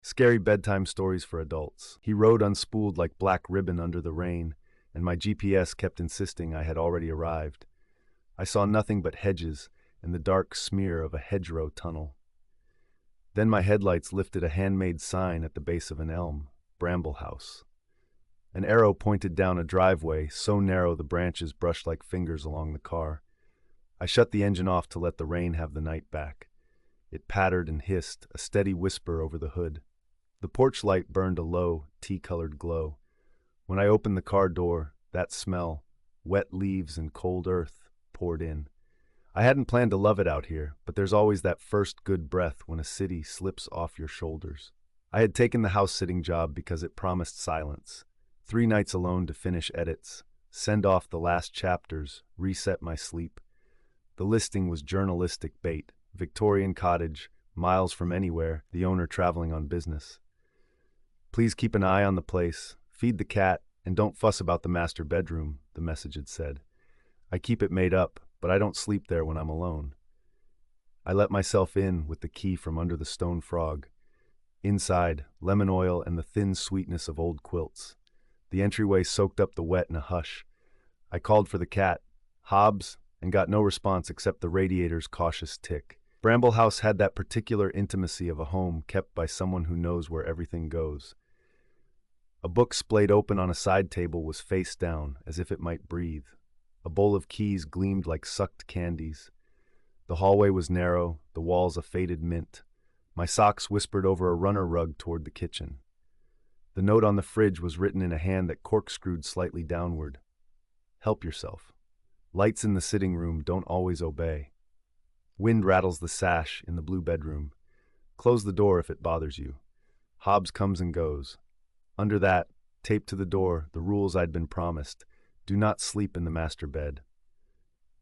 Scary bedtime stories for adults. He rode unspooled like black ribbon under the rain, and my GPS kept insisting I had already arrived. I saw nothing but hedges and the dark smear of a hedgerow tunnel. Then my headlights lifted a handmade sign at the base of an elm, Bramble House. An arrow pointed down a driveway so narrow the branches brushed like fingers along the car. I shut the engine off to let the rain have the night back. It pattered and hissed, a steady whisper over the hood. The porch light burned a low, tea-colored glow. When I opened the car door, that smell, wet leaves and cold earth, poured in. I hadn't planned to love it out here, but there's always that first good breath when a city slips off your shoulders. I had taken the house-sitting job because it promised silence. 3 nights alone to finish edits, send off the last chapters, reset my sleep. The listing was journalistic bait, Victorian cottage, miles from anywhere, the owner traveling on business. Please keep an eye on the place, feed the cat, and don't fuss about the master bedroom, the message had said. I keep it made up, but I don't sleep there when I'm alone. I let myself in with the key from under the stone frog. Inside, lemon oil and the thin sweetness of old quilts. The entryway soaked up the wet in a hush. I called for the cat, Hobbs, and got no response except the radiator's cautious tick. Bramble House had that particular intimacy of a home kept by someone who knows where everything goes. A book splayed open on a side table was face down, as if it might breathe. A bowl of keys gleamed like sucked candies. The hallway was narrow, the walls a faded mint. My socks whispered over a runner rug toward the kitchen. The note on the fridge was written in a hand that corkscrewed slightly downward. Help yourself. Lights in the sitting room don't always obey. Wind rattles the sash in the blue bedroom. Close the door if it bothers you. Hobbs comes and goes. Under that, taped to the door, the rules I'd been promised. Do not sleep in the master bed.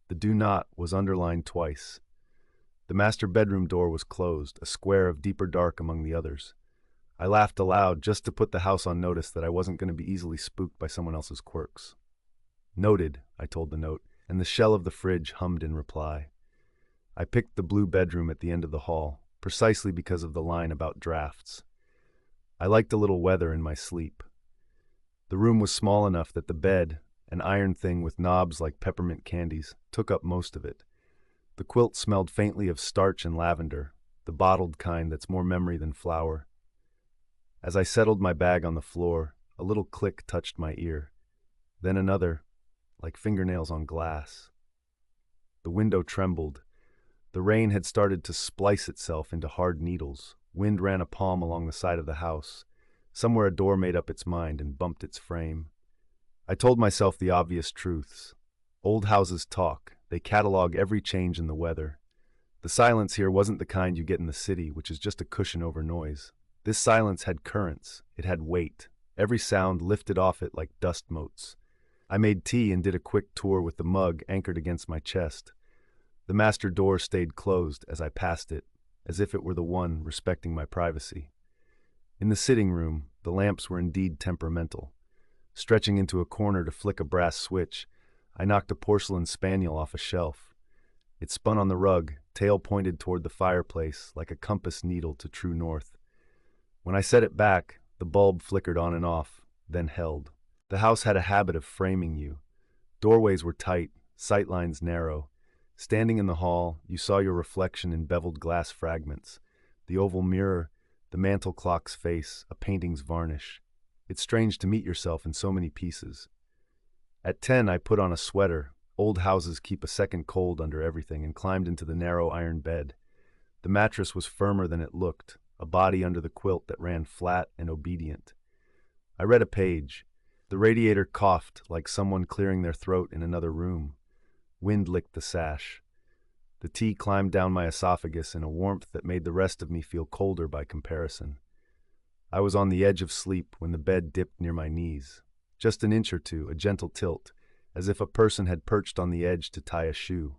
The do not was underlined twice. The master bedroom door was closed, a square of deeper dark among the others. I laughed aloud just to put the house on notice that I wasn't going to be easily spooked by someone else's quirks. Noted, I told the note, and the shell of the fridge hummed in reply. I picked the blue bedroom at the end of the hall, precisely because of the line about drafts. I liked a little weather in my sleep. The room was small enough that the bed, an iron thing with knobs like peppermint candies, took up most of it. The quilt smelled faintly of starch and lavender, the bottled kind that's more memory than flour. As I settled my bag on the floor, a little click touched my ear. Then another, like fingernails on glass. The window trembled. The rain had started to splice itself into hard needles. Wind ran a palm along the side of the house. Somewhere a door made up its mind and bumped its frame. I told myself the obvious truths. Old houses talk. They catalog every change in the weather. The silence here wasn't the kind you get in the city, which is just a cushion over noise. This silence had currents. It had weight. Every sound lifted off it like dust motes. I made tea and did a quick tour with the mug anchored against my chest. The master door stayed closed as I passed it, as if it were the one respecting my privacy. In the sitting room, the lamps were indeed temperamental. Stretching into a corner to flick a brass switch, I knocked a porcelain spaniel off a shelf. It spun on the rug, tail pointed toward the fireplace like a compass needle to true north. When I set it back, the bulb flickered on and off, then held. The house had a habit of framing you. Doorways were tight, sightlines narrow. Standing in the hall, you saw your reflection in beveled glass fragments. The oval mirror, the mantel clock's face, a painting's varnish. It's strange to meet yourself in so many pieces. At 10, I put on a sweater. Old houses keep a second cold under everything, and climbed into the narrow iron bed. The mattress was firmer than it looked, a body under the quilt that ran flat and obedient. I read a page. The radiator coughed like someone clearing their throat in another room. Wind licked the sash. The tea climbed down my esophagus in a warmth that made the rest of me feel colder by comparison. I was on the edge of sleep when the bed dipped near my knees. Just an inch or two, a gentle tilt, as if a person had perched on the edge to tie a shoe.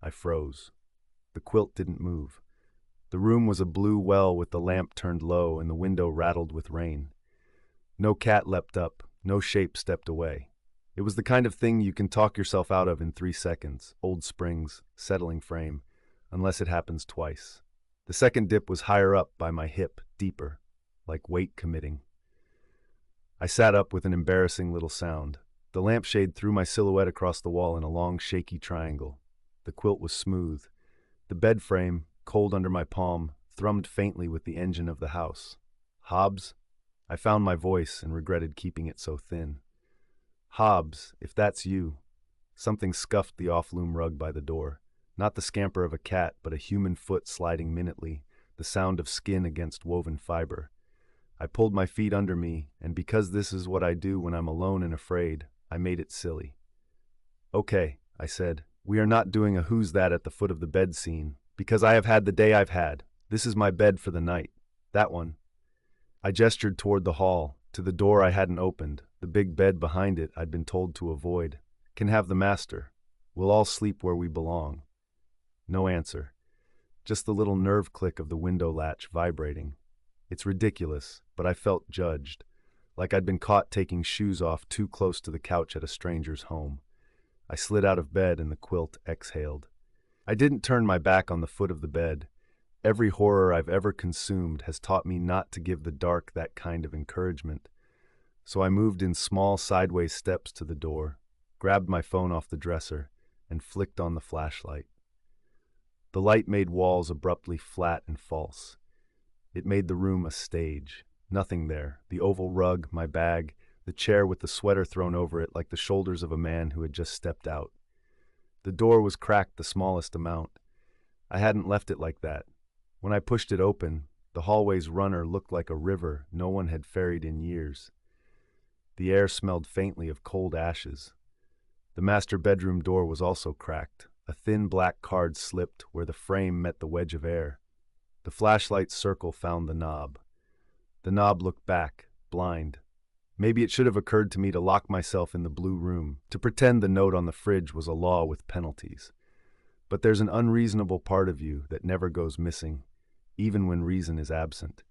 I froze. The quilt didn't move. The room was a blue well with the lamp turned low and the window rattled with rain. No cat leapt up, no shape stepped away. It was the kind of thing you can talk yourself out of in 3 seconds, old springs, settling frame, unless it happens twice. The second dip was higher up by my hip, deeper. like weight committing. I sat up with an embarrassing little sound. The lampshade threw my silhouette across the wall in a long, shaky triangle. The quilt was smooth. The bed frame, cold under my palm, thrummed faintly with the engine of the house. Hobbs? I found my voice and regretted keeping it so thin. Hobbs, if that's you. Something scuffed the off-loom rug by the door. Not the scamper of a cat, but a human foot sliding minutely, the sound of skin against woven fiber. I pulled my feet under me, and because this is what I do when I'm alone and afraid, I made it silly. Okay, I said, we are not doing a who's that at the foot of the bed scene, because I have had the day I've had. This is my bed for the night. That one. I gestured toward the hall, to the door I hadn't opened, the big bed behind it I'd been told to avoid. Can have the master. We'll all sleep where we belong. No answer. Just the little nerve click of the window latch vibrating. It's ridiculous, but I felt judged, like I'd been caught taking shoes off too close to the couch at a stranger's home. I slid out of bed and the quilt exhaled. I didn't turn my back on the foot of the bed. Every horror I've ever consumed has taught me not to give the dark that kind of encouragement. So I moved in small sideways steps to the door, grabbed my phone off the dresser, and flicked on the flashlight. The light made walls abruptly flat and false. It made the room a stage. Nothing there. The oval rug, my bag, the chair with the sweater thrown over it like the shoulders of a man who had just stepped out. The door was cracked the smallest amount. I hadn't left it like that. When I pushed it open, the hallway's runner looked like a river no one had ferried in years. The air smelled faintly of cold ashes. The master bedroom door was also cracked. A thin black card slipped where the frame met the wedge of air. The flashlight's circle found the knob. The knob looked back, blind. Maybe it should have occurred to me to lock myself in the blue room, to pretend the note on the fridge was a law with penalties. But there's an unreasonable part of you that never goes missing, even when reason is absent.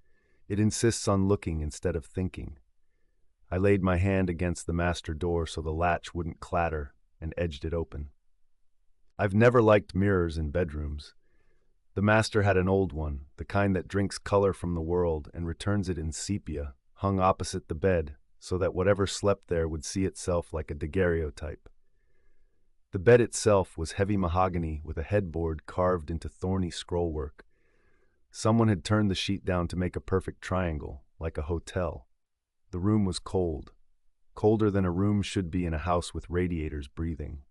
It insists on looking instead of thinking. I laid my hand against the master door so the latch wouldn't clatter and edged it open. I've never liked mirrors in bedrooms. The master had an old one, the kind that drinks color from the world and returns it in sepia, hung opposite the bed, so that whatever slept there would see itself like a daguerreotype. The bed itself was heavy mahogany with a headboard carved into thorny scrollwork. Someone had turned the sheet down to make a perfect triangle, like a hotel. The room was cold, colder than a room should be in a house with radiators breathing.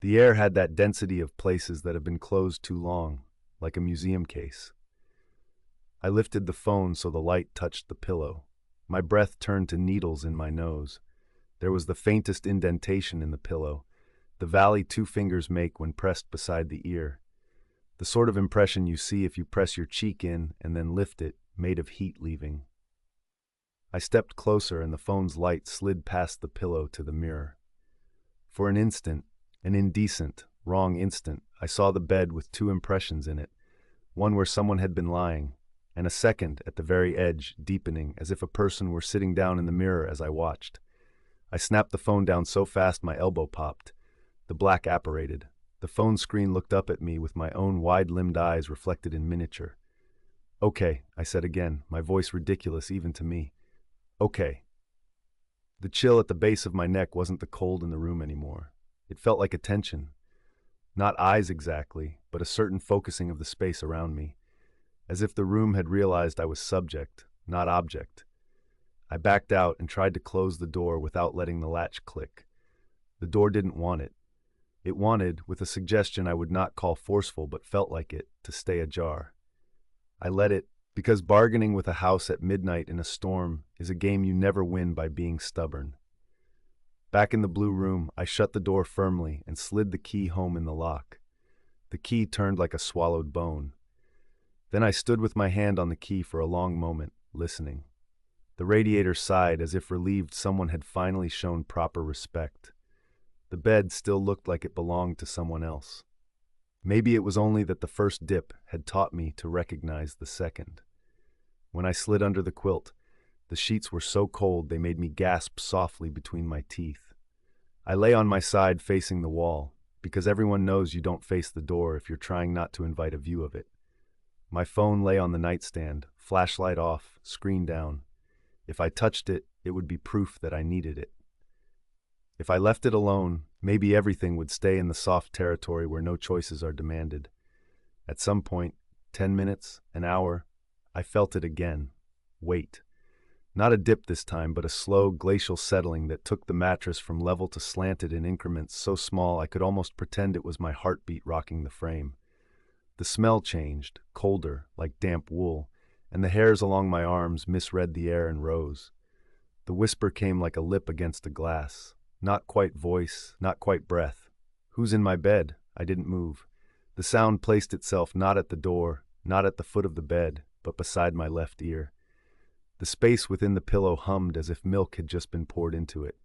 The air had that density of places that have been closed too long, like a museum case. I lifted the phone so the light touched the pillow. My breath turned to needles in my nose. There was the faintest indentation in the pillow, the valley two fingers make when pressed beside the ear. The sort of impression you see if you press your cheek in and then lift it, made of heat leaving. I stepped closer and the phone's light slid past the pillow to the mirror. For an instant, an indecent, wrong instant, I saw the bed with two impressions in it, one where someone had been lying, and a second at the very edge, deepening, as if a person were sitting down in the mirror as I watched. I snapped the phone down so fast my elbow popped. The black apparated. The phone screen looked up at me with my own wide-limbed eyes reflected in miniature. Okay, I said again, my voice ridiculous even to me. Okay. The chill at the base of my neck wasn't the cold in the room anymore. It felt like a tension. Not eyes exactly, but a certain focusing of the space around me, as if the room had realized I was subject, not object. I backed out and tried to close the door without letting the latch click. The door didn't want it. It wanted, with a suggestion I would not call forceful but felt like it, to stay ajar. I let it, because bargaining with a house at midnight in a storm is a game you never win by being stubborn. Back in the blue room, I shut the door firmly and slid the key home in the lock. The key turned like a swallowed bone. Then I stood with my hand on the key for a long moment, listening. The radiator sighed as if relieved someone had finally shown proper respect. The bed still looked like it belonged to someone else. Maybe it was only that the first dip had taught me to recognize the second. When I slid under the quilt, the sheets were so cold they made me gasp softly between my teeth. I lay on my side facing the wall, because everyone knows you don't face the door if you're trying not to invite a view of it. My phone lay on the nightstand, flashlight off, screen down. If I touched it, it would be proof that I needed it. If I left it alone, maybe everything would stay in the soft territory where no choices are demanded. At some point, 10 minutes, an hour, I felt it again. Weight. Not a dip this time, but a slow, glacial settling that took the mattress from level to slanted in increments so small I could almost pretend it was my heartbeat rocking the frame. The smell changed, colder, like damp wool, and the hairs along my arms misread the air and rose. The whisper came like a lip against a glass. Not quite voice, not quite breath. "Who's in my bed?" I didn't move. The sound placed itself not at the door, not at the foot of the bed, but beside my left ear. The space within the pillow hummed as if milk had just been poured into it.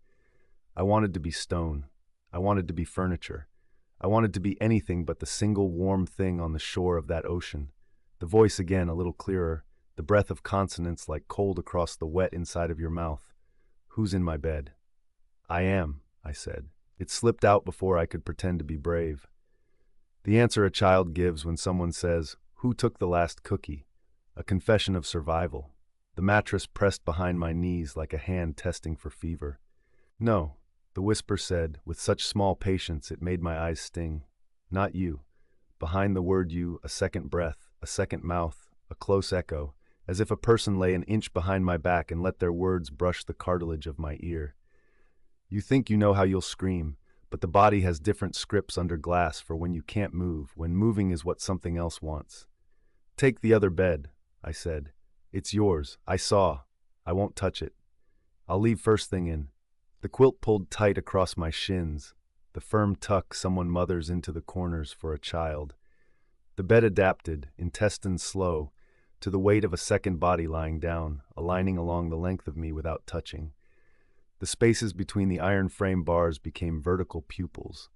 I wanted to be stone. I wanted to be furniture. I wanted to be anything but the single warm thing on the shore of that ocean. The voice again, a little clearer, the breath of consonants like cold across the wet inside of your mouth. "Who's in my bed?" "I am," I said. It slipped out before I could pretend to be brave. The answer a child gives when someone says, "Who took the last cookie?" A confession of survival. The mattress pressed behind my knees like a hand testing for fever. "No," the whisper said, with such small patience it made my eyes sting. "Not you." Behind the word you, a second breath, a second mouth, a close echo, as if a person lay an inch behind my back and let their words brush the cartilage of my ear. "You think you know how you'll scream, but the body has different scripts under glass for when you can't move, when moving is what something else wants." "Take the other bed," I said. "It's yours. I saw. I won't touch it. I'll leave first thing in." The quilt pulled tight across my shins, the firm tuck someone mothers into the corners for a child. The bed adapted, intestines slow, to the weight of a second body lying down, aligning along the length of me without touching. The spaces between the iron frame bars became vertical pupils.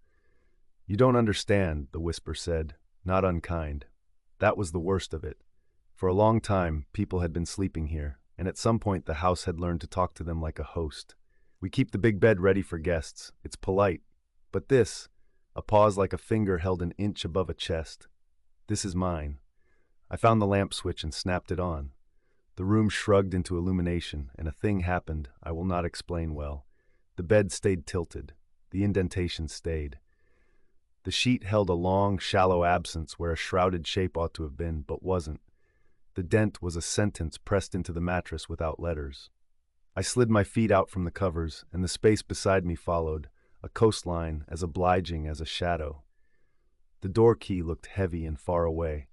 "You don't understand," the whisper said, not unkind. That was the worst of it. For a long time, people had been sleeping here, and at some point the house had learned to talk to them like a host. "We keep the big bed ready for guests. It's polite. But this," a pause like a finger held an inch above a chest, "this is mine." I found the lamp switch and snapped it on. The room shrugged into illumination, and a thing happened I will not explain well. The bed stayed tilted. The indentation stayed. The sheet held a long, shallow absence where a shrouded shape ought to have been, but wasn't. The dent was a sentence pressed into the mattress without letters. I slid my feet out from the covers, and the space beside me followed, a coastline as obliging as a shadow. The door key looked heavy and far away.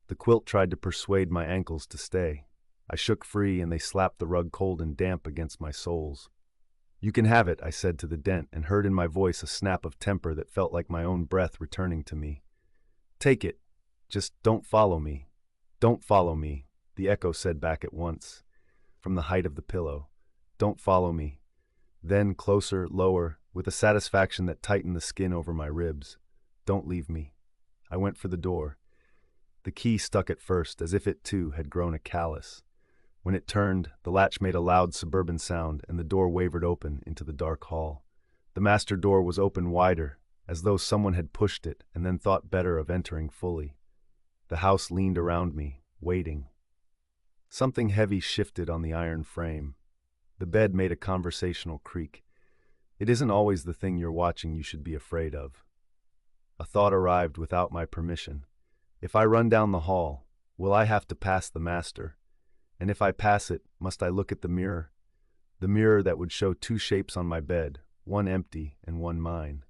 The quilt tried to persuade my ankles to stay. I shook free, and they slapped the rug cold and damp against my soles. "You can have it," I said to the dent, and heard in my voice a snap of temper that felt like my own breath returning to me. "Take it. Just don't follow me. Don't follow me," the echo said back at once, from the height of the pillow. "Don't follow me." Then closer, lower, with a satisfaction that tightened the skin over my ribs. "Don't leave me." I went for the door. The key stuck at first, as if it too had grown a callus. When it turned, the latch made a loud suburban sound, and the door wavered open into the dark hall. The master door was open wider, as though someone had pushed it and then thought better of entering fully. The house leaned around me, waiting. Something heavy shifted on the iron frame. The bed made a conversational creak. "It isn't always the thing you're watching you should be afraid of." A thought arrived without my permission. If I run down the hall, will I have to pass the master? And if I pass it, must I look at the mirror? The mirror that would show two shapes on my bed, one empty and one mine.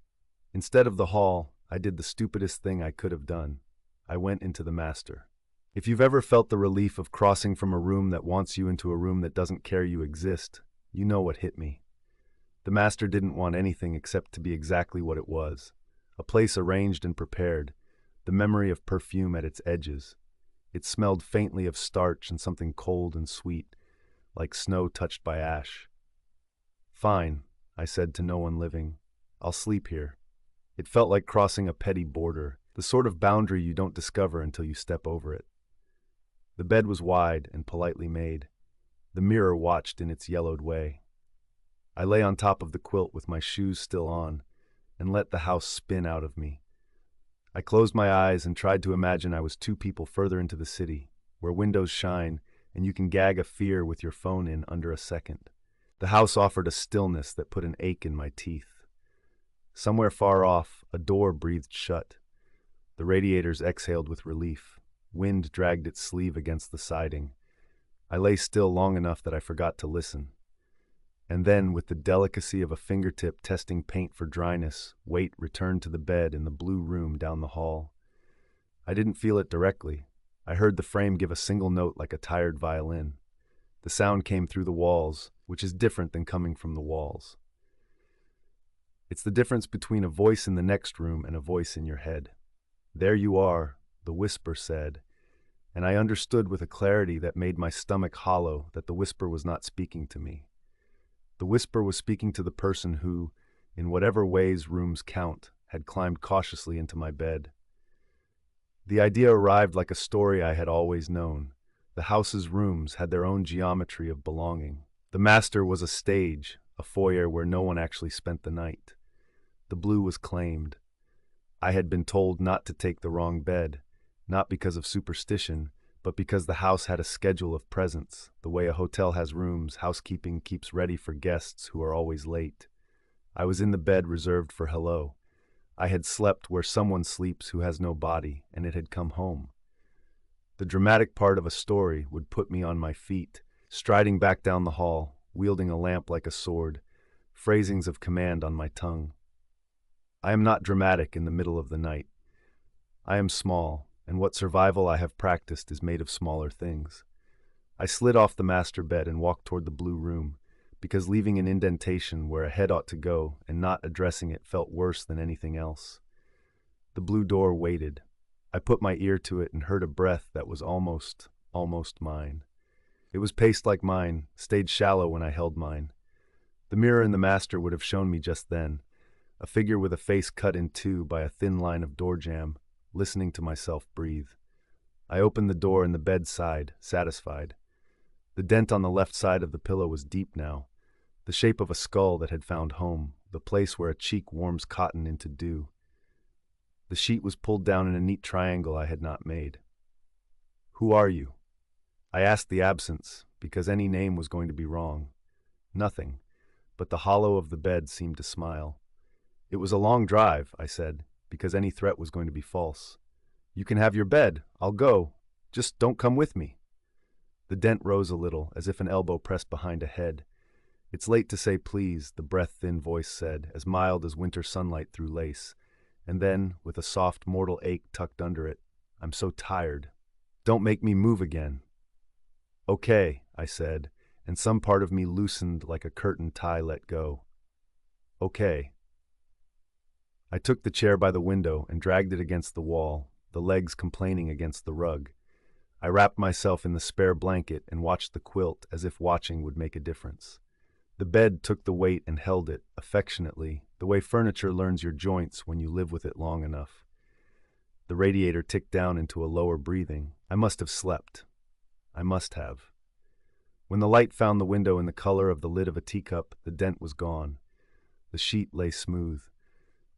Instead of the hall, I did the stupidest thing I could have done. I went into the master. If you've ever felt the relief of crossing from a room that wants you into a room that doesn't care you exist, you know what hit me. The master didn't want anything except to be exactly what it was. A place arranged and prepared, the memory of perfume at its edges. It smelled faintly of starch and something cold and sweet, like snow touched by ash. "Fine," I said to no one living. "I'll sleep here." It felt like crossing a petty border, the sort of boundary you don't discover until you step over it. The bed was wide and politely made. The mirror watched in its yellowed way. I lay on top of the quilt with my shoes still on, and let the house spin out of me. I closed my eyes and tried to imagine I was two people further into the city, where windows shine, and you can gag a fear with your phone in under a second. The house offered a stillness that put an ache in my teeth. Somewhere far off, a door breathed shut. The radiators exhaled with relief. Wind dragged its sleeve against the siding. I lay still long enough that I forgot to listen. And then, with the delicacy of a fingertip testing paint for dryness, weight returned to the bed in the blue room down the hall. I didn't feel it directly. I heard the frame give a single note like a tired violin. The sound came through the walls, which is different than coming from the walls. It's the difference between a voice in the next room and a voice in your head. "There you are," the whisper said, and I understood with a clarity that made my stomach hollow that the whisper was not speaking to me. The whisper was speaking to the person who, in whatever ways rooms count, had climbed cautiously into my bed. The idea arrived like a story I had always known. The house's rooms had their own geometry of belonging. The master was a stage, a foyer where no one actually spent the night. The blue was claimed. I had been told not to take the wrong bed, not because of superstition, but because the house had a schedule of presence. The way a hotel has rooms, housekeeping keeps ready for guests who are always late. I was in the bed reserved for hello. I had slept where someone sleeps who has no body, and it had come home. The dramatic part of a story would put me on my feet, striding back down the hall, wielding a lamp like a sword, phrasings of command on my tongue. I am not dramatic in the middle of the night. I am small, and what survival I have practiced is made of smaller things. I slid off the master bed and walked toward the blue room, because leaving an indentation where a head ought to go and not addressing it felt worse than anything else. The blue door waited. I put my ear to it and heard a breath that was almost mine. It was paced like mine, stayed shallow when I held mine. The mirror in the master would have shown me just then, a figure with a face cut in two by a thin line of door jamb, listening to myself breathe. I opened the door and the bed sighed, satisfied. The dent on the left side of the pillow was deep now, the shape of a skull that had found home, the place where a cheek warms cotton into dew. The sheet was pulled down in a neat triangle I had not made. "Who are you?" I asked the absence, because any name was going to be wrong. Nothing, but the hollow of the bed seemed to smile. "It was a long drive," I said, because any threat was going to be false. "You can have your bed. I'll go. Just don't come with me." The dent rose a little, as if an elbow pressed behind a head. "It's late to say please," the breath-thin voice said, as mild as winter sunlight through lace. And then, with a soft, mortal ache tucked under it, "I'm so tired. Don't make me move again." "Okay," I said, and some part of me loosened like a curtain tie let go. "Okay." I took the chair by the window and dragged it against the wall, the legs complaining against the rug. I wrapped myself in the spare blanket and watched the quilt as if watching would make a difference. The bed took the weight and held it, affectionately, the way furniture learns your joints when you live with it long enough. The radiator ticked down into a lower breathing. I must have slept. I must have. When the light found the window in the color of the lid of a teacup, the dent was gone. The sheet lay smooth.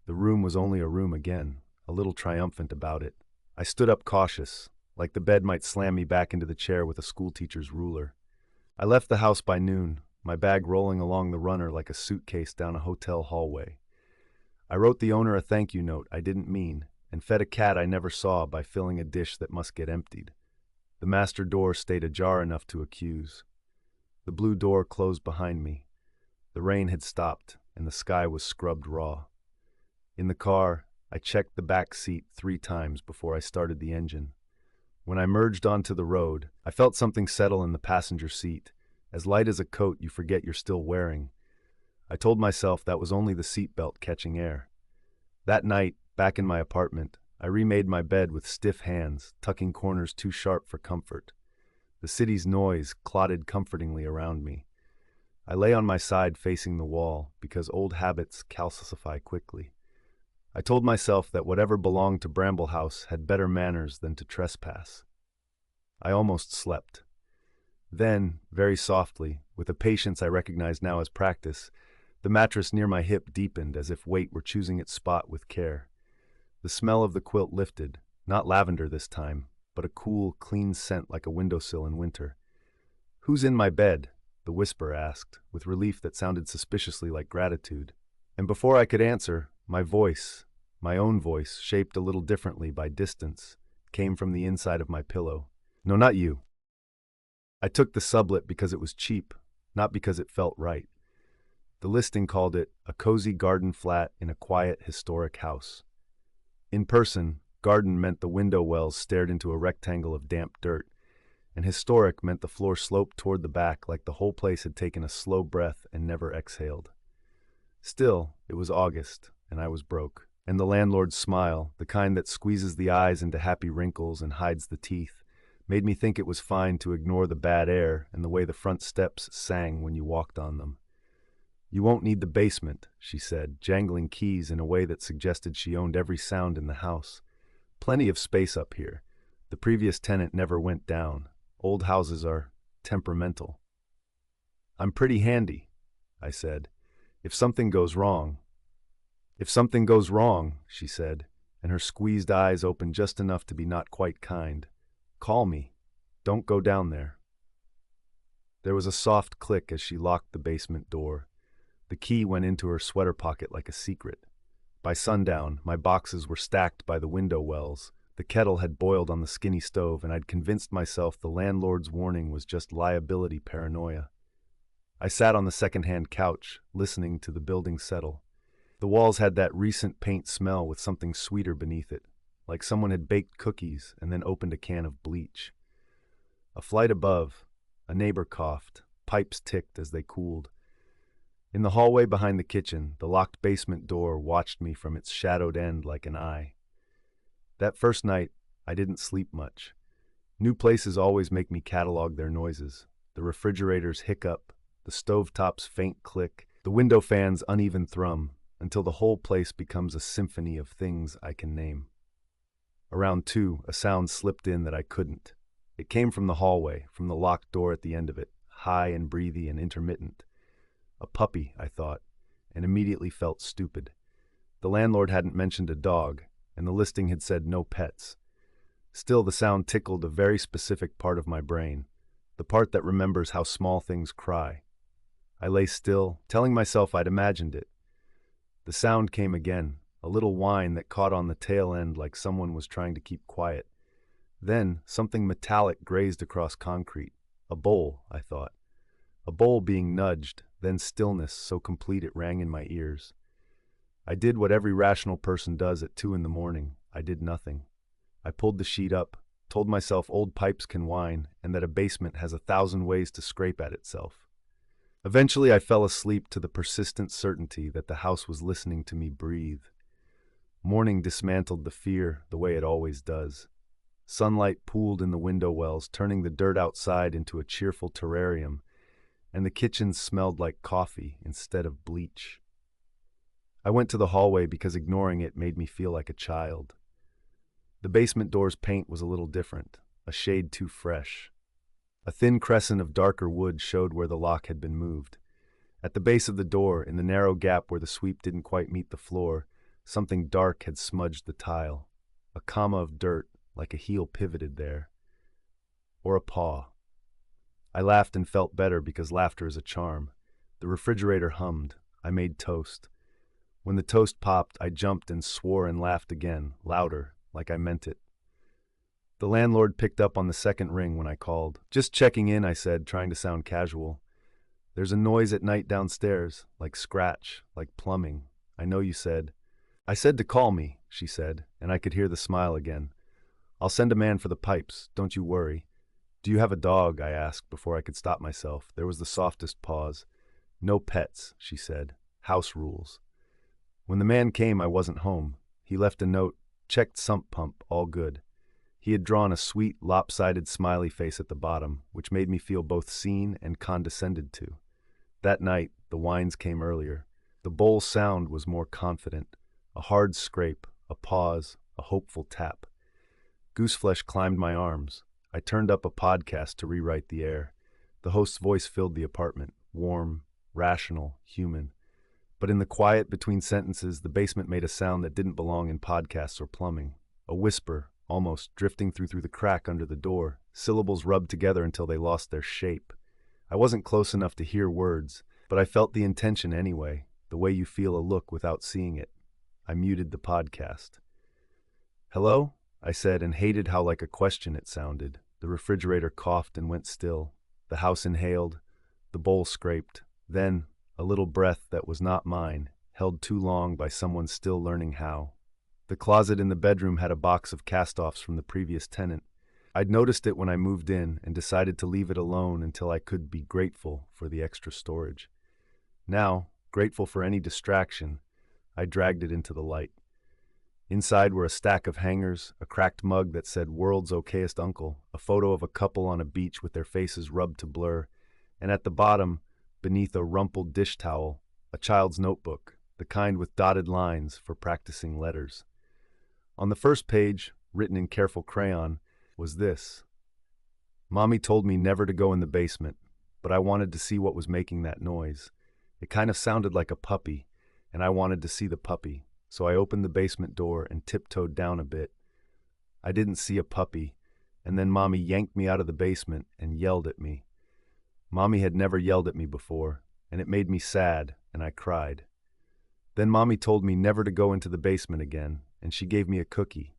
The room was only a room again, a little triumphant about it. I stood up cautious, like the bed might slam me back into the chair with a schoolteacher's ruler. I left the house by noon, my bag rolling along the runner like a suitcase down a hotel hallway. I wrote the owner a thank you note I didn't mean, and fed a cat I never saw by filling a dish that must get emptied. The master door stayed ajar enough to accuse. The blue door closed behind me. The rain had stopped, and the sky was scrubbed raw. In the car, I checked the back seat 3 times before I started the engine. When I merged onto the road, I felt something settle in the passenger seat, as light as a coat you forget you're still wearing. I told myself that was only the seatbelt catching air. That night, back in my apartment, I remade my bed with stiff hands, tucking corners too sharp for comfort. The city's noise clotted comfortingly around me. I lay on my side facing the wall, because old habits calcify quickly. I told myself that whatever belonged to Bramble House had better manners than to trespass. I almost slept. Then, very softly, with a patience I recognize now as practice, the mattress near my hip deepened as if weight were choosing its spot with care. The smell of the quilt lifted, not lavender this time, but a cool, clean scent like a windowsill in winter. "Who's in my bed?" the whisper asked, with relief that sounded suspiciously like gratitude. And before I could answer, my voice, my own voice, shaped a little differently by distance, came from the inside of my pillow. "No, not you." I took the sublet because it was cheap, not because it felt right. The listing called it a cozy garden flat in a quiet, historic house. In person, garden meant the window wells stared into a rectangle of damp dirt, and historic meant the floor sloped toward the back like the whole place had taken a slow breath and never exhaled. Still, it was August, and I was broke. And the landlord's smile, the kind that squeezes the eyes into happy wrinkles and hides the teeth, made me think it was fine to ignore the bad air and the way the front steps sang when you walked on them. "You won't need the basement," she said, jangling keys in a way that suggested she owned every sound in the house. "Plenty of space up here. The previous tenant never went down. Old houses are temperamental." "I'm pretty handy," I said. "If something goes wrong." "If something goes wrong," she said, and her squeezed eyes opened just enough to be not quite kind. "Call me. Don't go down there." There was a soft click as she locked the basement door. The key went into her sweater pocket like a secret. By sundown, my boxes were stacked by the window wells. The kettle had boiled on the skinny stove, and I'd convinced myself the landlord's warning was just liability paranoia. I sat on the second-hand couch, listening to the building settle. The walls had that recent paint smell with something sweeter beneath it, like someone had baked cookies and then opened a can of bleach. A flight above, a neighbor coughed, pipes ticked as they cooled. In the hallway behind the kitchen, the locked basement door watched me from its shadowed end like an eye. That first night, I didn't sleep much. New places always make me catalog their noises. The refrigerator's hiccup, the stovetop's faint click, the window fan's uneven thrum, until the whole place becomes a symphony of things I can name. Around 2, a sound slipped in that I couldn't. It came from the hallway, from the locked door at the end of it, high and breathy and intermittent. A puppy, I thought, and immediately felt stupid. The landlord hadn't mentioned a dog, and the listing had said no pets. Still, the sound tickled a very specific part of my brain, the part that remembers how small things cry. I lay still, telling myself I'd imagined it. The sound came again, a little whine that caught on the tail end like someone was trying to keep quiet. Then, something metallic grazed across concrete. A bowl, I thought. A bowl being nudged, then stillness so complete it rang in my ears. I did what every rational person does at 2 in the morning. I did nothing. I pulled the sheet up, told myself old pipes can whine, and that a basement has 1,000 ways to scrape at itself. Eventually I fell asleep to the persistent certainty that the house was listening to me breathe. Morning dismantled the fear the way it always does. Sunlight pooled in the window wells, turning the dirt outside into a cheerful terrarium, and the kitchen smelled like coffee instead of bleach. I went to the hallway because ignoring it made me feel like a child. The basement door's paint was a little different, a shade too fresh. A thin crescent of darker wood showed where the lock had been moved. At the base of the door, in the narrow gap where the sweep didn't quite meet the floor, something dark had smudged the tile. A comma of dirt, like a heel pivoted there. Or a paw. I laughed and felt better because laughter is a charm. The refrigerator hummed. I made toast. When the toast popped, I jumped and swore and laughed again, louder, like I meant it. The landlord picked up on the second ring when I called. "Just checking in," I said, trying to sound casual. "There's a noise at night downstairs, like scratch, like plumbing. I know you said." "I said to call me," she said, and I could hear the smile again. "I'll send a man for the pipes, don't you worry." "Do you have a dog?" I asked before I could stop myself. There was the softest pause. "No pets," she said. "House rules." When the man came, I wasn't home. He left a note, "Checked sump pump, all good." He had drawn a sweet, lopsided smiley face at the bottom, which made me feel both seen and condescended to. That night, the whines came earlier. The bowl sound was more confident. A hard scrape, a pause, a hopeful tap. Gooseflesh climbed my arms. I turned up a podcast to rewrite the air. The host's voice filled the apartment, warm, rational, human. But in the quiet between sentences, the basement made a sound that didn't belong in podcasts or plumbing. A whisper, almost, drifting through the crack under the door. Syllables rubbed together until they lost their shape. I wasn't close enough to hear words, but I felt the intention anyway, the way you feel a look without seeing it. I muted the podcast. "Hello?" I said, and hated how like a question it sounded. The refrigerator coughed and went still. The house inhaled. The bowl scraped. Then, a little breath that was not mine, held too long by someone still learning how. The closet in the bedroom had a box of cast-offs from the previous tenant. I'd noticed it when I moved in and decided to leave it alone until I could be grateful for the extra storage. Now, grateful for any distraction, I dragged it into the light. Inside were a stack of hangers, a cracked mug that said "World's Okayest Uncle," a photo of a couple on a beach with their faces rubbed to blur, and at the bottom, beneath a rumpled dish towel, a child's notebook, the kind with dotted lines for practicing letters. On the first page, written in careful crayon, was this: "Mommy told me never to go in the basement, but I wanted to see what was making that noise. It kind of sounded like a puppy, and I wanted to see the puppy. So I opened the basement door and tiptoed down a bit. I didn't see a puppy, and then Mommy yanked me out of the basement and yelled at me. Mommy had never yelled at me before, and it made me sad, and I cried. Then Mommy told me never to go into the basement again, and she gave me a cookie.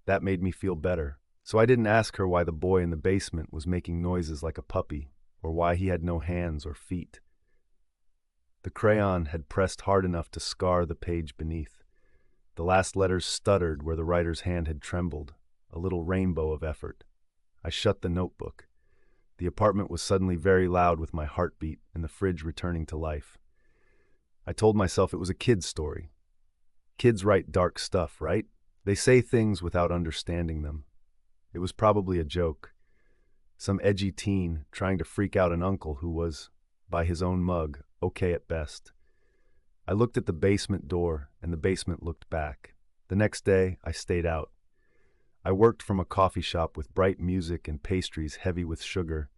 That made me feel better. So I didn't ask her why the boy in the basement was making noises like a puppy, or why he had no hands or feet. The crayon had pressed hard enough to scar the page beneath. The last letters stuttered where the writer's hand had trembled, a little rainbow of effort. I shut the notebook. The apartment was suddenly very loud with my heartbeat and the fridge returning to life. I told myself it was a kid's story. Kids write dark stuff, right? They say things without understanding them. It was probably a joke. Some edgy teen trying to freak out an uncle who was, by his own mug, okay at best. I looked at the basement door, and the basement looked back. The next day, I stayed out. I worked from a coffee shop with bright music and pastries heavy with sugar,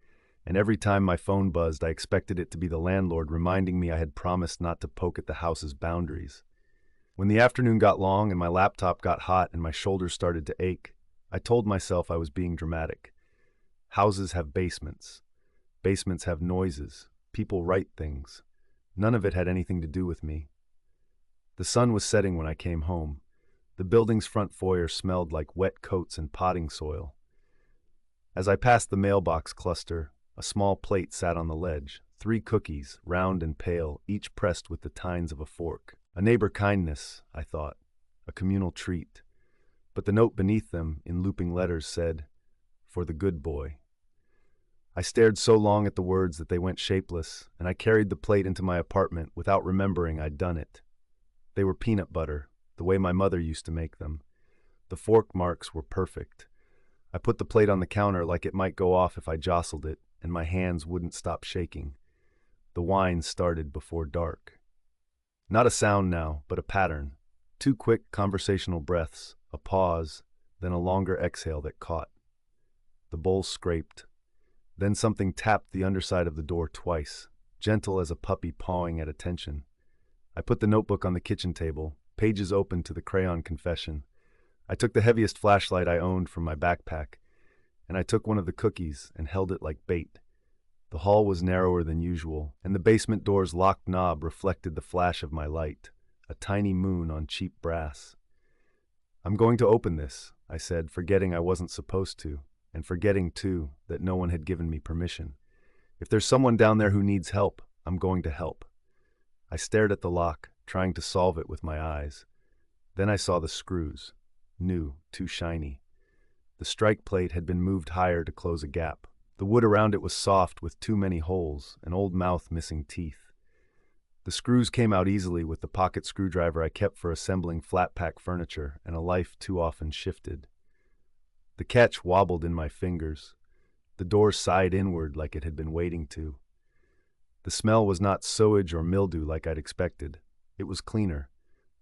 and every time my phone buzzed, I expected it to be the landlord reminding me I had promised not to poke at the house's boundaries. When the afternoon got long and my laptop got hot and my shoulders started to ache, I told myself I was being dramatic. Houses have basements. Basements have noises. People write things. None of it had anything to do with me. The sun was setting when I came home. The building's front foyer smelled like wet coats and potting soil. As I passed the mailbox cluster, a small plate sat on the ledge, 3 cookies, round and pale, each pressed with the tines of a fork. A neighbor kindness, I thought, a communal treat. But the note beneath them, in looping letters, said, "For the good boy." I stared so long at the words that they went shapeless, and I carried the plate into my apartment without remembering I'd done it. They were peanut butter, the way my mother used to make them. The fork marks were perfect. I put the plate on the counter like it might go off if I jostled it, and my hands wouldn't stop shaking. The whine started before dark. Not a sound now, but a pattern. 2 quick conversational breaths, a pause, then a longer exhale that caught. The bowl scraped. Then something tapped the underside of the door twice, gentle as a puppy pawing at attention. I put the notebook on the kitchen table, pages open to the crayon confession. I took the heaviest flashlight I owned from my backpack, and I took one of the cookies and held it like bait. The hall was narrower than usual, and the basement door's locked knob reflected the flash of my light, a tiny moon on cheap brass. "I'm going to open this," I said, forgetting I wasn't supposed to. And forgetting, too, that no one had given me permission. If there's someone down there who needs help, I'm going to help. I stared at the lock, trying to solve it with my eyes. Then I saw the screws. New, too shiny. The strike plate had been moved higher to close a gap. The wood around it was soft with too many holes, an old mouth missing teeth. The screws came out easily with the pocket screwdriver I kept for assembling flat-pack furniture and a life too often shifted. The catch wobbled in my fingers. The door sighed inward like it had been waiting to. The smell was not sewage or mildew like I'd expected. It was cleaner.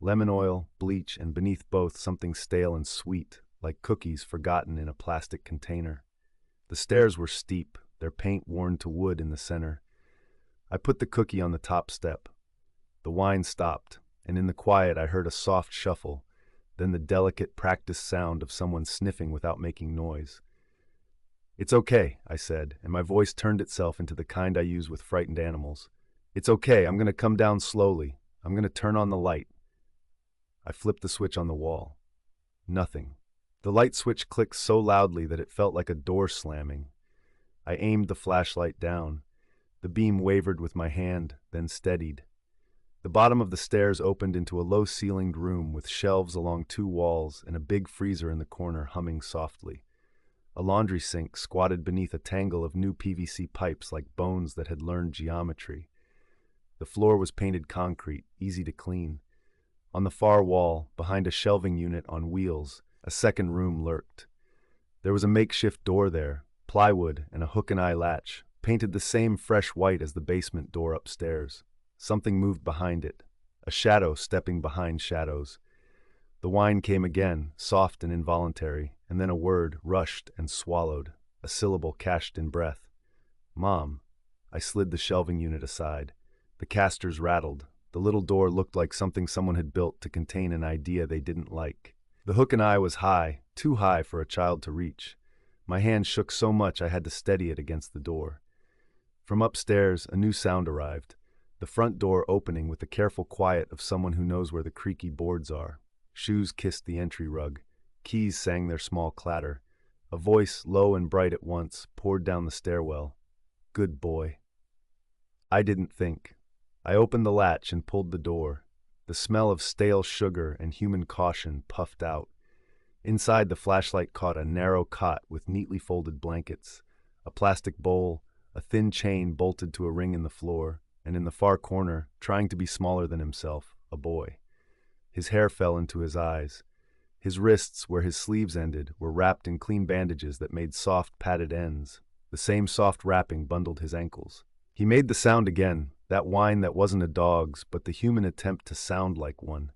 Lemon oil, bleach, and beneath both something stale and sweet, like cookies forgotten in a plastic container. The stairs were steep, their paint worn to wood in the center. I put the cookie on the top step. The whine stopped, and in the quiet I heard a soft shuffle, then the delicate, practiced sound of someone sniffing without making noise. "It's okay," I said, and my voice turned itself into the kind I use with frightened animals. "It's okay, I'm going to come down slowly. I'm going to turn on the light." I flipped the switch on the wall. Nothing. The light switch clicked so loudly that it felt like a door slamming. I aimed the flashlight down. The beam wavered with my hand, then steadied. The bottom of the stairs opened into a low-ceilinged room with shelves along two walls and a big freezer in the corner humming softly. A laundry sink squatted beneath a tangle of new PVC pipes like bones that had learned geometry. The floor was painted concrete, easy to clean. On the far wall, behind a shelving unit on wheels, a second room lurked. There was a makeshift door there, plywood and a hook-and-eye latch, painted the same fresh white as the basement door upstairs. Something moved behind it, a shadow stepping behind shadows. The whine came again, soft and involuntary, and then a word rushed and swallowed, a syllable cached in breath. "Mom." I slid the shelving unit aside. The casters rattled. The little door looked like something someone had built to contain an idea they didn't like. The hook and eye was high, too high for a child to reach. My hand shook so much I had to steady it against the door. From upstairs, a new sound arrived. The front door opening with the careful quiet of someone who knows where the creaky boards are. Shoes kissed the entry rug. Keys sang their small clatter. A voice, low and bright at once, poured down the stairwell. "Good boy." I didn't think. I opened the latch and pulled the door. The smell of stale sugar and human caution puffed out. Inside, the flashlight caught a narrow cot with neatly folded blankets, a plastic bowl, a thin chain bolted to a ring in the floor, and in the far corner, trying to be smaller than himself, a boy. His hair fell into his eyes. His wrists, where his sleeves ended, were wrapped in clean bandages that made soft, padded ends. The same soft wrapping bundled his ankles. He made the sound again, that whine that wasn't a dog's, but the human attempt to sound like one.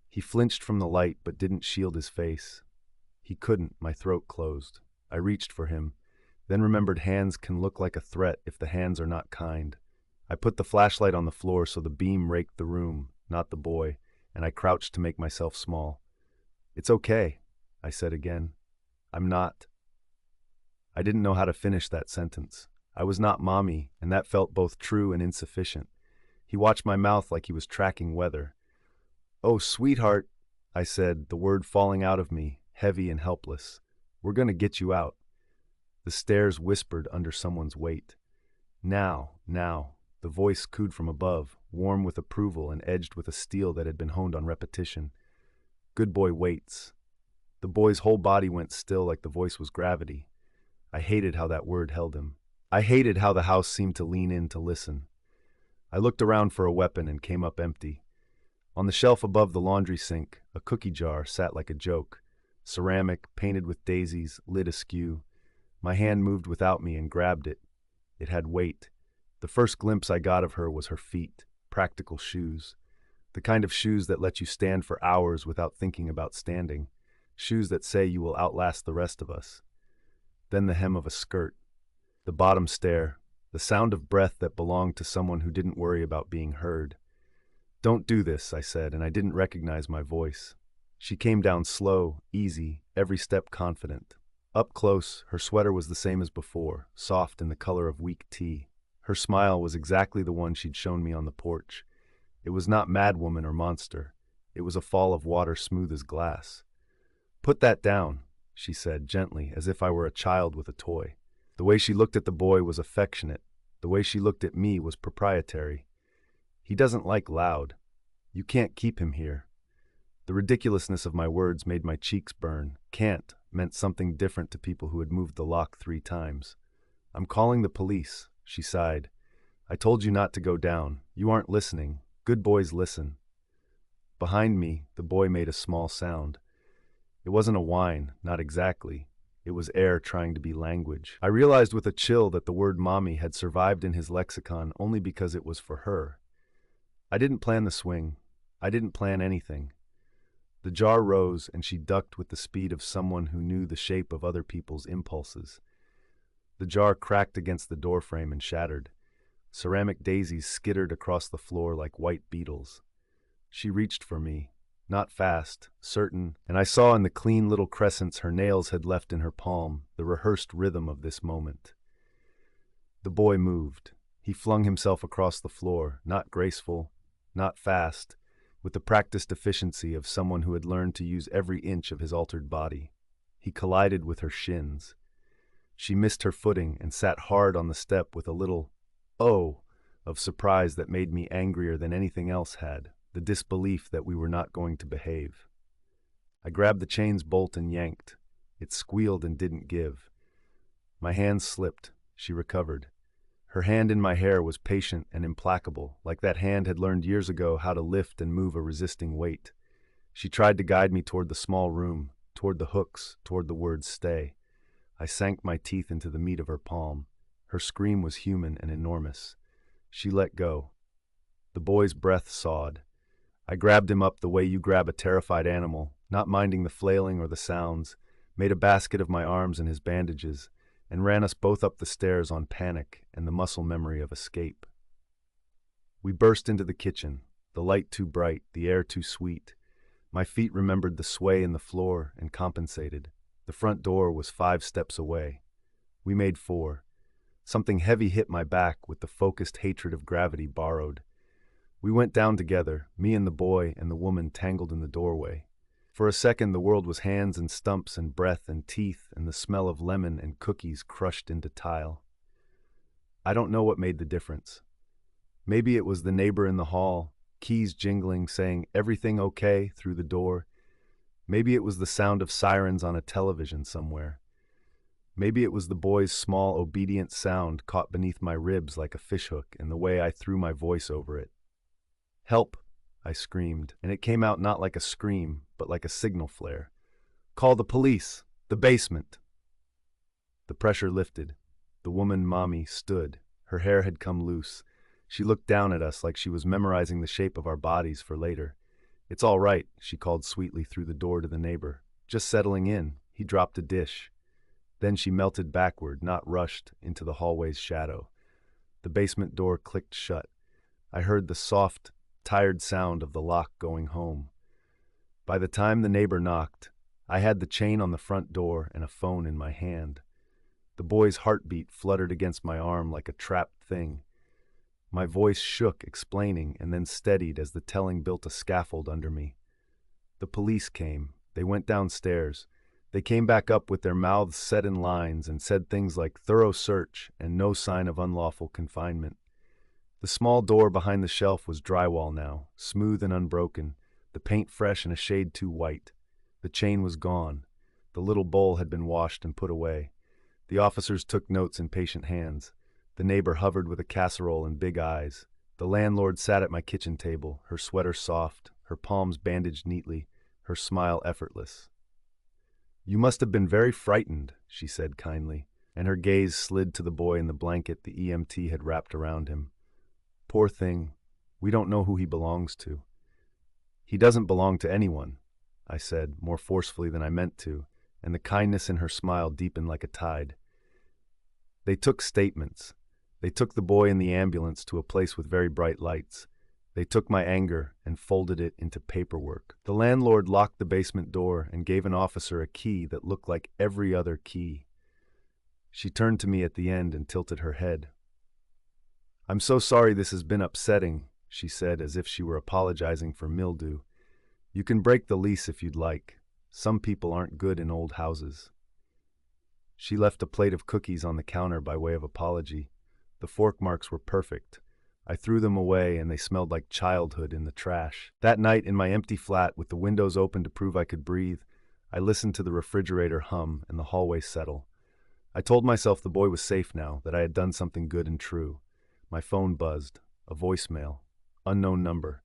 He flinched from the light but didn't shield his face. He couldn't, my throat closed. I reached for him, then remembered hands can look like a threat if the hands are not kind. I put the flashlight on the floor so the beam raked the room, not the boy, and I crouched to make myself small. "It's okay," I said again. "I'm not." I didn't know how to finish that sentence. I was not Mommy, and that felt both true and insufficient. He watched my mouth like he was tracking weather. "Oh, sweetheart," I said, the word falling out of me, heavy and helpless. "We're going to get you out." The stairs whispered under someone's weight. Now. The voice cooed from above, warm with approval and edged with a steel that had been honed on repetition. "Good boy waits." The boy's whole body went still like the voice was gravity. I hated how that word held him. I hated how the house seemed to lean in to listen. I looked around for a weapon and came up empty. On the shelf above the laundry sink, a cookie jar sat like a joke. Ceramic, painted with daisies, lid askew. My hand moved without me and grabbed it. It had weight. The first glimpse I got of her was her feet, practical shoes. The kind of shoes that let you stand for hours without thinking about standing. Shoes that say you will outlast the rest of us. Then the hem of a skirt. The bottom stair. The sound of breath that belonged to someone who didn't worry about being heard. "Don't do this," I said, and I didn't recognize my voice. She came down slow, easy, every step confident. Up close, her sweater was the same as before, soft in the color of weak tea. Her smile was exactly the one she'd shown me on the porch. It was not madwoman or monster. It was a fall of water smooth as glass. "Put that down," she said gently, as if I were a child with a toy. The way she looked at the boy was affectionate. The way she looked at me was proprietary. "He doesn't like loud. You can't keep him here." The ridiculousness of my words made my cheeks burn. "Can't" meant something different to people who had moved the lock 3 times. "I'm calling the police," she sighed. "I told you not to go down. You aren't listening. Good boys listen." Behind me, the boy made a small sound. It wasn't a whine, not exactly. It was air trying to be language. I realized with a chill that the word mommy had survived in his lexicon only because it was for her. I didn't plan the swing. I didn't plan anything. The jar rose and she ducked with the speed of someone who knew the shape of other people's impulses. The jar cracked against the doorframe and shattered. Ceramic daisies skittered across the floor like white beetles. She reached for me. not fast, certain, and I saw in the clean little crescents her nails had left in her palm the rehearsed rhythm of this moment. The boy moved. He flung himself across the floor, not graceful, not fast, with the practiced efficiency of someone who had learned to use every inch of his altered body. He collided with her shins. She missed her footing and sat hard on the step with a little "oh" of surprise that made me angrier than anything else had, the disbelief that we were not going to behave. I grabbed the chain's bolt and yanked. It squealed and didn't give. My hands slipped. She recovered. Her hand in my hair was patient and implacable, like that hand had learned years ago how to lift and move a resisting weight. She tried to guide me toward the small room, toward the hooks, toward the word stay. I sank my teeth into the meat of her palm. Her scream was human and enormous. She let go. The boy's breath sawed. I grabbed him up the way you grab a terrified animal, not minding the flailing or the sounds, made a basket of my arms and his bandages, and ran us both up the stairs on panic and the muscle memory of escape. We burst into the kitchen, the light too bright, the air too sweet. My feet remembered the sway in the floor and compensated. The front door was 5 steps away. We made 4. Something heavy hit my back with the focused hatred of gravity borrowed. We went down together, me and the boy and the woman tangled in the doorway. For a second the world was hands and stumps and breath and teeth and the smell of lemon and cookies crushed into tile. I don't know what made the difference. Maybe it was the neighbor in the hall, keys jingling, saying, "Everything okay?" through the door. Maybe it was the sound of sirens on a television somewhere. Maybe it was the boy's small, obedient sound caught beneath my ribs like a fishhook and the way I threw my voice over it. "Help!" I screamed, and it came out not like a scream, but like a signal flare. "Call the police! The basement!" The pressure lifted. The woman, Mommy, stood. Her hair had come loose. She looked down at us like she was memorizing the shape of our bodies for later. "It's all right," she called sweetly through the door to the neighbor. "Just settling in." He dropped a dish. Then she melted backward, not rushed, into the hallway's shadow. The basement door clicked shut. I heard the soft, tired sound of the lock going home. By the time the neighbor knocked, I had the chain on the front door and a phone in my hand. The boy's heartbeat fluttered against my arm like a trapped thing. My voice shook, explaining, and then steadied as the telling built a scaffold under me. The police came. They went downstairs. They came back up with their mouths set in lines and said things like thorough search and no sign of unlawful confinement. The small door behind the shelf was drywall now, smooth and unbroken, the paint fresh and a shade too white. The chain was gone. The little bowl had been washed and put away. The officers took notes in patient hands. The neighbor hovered with a casserole and big eyes. The landlord sat at my kitchen table, her sweater soft, her palms bandaged neatly, her smile effortless. "You must have been very frightened," she said kindly, and her gaze slid to the boy in the blanket the EMT had wrapped around him. "Poor thing, we don't know who he belongs to." "He doesn't belong to anyone," I said, more forcefully than I meant to, and the kindness in her smile deepened like a tide. They took statements. They took the boy in the ambulance to a place with very bright lights. They took my anger and folded it into paperwork. The landlord locked the basement door and gave an officer a key that looked like every other key. She turned to me at the end and tilted her head. "I'm so sorry this has been upsetting," she said, as if she were apologizing for mildew. "You can break the lease if you'd like. Some people aren't good in old houses." She left a plate of cookies on the counter by way of apology. The fork marks were perfect. I threw them away and they smelled like childhood in the trash. That night in my empty flat with the windows open to prove I could breathe, I listened to the refrigerator hum and the hallway settle. I told myself the boy was safe now, that I had done something good and true. My phone buzzed. A voicemail. Unknown number.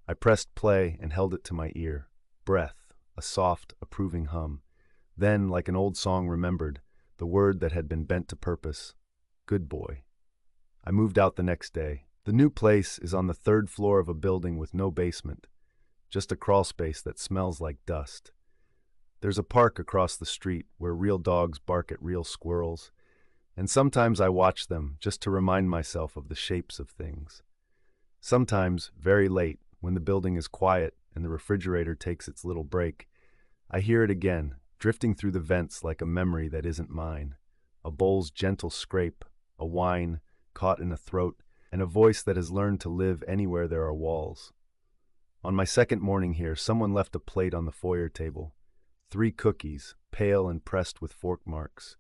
I pressed play and held it to my ear. Breath. A soft, approving hum. Then, like an old song remembered, the word that had been bent to purpose. Good boy. I moved out the next day. The new place is on the 3rd floor of a building with no basement. Just a crawl space that smells like dust. There's a park across the street where real dogs bark at real squirrels. And sometimes I watch them just to remind myself of the shapes of things. Sometimes, very late, when the building is quiet and the refrigerator takes its little break, I hear it again, drifting through the vents like a memory that isn't mine. A bowl's gentle scrape, a whine caught in a throat, and a voice that has learned to live anywhere there are walls. On my second morning here, someone left a plate on the foyer table. 3 cookies, pale and pressed with fork marks.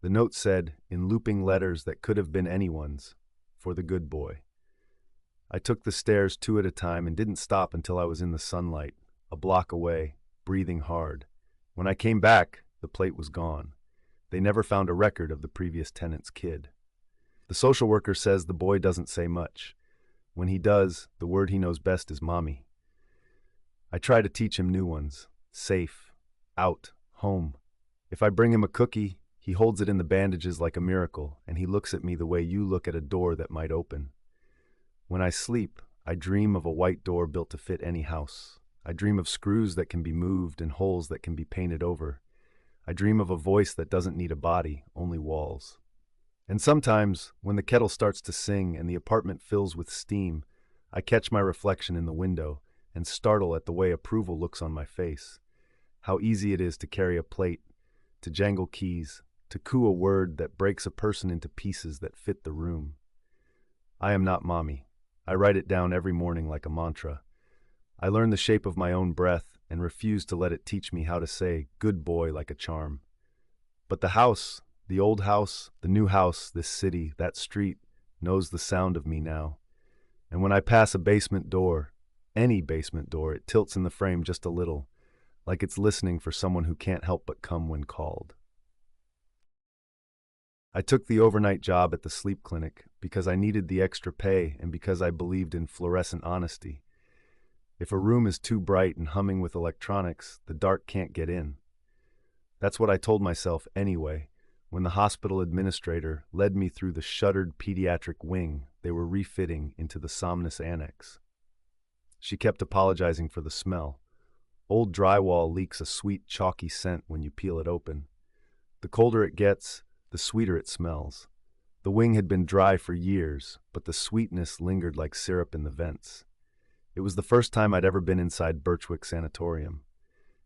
The note said, in looping letters that could have been anyone's, "For the good boy." I took the stairs 2 at a time and didn't stop until I was in the sunlight, a block away, breathing hard. When I came back, the plate was gone. They never found a record of the previous tenant's kid. The social worker says the boy doesn't say much. When he does, the word he knows best is mommy. I try to teach him new ones. Safe, out, home. If I bring him a cookie, he holds it in the bandages like a miracle, and he looks at me the way you look at a door that might open. When I sleep, I dream of a white door built to fit any house. I dream of screws that can be moved and holes that can be painted over. I dream of a voice that doesn't need a body, only walls. And sometimes, when the kettle starts to sing and the apartment fills with steam, I catch my reflection in the window and startle at the way approval looks on my face. How easy it is to carry a plate, to jangle keys, to coo a word that breaks a person into pieces that fit the room. I am not mommy. I write it down every morning like a mantra. I learn the shape of my own breath and refuse to let it teach me how to say good boy like a charm. But the house, the old house, the new house, this city, that street, knows the sound of me now. And when I pass a basement door, any basement door, it tilts in the frame just a little, like it's listening for someone who can't help but come when called. I took the overnight job at the sleep clinic because I needed the extra pay and because I believed in fluorescent honesty. If a room is too bright and humming with electronics, the dark can't get in. That's what I told myself anyway, when the hospital administrator led me through the shuttered pediatric wing they were refitting into the Somnus Annex. She kept apologizing for the smell. Old drywall leaks a sweet, chalky scent when you peel it open. The colder it gets, the sweeter it smells. The wing had been dry for years, but the sweetness lingered like syrup in the vents. It was the first time I'd ever been inside Birchwick Sanatorium.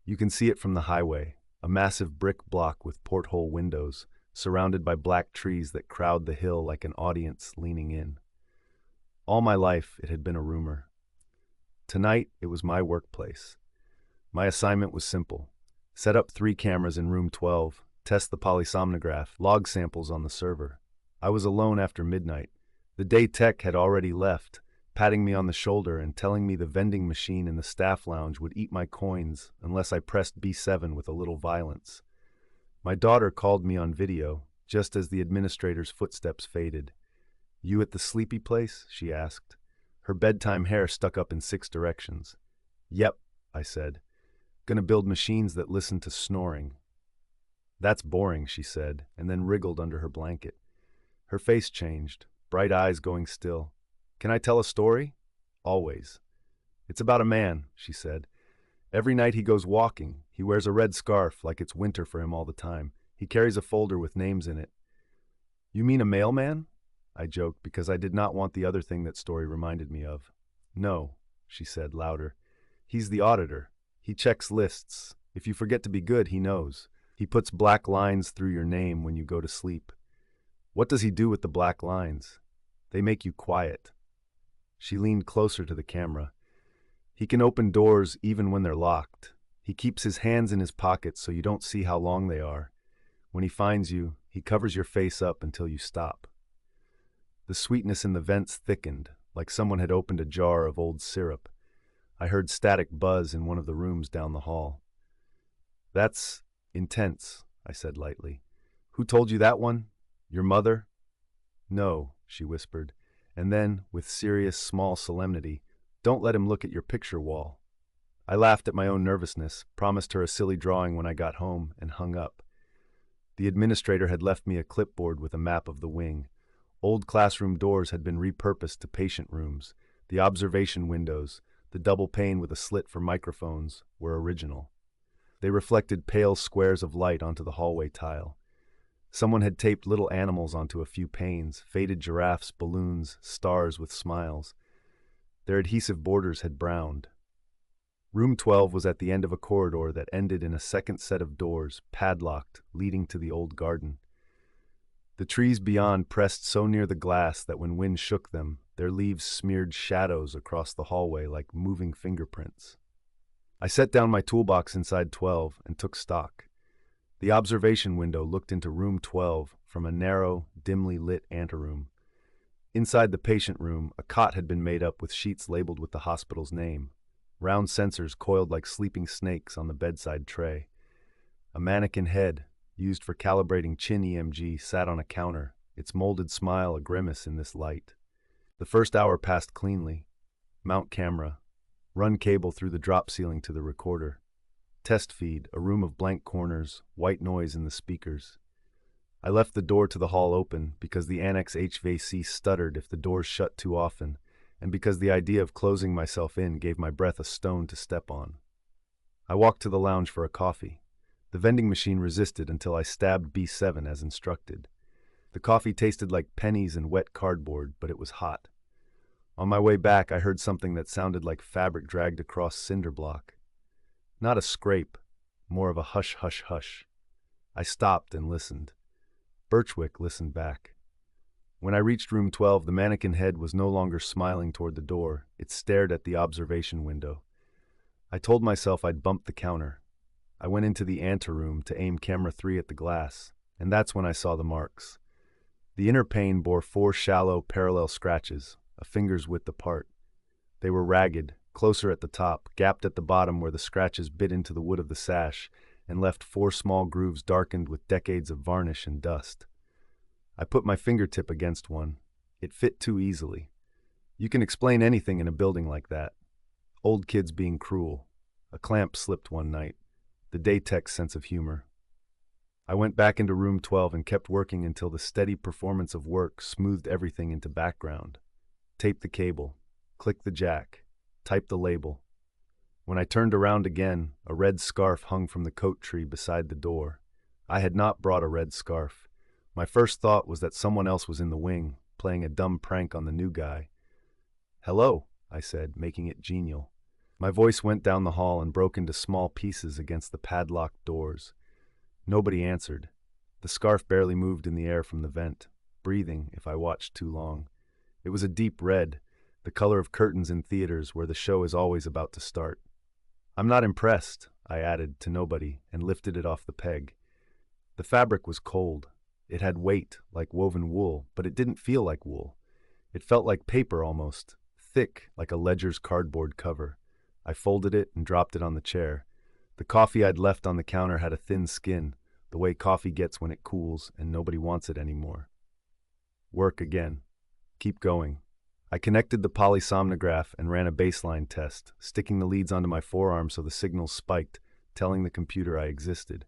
You can see it from the highway, a massive brick block with porthole windows, surrounded by black trees that crowd the hill like an audience leaning in. All my life, it had been a rumor. Tonight, it was my workplace. My assignment was simple. Set up 3 cameras in room 12, test the polysomnograph, log samples on the server. I was alone after midnight. The day tech had already left, patting me on the shoulder and telling me the vending machine in the staff lounge would eat my coins unless I pressed B7 with a little violence. My daughter called me on video, just as the administrator's footsteps faded. "You at the sleepy place?" she asked. Her bedtime hair stuck up in 6 directions. "Yep," I said. "Gonna build machines that listen to snoring." "That's boring," she said, and then wriggled under her blanket. Her face changed, bright eyes going still. "Can I tell a story?" "Always." "It's about a man," she said. "Every night he goes walking. He wears a red scarf like it's winter for him all the time. He carries a folder with names in it." "You mean a mailman?" I joked because I did not want the other thing that story reminded me of. "No," she said, louder. "He's the auditor. He checks lists. If you forget to be good, he knows. He puts black lines through your name when you go to sleep." "What does he do with the black lines?" "They make you quiet." She leaned closer to the camera. "He can open doors even when they're locked. He keeps his hands in his pockets so you don't see how long they are. When he finds you, he covers your face up until you stop." The sweetness in the vents thickened, like someone had opened a jar of old syrup. I heard static buzz in one of the rooms down the hall. "That's intense," I said lightly. "Who told you that one? Your mother?" "No," she whispered, and then, with serious, small solemnity, "Don't let him look at your picture wall." I laughed at my own nervousness, promised her a silly drawing when I got home, and hung up. The administrator had left me a clipboard with a map of the wing. Old classroom doors had been repurposed to patient rooms. The observation windows, the double pane with a slit for microphones, were original. They reflected pale squares of light onto the hallway tile. Someone had taped little animals onto a few panes, faded giraffes, balloons, stars with smiles. Their adhesive borders had browned. Room 12 was at the end of a corridor that ended in a second set of doors, padlocked, leading to the old garden. The trees beyond pressed so near the glass that when wind shook them, their leaves smeared shadows across the hallway like moving fingerprints. I set down my toolbox inside 12 and took stock. The observation window looked into room 12 from a narrow, dimly lit anteroom. Inside the patient room, a cot had been made up with sheets labeled with the hospital's name. Round sensors coiled like sleeping snakes on the bedside tray. A mannequin head, used for calibrating chin EMG, sat on a counter, its molded smile a grimace in this light. The first hour passed cleanly. Mount camera. Run cable through the drop ceiling to the recorder. Test feed, a room of blank corners, white noise in the speakers. I left the door to the hall open because the annex HVAC stuttered if the doors shut too often, and because the idea of closing myself in gave my breath a stone to step on. I walked to the lounge for a coffee. The vending machine resisted until I stabbed B7 as instructed. The coffee tasted like pennies and wet cardboard, but it was hot. On my way back, I heard something that sounded like fabric dragged across cinder block. Not a scrape, more of a hush, hush, hush. I stopped and listened. Birchwick listened back. When I reached room 12, the mannequin head was no longer smiling toward the door. It stared at the observation window. I told myself I'd bump the counter. I went into the anteroom to aim camera 3 at the glass, and that's when I saw the marks. The inner pane bore 4 shallow, parallel scratches, a finger's width apart. They were ragged, closer at the top, gapped at the bottom where the scratches bit into the wood of the sash, and left 4 small grooves darkened with decades of varnish and dust. I put my fingertip against one. It fit too easily. You can explain anything in a building like that. Old kids being cruel. A clamp slipped one night. The day tech's sense of humor. I went back into room 12 and kept working until the steady performance of work smoothed everything into background. Tape the cable. Click the jack. Type the label. When I turned around again, a red scarf hung from the coat tree beside the door. I had not brought a red scarf. My first thought was that someone else was in the wing, playing a dumb prank on the new guy. "Hello," I said, making it genial. My voice went down the hall and broke into small pieces against the padlocked doors. Nobody answered. The scarf barely moved in the air from the vent, breathing if I watched too long. It was a deep red, the color of curtains in theaters where the show is always about to start. "I'm not impressed," I added to nobody and lifted it off the peg. The fabric was cold. It had weight, like woven wool, but it didn't feel like wool. It felt like paper almost, thick like a ledger's cardboard cover. I folded it and dropped it on the chair. The coffee I'd left on the counter had a thin skin, the way coffee gets when it cools and nobody wants it anymore. Work again. Keep going. I connected the polysomnograph and ran a baseline test, sticking the leads onto my forearm so the signals spiked, telling the computer I existed.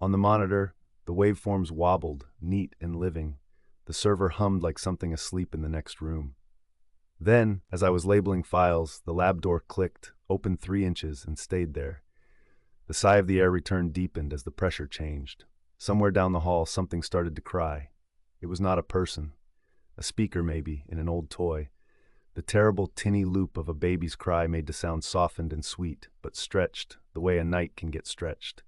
On the monitor, the waveforms wobbled, neat and living. The server hummed like something asleep in the next room. Then, as I was labeling files, the lab door clicked, opened 3 inches, and stayed there. The sigh of the air return deepened as the pressure changed. Somewhere down the hall, something started to cry. It was not a person. A speaker, maybe, in an old toy. The terrible tinny loop of a baby's cry made the sound softened and sweet, but stretched, the way a night can get stretched.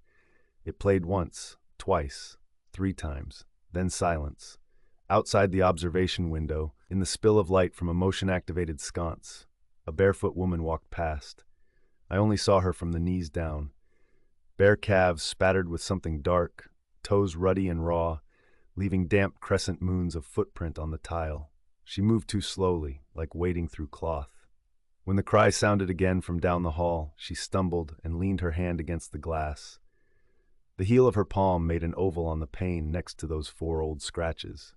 It played once, twice, 3 times, then silence. Outside the observation window, in the spill of light from a motion-activated sconce, a barefoot woman walked past. I only saw her from the knees down. Bare calves spattered with something dark, toes ruddy and raw, leaving damp crescent moons of footprint on the tile. She moved too slowly, like wading through cloth. When the cry sounded again from down the hall, she stumbled and leaned her hand against the glass. The heel of her palm made an oval on the pane next to those 4 old scratches.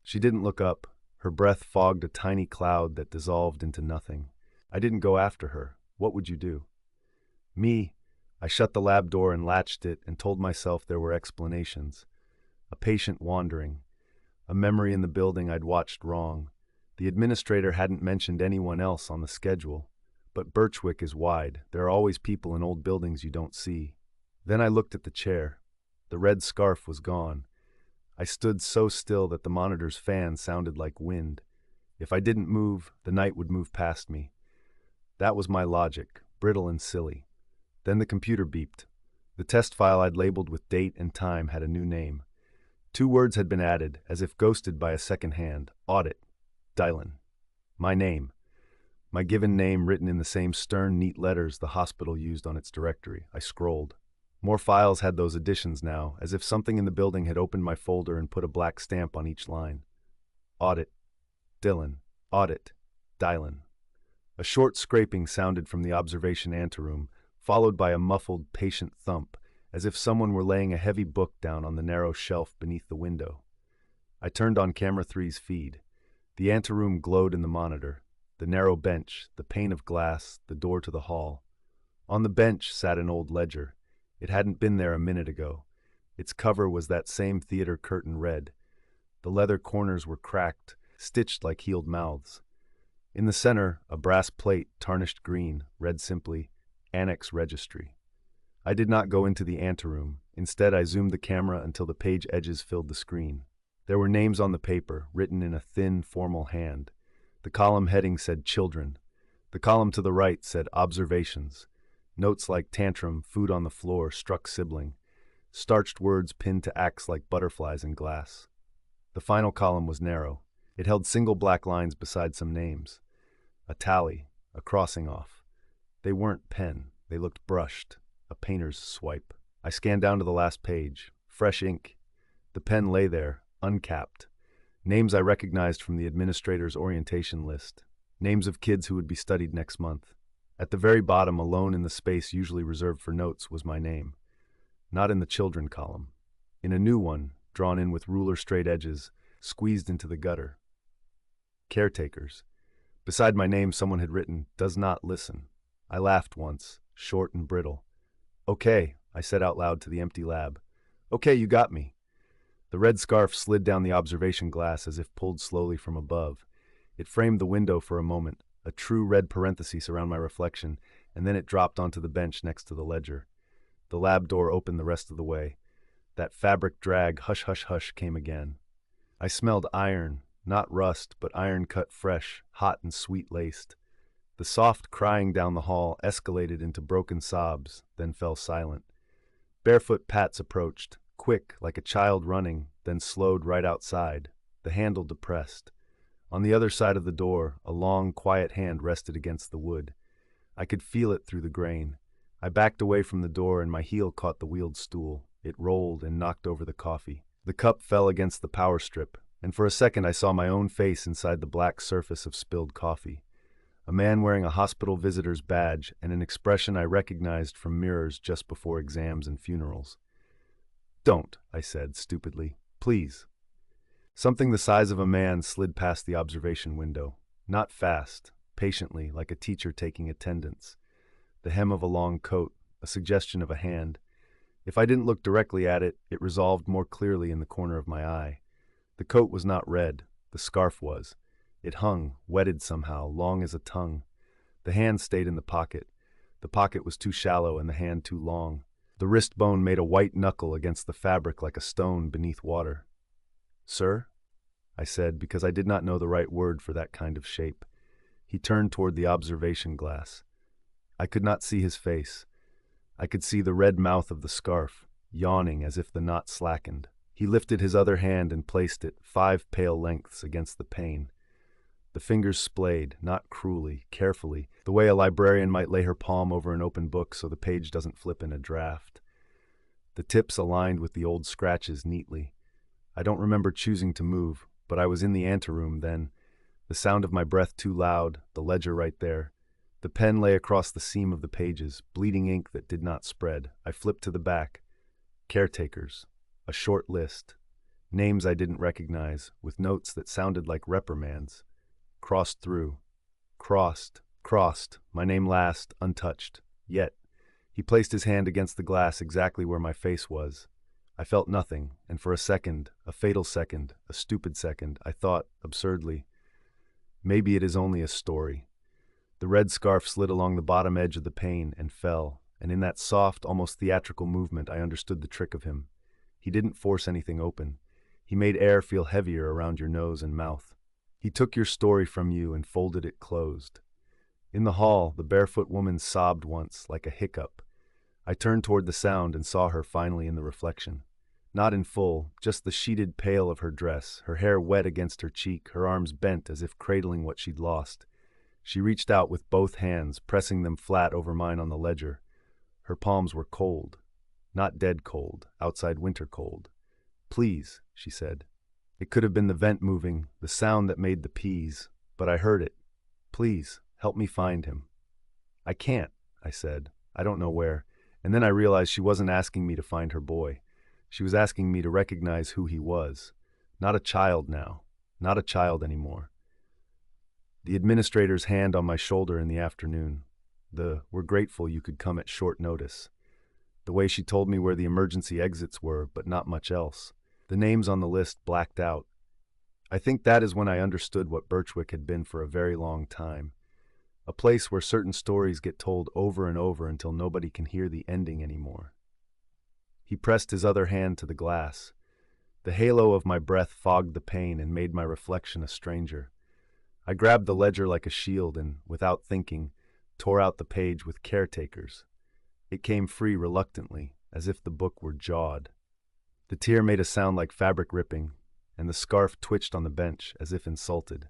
She didn't look up. Her breath fogged a tiny cloud that dissolved into nothing. I didn't go after her. What would you do? Me. I shut the lab door and latched it and told myself there were explanations. A patient wandering. A memory in the building I'd watched wrong. The administrator hadn't mentioned anyone else on the schedule. But Birchwick is wide. There are always people in old buildings you don't see. Then I looked at the chair. The red scarf was gone. I stood so still that the monitor's fan sounded like wind. If I didn't move, the night would move past me. That was my logic, brittle and silly. Then the computer beeped. The test file I'd labeled with date and time had a new name. 2 words had been added, as if ghosted by a second hand. Audit. Dylan. My name. My given name written in the same stern, neat letters the hospital used on its directory. I scrolled. More files had those additions now, as if something in the building had opened my folder and put a black stamp on each line. Audit. Dylan. Audit. Dylan. A short scraping sounded from the observation anteroom, followed by a muffled, patient thump, as if someone were laying a heavy book down on the narrow shelf beneath the window. I turned on Camera 3's feed. The anteroom glowed in the monitor. The narrow bench, the pane of glass, the door to the hall. On the bench sat an old ledger. It hadn't been there a minute ago. Its cover was that same theater curtain red. The leather corners were cracked, stitched like healed mouths. In the center, a brass plate, tarnished green, read simply, Annex Registry. I did not go into the anteroom. Instead, I zoomed the camera until the page edges filled the screen. There were names on the paper, written in a thin, formal hand. The column heading said Children. The column to the right said Observations. Notes like tantrum, food on the floor, struck sibling. Starched words pinned to acts like butterflies in glass. The final column was narrow. It held single black lines beside some names. A tally, a crossing off. They weren't pen. They looked brushed. A painter's swipe. I scanned down to the last page. Fresh ink. The pen lay there, uncapped. Names I recognized from the administrator's orientation list. Names of kids who would be studied next month. At the very bottom, alone in the space usually reserved for notes, was my name. Not in the children column. In a new one, drawn in with ruler straight edges, squeezed into the gutter. Caretakers. Beside my name, someone had written, Does not listen. I laughed once, short and brittle. Okay, I said out loud to the empty lab. Okay, you got me. The red scarf slid down the observation glass as if pulled slowly from above. It framed the window for a moment, a true red parenthesis around my reflection, and then it dropped onto the bench next to the ledger. The lab door opened the rest of the way. That fabric drag, hush, hush, hush, came again. I smelled iron, not rust, but iron cut fresh, hot and sweet-laced. The soft crying down the hall escalated into broken sobs, then fell silent. Barefoot pats approached, quick, like a child running, then slowed right outside, the handle depressed. On the other side of the door, a long, quiet hand rested against the wood. I could feel it through the grain. I backed away from the door and my heel caught the wheeled stool. It rolled and knocked over the coffee. The cup fell against the power strip, and for a second I saw my own face inside the black surface of spilled coffee. A man wearing a hospital visitor's badge and an expression I recognized from mirrors just before exams and funerals. Don't, I said stupidly. Please. Something the size of a man slid past the observation window. Not fast, patiently, like a teacher taking attendance. The hem of a long coat, a suggestion of a hand. If I didn't look directly at it, it resolved more clearly in the corner of my eye. The coat was not red. The scarf was. It hung, wetted somehow, long as a tongue. The hand stayed in the pocket. The pocket was too shallow and the hand too long. The wrist bone made a white knuckle against the fabric like a stone beneath water. Sir? I said, because I did not know the right word for that kind of shape. He turned toward the observation glass. I could not see his face. I could see the red mouth of the scarf, yawning as if the knot slackened. He lifted his other hand and placed it, 5 pale lengths, against the pane. The fingers splayed, not cruelly, carefully, the way a librarian might lay her palm over an open book so the page doesn't flip in a draft. The tips aligned with the old scratches neatly. I don't remember choosing to move, but I was in the anteroom then. The sound of my breath too loud, the ledger right there. The pen lay across the seam of the pages, bleeding ink that did not spread. I flipped to the back. Caretakers. A short list. Names I didn't recognize, with notes that sounded like reprimands. Crossed through. Crossed. Crossed. My name last, untouched. Yet. He placed his hand against the glass exactly where my face was. I felt nothing, and for a second, a fatal second, a stupid second, I thought, absurdly, maybe it is only a story. The red scarf slid along the bottom edge of the pane and fell, and in that soft, almost theatrical movement I understood the trick of him. He didn't force anything open. He made air feel heavier around your nose and mouth. He took your story from you and folded it closed. In the hall, the barefoot woman sobbed once, like a hiccup. I turned toward the sound and saw her finally in the reflection. Not in full, just the sheeted pale of her dress, her hair wet against her cheek, her arms bent as if cradling what she'd lost. She reached out with both hands, pressing them flat over mine on the ledger. Her palms were cold. Not dead cold, outside winter cold. "Please," she said. It could have been the vent moving, the sound that made the peas, but I heard it. "Please, help me find him." "I can't," I said. "I don't know where." And then I realized she wasn't asking me to find her boy. She was asking me to recognize who he was. Not a child now. Not a child anymore. The administrator's hand on my shoulder in the afternoon. "We're grateful you could come at short notice." The way she told me where the emergency exits were, but not much else. The names on the list blacked out. I think that is when I understood what Birchwick had been for a very long time. A place where certain stories get told over and over until nobody can hear the ending anymore. He pressed his other hand to the glass. The halo of my breath fogged the pain and made my reflection a stranger. I grabbed the ledger like a shield and, without thinking, tore out the page with caretakers. It came free reluctantly, as if the book were jawed. The tear made a sound like fabric ripping, and the scarf twitched on the bench as if insulted.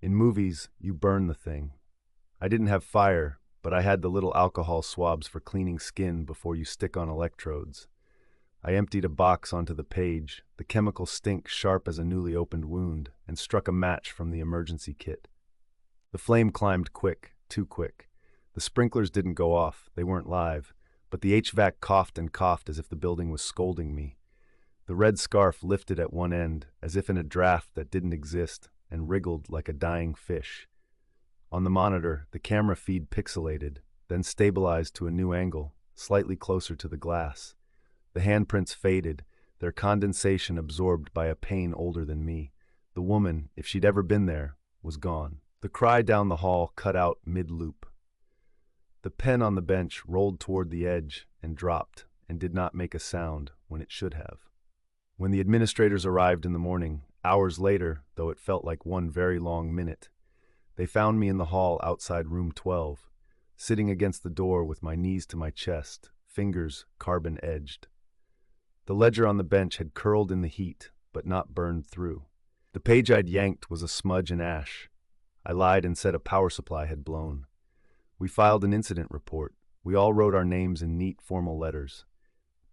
In movies, you burn the thing. I didn't have fire, but I had the little alcohol swabs for cleaning skin before you stick on electrodes. I emptied a box onto the page, the chemical stink sharp as a newly opened wound, and struck a match from the emergency kit. The flame climbed quick, too quick. The sprinklers didn't go off, they weren't live, but the HVAC coughed and coughed as if the building was scolding me. The red scarf lifted at one end, as if in a draft that didn't exist, and wriggled like a dying fish. On the monitor, the camera feed pixelated, then stabilized to a new angle, slightly closer to the glass. The handprints faded, their condensation absorbed by a pain older than me. The woman, if she'd ever been there, was gone. The cry down the hall cut out mid-loop. The pen on the bench rolled toward the edge and dropped, and did not make a sound when it should have. When the administrators arrived in the morning, hours later, though it felt like one very long minute, they found me in the hall outside room 12, sitting against the door with my knees to my chest, fingers carbon-edged. The ledger on the bench had curled in the heat, but not burned through. The page I'd yanked was a smudge and ash. I lied and said a power supply had blown. We filed an incident report. We all wrote our names in neat, formal letters.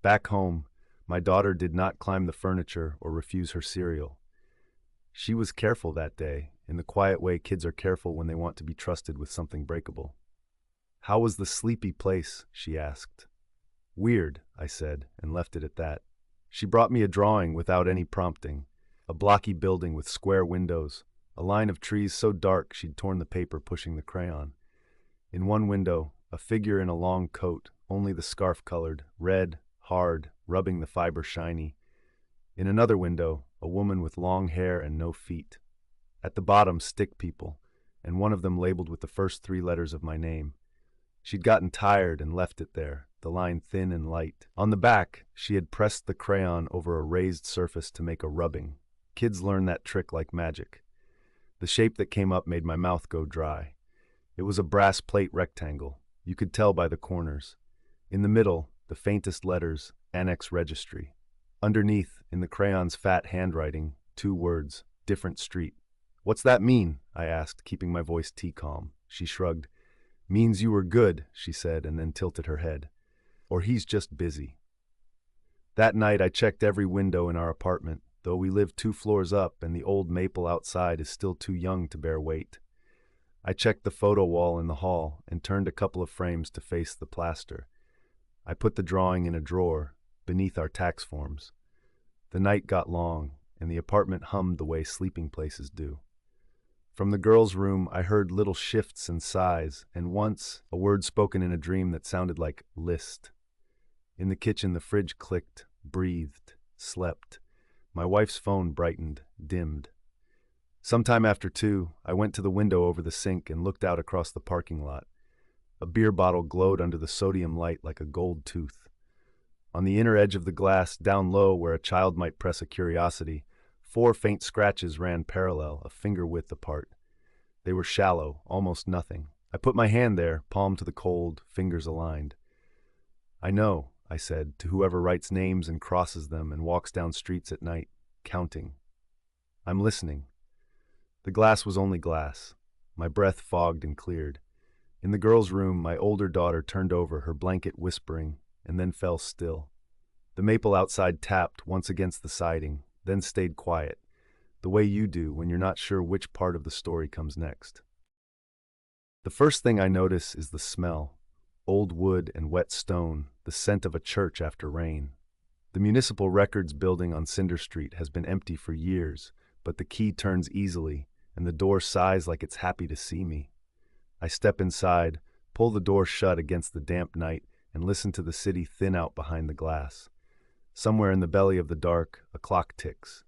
Back home, my daughter did not climb the furniture or refuse her cereal. She was careful that day, in the quiet way kids are careful when they want to be trusted with something breakable. "How was the sleepy place?" she asked. "Weird," I said, and left it at that. She brought me a drawing without any prompting. A blocky building with square windows, a line of trees so dark she'd torn the paper pushing the crayon. In one window, a figure in a long coat, only the scarf colored, red, hard, rubbing the fiber shiny. In another window, a woman with long hair and no feet. At the bottom, stick people, and one of them labeled with the first 3 letters of my name. She'd gotten tired and left it there, the line thin and light. On the back, she had pressed the crayon over a raised surface to make a rubbing. Kids learn that trick like magic. The shape that came up made my mouth go dry. It was a brass plate rectangle. You could tell by the corners. In the middle, the faintest letters, Annex Registry. Underneath, in the crayon's fat handwriting, 2 words, Different Street. "What's that mean?" I asked, keeping my voice tea-calm. She shrugged. "Means you were good," she said, and then tilted her head. "Or he's just busy." That night I checked every window in our apartment, though we live 2 floors up and the old maple outside is still too young to bear weight. I checked the photo wall in the hall and turned a couple of frames to face the plaster. I put the drawing in a drawer, beneath our tax forms. The night got long, and the apartment hummed the way sleeping places do. From the girls' room, I heard little shifts and sighs, and once, a word spoken in a dream that sounded like list. In the kitchen, the fridge clicked, breathed, slept. My wife's phone brightened, dimmed. Sometime after 2, I went to the window over the sink and looked out across the parking lot. A beer bottle glowed under the sodium light like a gold tooth. On the inner edge of the glass, down low where a child might press a curiosity, 4 faint scratches ran parallel, a finger width apart. They were shallow, almost nothing. I put my hand there, palm to the cold, fingers aligned. I know, I said, to whoever writes names and crosses them and walks down streets at night, counting. I'm listening. The glass was only glass. My breath fogged and cleared. In the girl's room, my older daughter turned over, her blanket whispering, and then fell still. The maple outside tapped once against the siding, then stayed quiet, the way you do when you're not sure which part of the story comes next. The first thing I notice is the smell. Old wood and wet stone, the scent of a church after rain. The Municipal Records building on Cinder Street has been empty for years, but the key turns easily, and the door sighs like it's happy to see me. I step inside, pull the door shut against the damp night, and listen to the city thin out behind the glass. Somewhere in the belly of the dark, a clock ticks.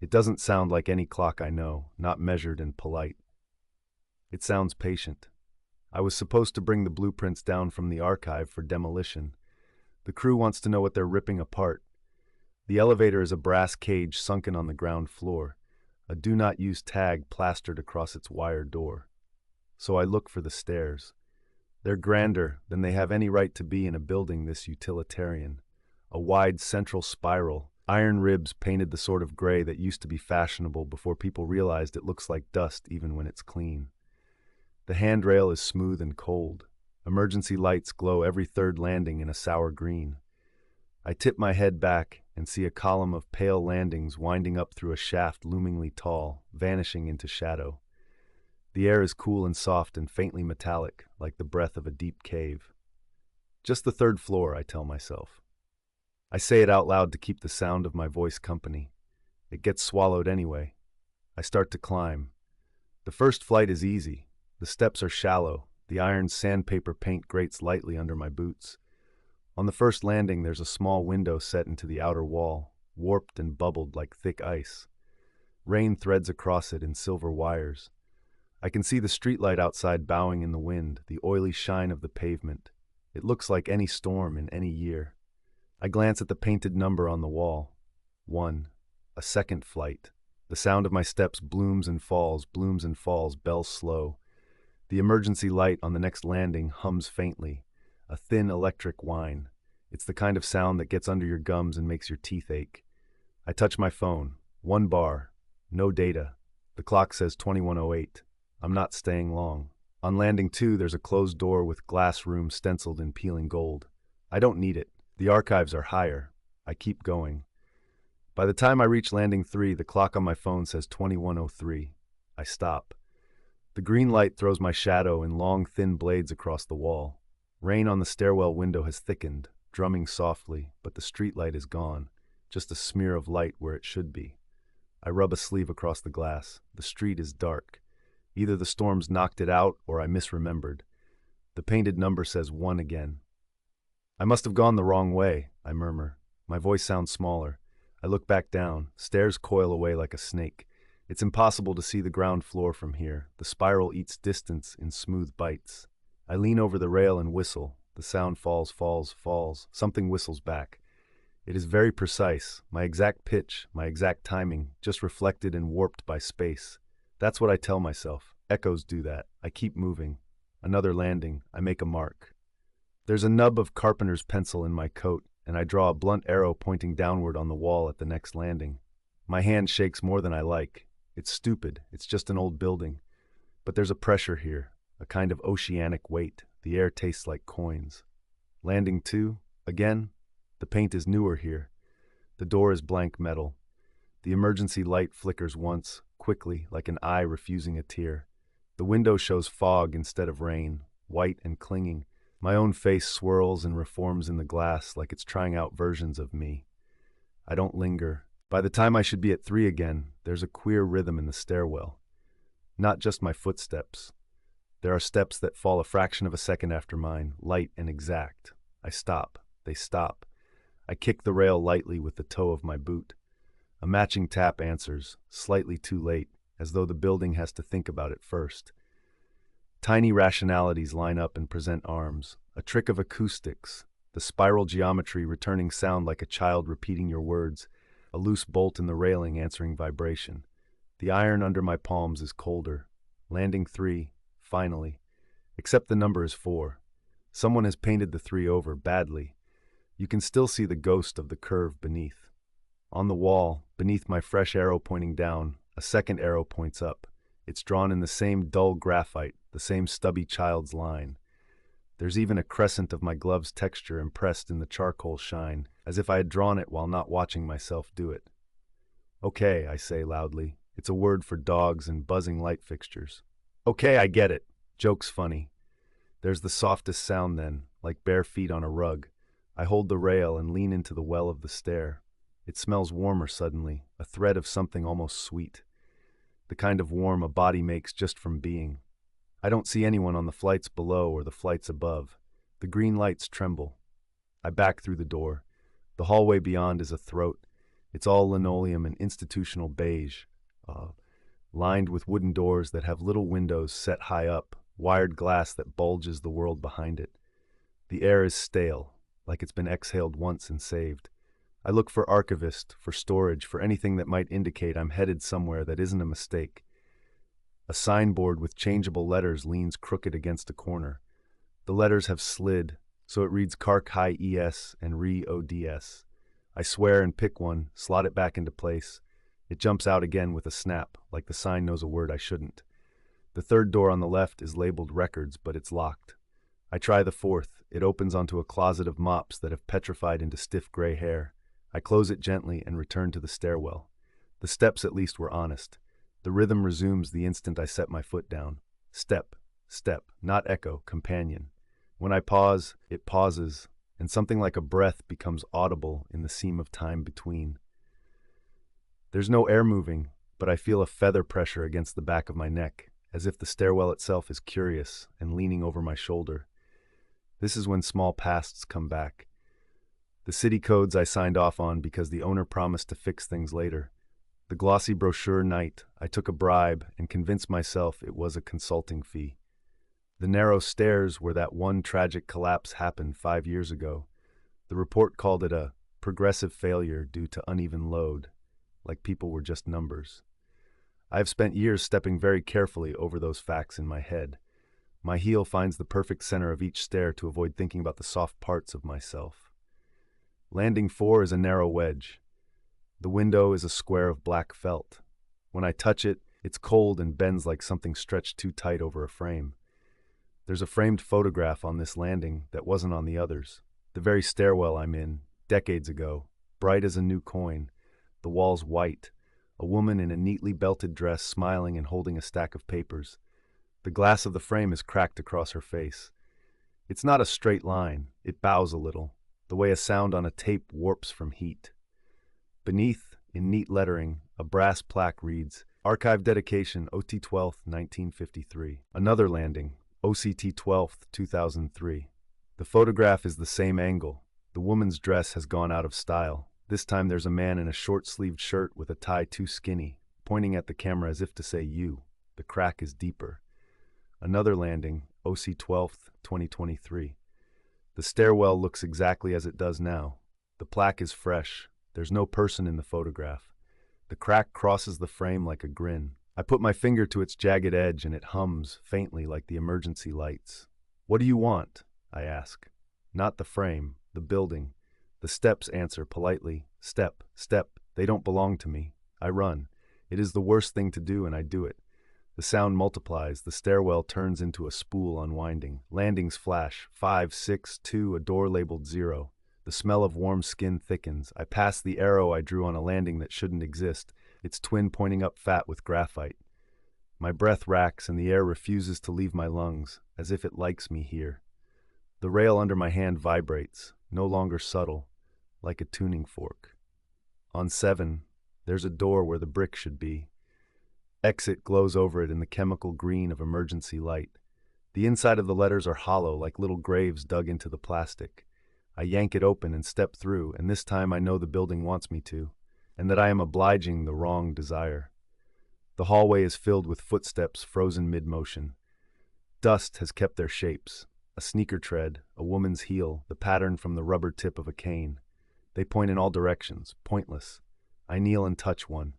It doesn't sound like any clock I know, not measured and polite. It sounds patient. I was supposed to bring the blueprints down from the archive for demolition. The crew wants to know what they're ripping apart. The elevator is a brass cage sunken on the ground floor, a do not use tag plastered across its wire door. So I look for the stairs. They're grander than they have any right to be in a building this utilitarian. A wide central spiral, iron ribs painted the sort of gray that used to be fashionable before people realized it looks like dust even when it's clean. The handrail is smooth and cold. Emergency lights glow every third landing in a sour green. I tip my head back and see a column of pale landings winding up through a shaft loomingly tall, vanishing into shadow. The air is cool and soft and faintly metallic, like the breath of a deep cave. Just the third floor, I tell myself. I say it out loud to keep the sound of my voice company. It gets swallowed anyway. I start to climb. The first flight is easy. The steps are shallow. The iron sandpaper paint grates lightly under my boots. On the first landing, there's a small window set into the outer wall, warped and bubbled like thick ice. Rain threads across it in silver wires. I can see the streetlight outside bowing in the wind, the oily shine of the pavement. It looks like any storm in any year. I glance at the painted number on the wall. 1. A second flight. The sound of my steps blooms and falls, bells slow. The emergency light on the next landing hums faintly, a thin electric whine. It's the kind of sound that gets under your gums and makes your teeth ache. I touch my phone. 1 bar. No data. The clock says 21:08. I'm not staying long. On landing 2, there's a closed door with glass room stenciled in peeling gold. I don't need it. The archives are higher. I keep going. By the time I reach landing 3, the clock on my phone says 21:03. I stop. The green light throws my shadow in long, thin blades across the wall. Rain on the stairwell window has thickened, drumming softly, but the streetlight is gone, just a smear of light where it should be. I rub a sleeve across the glass. The street is dark. Either the storm's knocked it out or I misremembered. The painted number says 1 again. I must have gone the wrong way, I murmur. My voice sounds smaller. I look back down. Stairs coil away like a snake. It's impossible to see the ground floor from here. The spiral eats distance in smooth bites. I lean over the rail and whistle. The sound falls. Something whistles back. It is very precise, my exact pitch, my exact timing, just reflected and warped by space. That's what I tell myself. Echoes do that. I keep moving. Another landing. I make a mark. There's a nub of carpenter's pencil in my coat, and I draw a blunt arrow pointing downward on the wall at the next landing. My hand shakes more than I like. It's stupid. It's just an old building. But there's a pressure here, a kind of oceanic weight. The air tastes like coins. Landing 2, again. The paint is newer here. The door is blank metal. The emergency light flickers once, quickly, like an eye refusing a tear. The window shows fog instead of rain, white and clinging. My own face swirls and reforms in the glass like it's trying out versions of me. I don't linger. By the time I should be at 3 again, there's a queer rhythm in the stairwell. Not just my footsteps. There are steps that fall a fraction of a second after mine, light and exact. I stop. They stop. I kick the rail lightly with the toe of my boot. A matching tap answers, slightly too late, as though the building has to think about it first. Tiny rationalities line up and present arms, a trick of acoustics, the spiral geometry returning sound like a child repeating your words, a loose bolt in the railing answering vibration. The iron under my palms is colder. Landing 3, finally. Except the number is 4. Someone has painted the 3 over badly. You can still see the ghost of the curve beneath. On the wall, beneath my fresh arrow pointing down, a second arrow points up. It's drawn in the same dull graphite, the same stubby child's line. There's even a crescent of my glove's texture impressed in the charcoal shine, as if I had drawn it while not watching myself do it. Okay, I say loudly. It's a word for dogs and buzzing light fixtures. Okay, I get it. Joke's funny. There's the softest sound then, like bare feet on a rug. I hold the rail and lean into the well of the stair. It smells warmer suddenly, a thread of something almost sweet. The kind of warm a body makes just from being. I don't see anyone on the flights below or the flights above. The green lights tremble. I back through the door. The hallway beyond is a throat. It's all linoleum and institutional beige, lined with wooden doors that have little windows set high up, wired glass that bulges the world behind it. The air is stale, like it's been exhaled once and saved. I look for archivist, for storage, for anything that might indicate I'm headed somewhere that isn't a mistake. A signboard with changeable letters leans crooked against a corner. The letters have slid, so it reads Carc High ES and Re ODS. I swear and pick one, slot it back into place. It jumps out again with a snap, like the sign knows a word I shouldn't. The third door on the left is labeled Records, but it's locked. I try the fourth. It opens onto a closet of mops that have petrified into stiff gray hair. I close it gently and return to the stairwell. The steps at least were honest. The rhythm resumes the instant I set my foot down. Step, step, not echo, companion. When I pause, it pauses, and something like a breath becomes audible in the seam of time between. There's no air moving, but I feel a feather pressure against the back of my neck, as if the stairwell itself is curious and leaning over my shoulder. This is when small pasts come back. The city codes I signed off on because the owner promised to fix things later. The glossy brochure night, I took a bribe and convinced myself it was a consulting fee. The narrow stairs where that one tragic collapse happened 5 years ago. The report called it a progressive failure due to uneven load, like people were just numbers. I have spent years stepping very carefully over those facts in my head. My heel finds the perfect center of each stair to avoid thinking about the soft parts of myself. Landing 4 is a narrow wedge. The window is a square of black felt. When I touch it, it's cold and bends like something stretched too tight over a frame. There's a framed photograph on this landing that wasn't on the others. The very stairwell I'm in, decades ago, bright as a new coin. The walls white. A woman in a neatly belted dress smiling and holding a stack of papers. The glass of the frame is cracked across her face. It's not a straight line. It bows a little, the way a sound on a tape warps from heat. Beneath, in neat lettering, a brass plaque reads, Archive Dedication, OT 12th, 1953. Another landing, OCT 12th, 2003. The photograph is the same angle. The woman's dress has gone out of style. This time there's a man in a short-sleeved shirt with a tie too skinny, pointing at the camera as if to say you. The crack is deeper. Another landing, OC 12th, 2023. The stairwell looks exactly as it does now. The plaque is fresh. There's no person in the photograph. The crack crosses the frame like a grin. I put my finger to its jagged edge and it hums faintly like the emergency lights. What do you want? I ask. Not the frame, the building. The steps answer politely. Step, step. They don't belong to me. I run. It is the worst thing to do and I do it. The sound multiplies. The stairwell turns into a spool unwinding. Landings flash. 5, 6, 2, a door labeled 0. The smell of warm skin thickens. I pass the arrow I drew on a landing that shouldn't exist, its twin pointing up fat with graphite. My breath racks and the air refuses to leave my lungs, as if it likes me here. The rail under my hand vibrates, no longer subtle, like a tuning fork. On 7, there's a door where the brick should be. Exit glows over it in the chemical green of emergency light. The inside of the letters are hollow, like little graves dug into the plastic. I yank it open and step through, and this time I know the building wants me to, and that I am obliging the wrong desire. The hallway is filled with footsteps frozen mid-motion. Dust has kept their shapes. A sneaker tread, a woman's heel, the pattern from the rubber tip of a cane. They point in all directions, pointless. I kneel and touch one.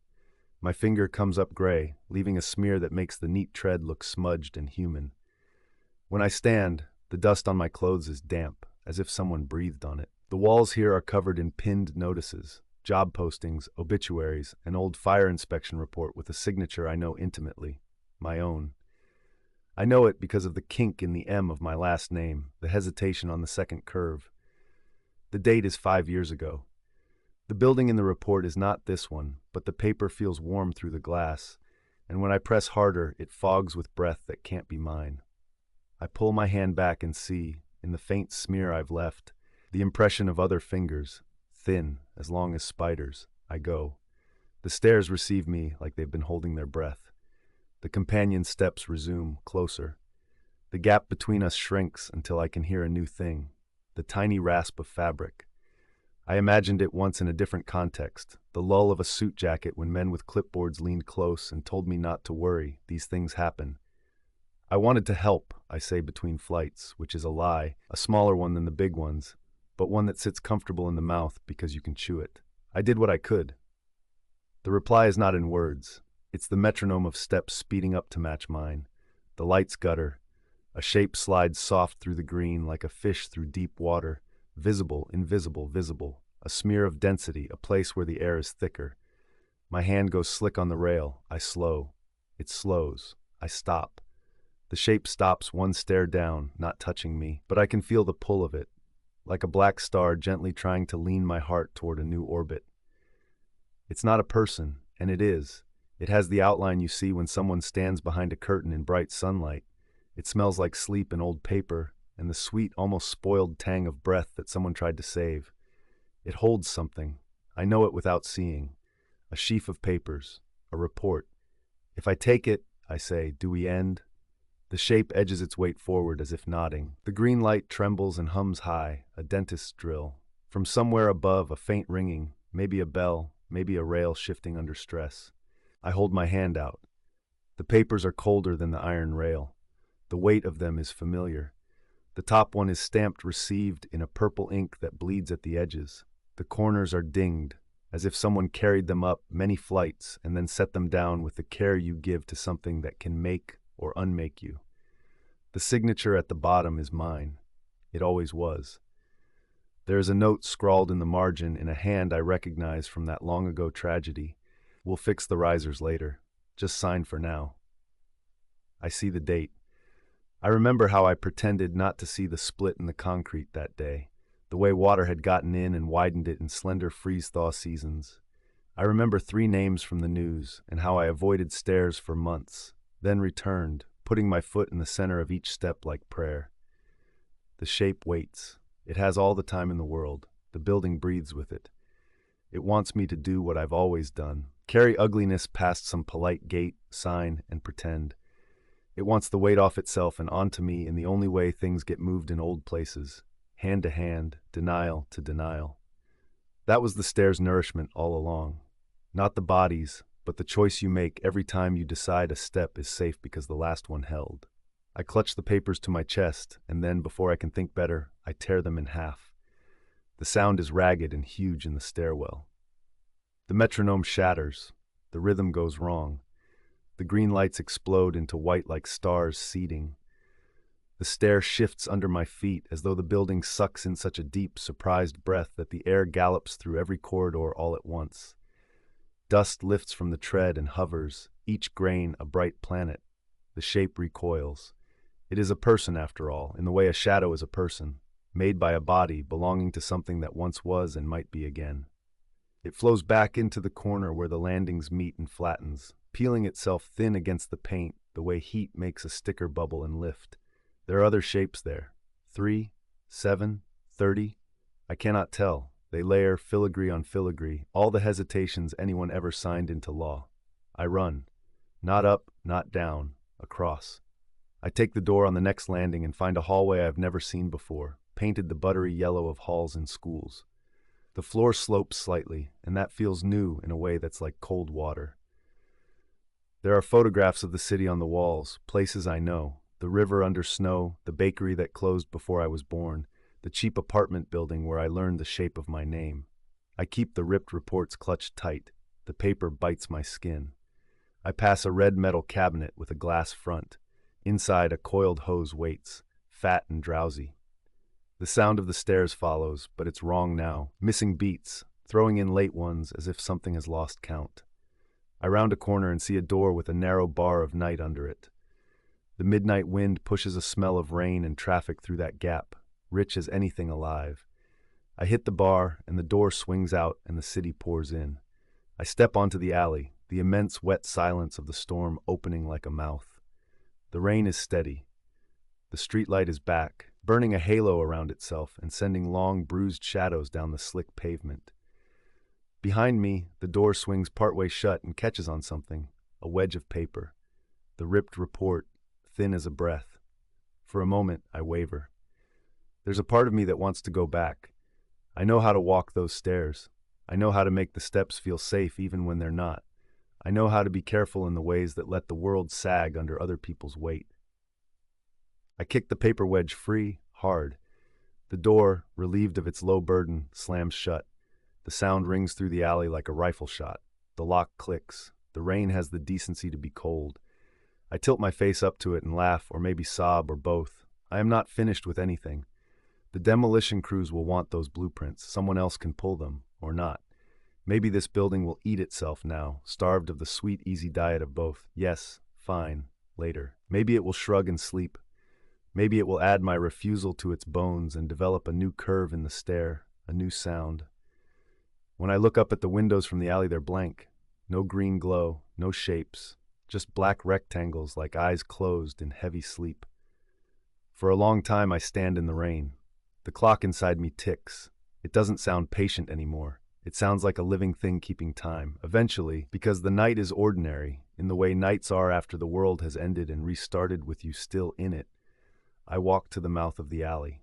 My finger comes up gray, leaving a smear that makes the neat tread look smudged and human. When I stand, the dust on my clothes is damp, as if someone breathed on it. The walls here are covered in pinned notices, job postings, obituaries, an old fire inspection report with a signature I know intimately, my own. I know it because of the kink in the M of my last name, the hesitation on the second curve. The date is 5 years ago. The building in the report is not this one, but the paper feels warm through the glass, and when I press harder, it fogs with breath that can't be mine. I pull my hand back and see, in the faint smear I've left, the impression of other fingers, thin, as long as spiders. I go. The stairs receive me like they've been holding their breath. The companion steps resume, closer. The gap between us shrinks until I can hear a new thing, the tiny rasp of fabric. I imagined it once in a different context, the lull of a suit jacket when men with clipboards leaned close and told me not to worry, these things happen. I wanted to help, I say between flights, which is a lie, a smaller one than the big ones, but one that sits comfortable in the mouth because you can chew it. I did what I could. The reply is not in words. It's the metronome of steps speeding up to match mine. The lights gutter. A shape slides soft through the green like a fish through deep water. Visible, invisible, visible. A smear of density, a place where the air is thicker. My hand goes slick on the rail. I slow. It slows. I stop. The shape stops one stair down, not touching me, but I can feel the pull of it, like a black star gently trying to lean my heart toward a new orbit. It's not a person, and it is. It has the outline you see when someone stands behind a curtain in bright sunlight. It smells like sleep and old paper, and the sweet, almost spoiled tang of breath that someone tried to save. It holds something. I know it without seeing. A sheaf of papers. A report. If I take it, I say, do we end? The shape edges its weight forward as if nodding. The green light trembles and hums high, a dentist's drill. From somewhere above, a faint ringing, maybe a bell, maybe a rail shifting under stress. I hold my hand out. The papers are colder than the iron rail. The weight of them is familiar. The top one is stamped received in a purple ink that bleeds at the edges. The corners are dinged, as if someone carried them up many flights and then set them down with the care you give to something that can make or unmake you. The signature at the bottom is mine. It always was. There is a note scrawled in the margin in a hand I recognize from that long-ago tragedy. We'll fix the risers later. Just sign for now. I see the date. I remember how I pretended not to see the split in the concrete that day, the way water had gotten in and widened it in slender freeze-thaw seasons. I remember 3 names from the news and how I avoided stairs for months, then returned, putting my foot in the center of each step like prayer. The shape waits. It has all the time in the world. The building breathes with it. It wants me to do what I've always done, carry ugliness past some polite gate, sign, and pretend. It wants the weight off itself and onto me in the only way things get moved in old places, hand to hand, denial to denial. That was the stair's nourishment all along. Not the bodies, but the choice you make every time you decide a step is safe because the last one held. I clutch the papers to my chest, and then, before I can think better, I tear them in half. The sound is ragged and huge in the stairwell. The metronome shatters. The rhythm goes wrong. The green lights explode into white like stars seeding. The stair shifts under my feet as though the building sucks in such a deep, surprised breath that the air gallops through every corridor all at once. Dust lifts from the tread and hovers, each grain a bright planet. The shape recoils. It is a person, after all, in the way a shadow is a person, made by a body belonging to something that once was and might be again. It flows back into the corner where the landings meet and flattens, peeling itself thin against the paint the way heat makes a sticker bubble and lift. There are other shapes there. 3, 7, 30. I cannot tell. They layer filigree on filigree, all the hesitations anyone ever signed into law. I run. Not up, not down. Across. I take the door on the next landing and find a hallway I've never seen before, painted the buttery yellow of halls and schools. The floor slopes slightly, and that feels new in a way that's like cold water. There are photographs of the city on the walls, places I know, the river under snow, the bakery that closed before I was born, the cheap apartment building where I learned the shape of my name. I keep the ripped reports clutched tight. The paper bites my skin. I pass a red metal cabinet with a glass front. Inside, a coiled hose waits, fat and drowsy. The sound of the stairs follows, but it's wrong now. Missing beats, throwing in late ones as if something has lost count. I round a corner and see a door with a narrow bar of night under it. The midnight wind pushes a smell of rain and traffic through that gap, rich as anything alive. I hit the bar, and the door swings out and the city pours in. I step onto the alley, the immense wet silence of the storm opening like a mouth. The rain is steady. The streetlight is back, burning a halo around itself and sending long, bruised shadows down the slick pavement. Behind me, the door swings partway shut and catches on something, a wedge of paper. The ripped report, thin as a breath. For a moment, I waver. There's a part of me that wants to go back. I know how to walk those stairs. I know how to make the steps feel safe even when they're not. I know how to be careful in the ways that let the world sag under other people's weight. I kick the paper wedge free, hard. The door, relieved of its low burden, slams shut. The sound rings through the alley like a rifle shot. The lock clicks. The rain has the decency to be cold. I tilt my face up to it and laugh, or maybe sob, or both. I am not finished with anything. The demolition crews will want those blueprints. Someone else can pull them, or not. Maybe this building will eat itself now, starved of the sweet, easy diet of both. Yes, fine, later. Maybe it will shrug and sleep. Maybe it will add my refusal to its bones and develop a new curve in the stare, a new sound. When I look up at the windows from the alley, they're blank. No green glow, no shapes, just black rectangles like eyes closed in heavy sleep. For a long time, I stand in the rain. The clock inside me ticks. It doesn't sound patient anymore. It sounds like a living thing keeping time. Eventually, because the night is ordinary, in the way nights are after the world has ended and restarted with you still in it, I walk to the mouth of the alley.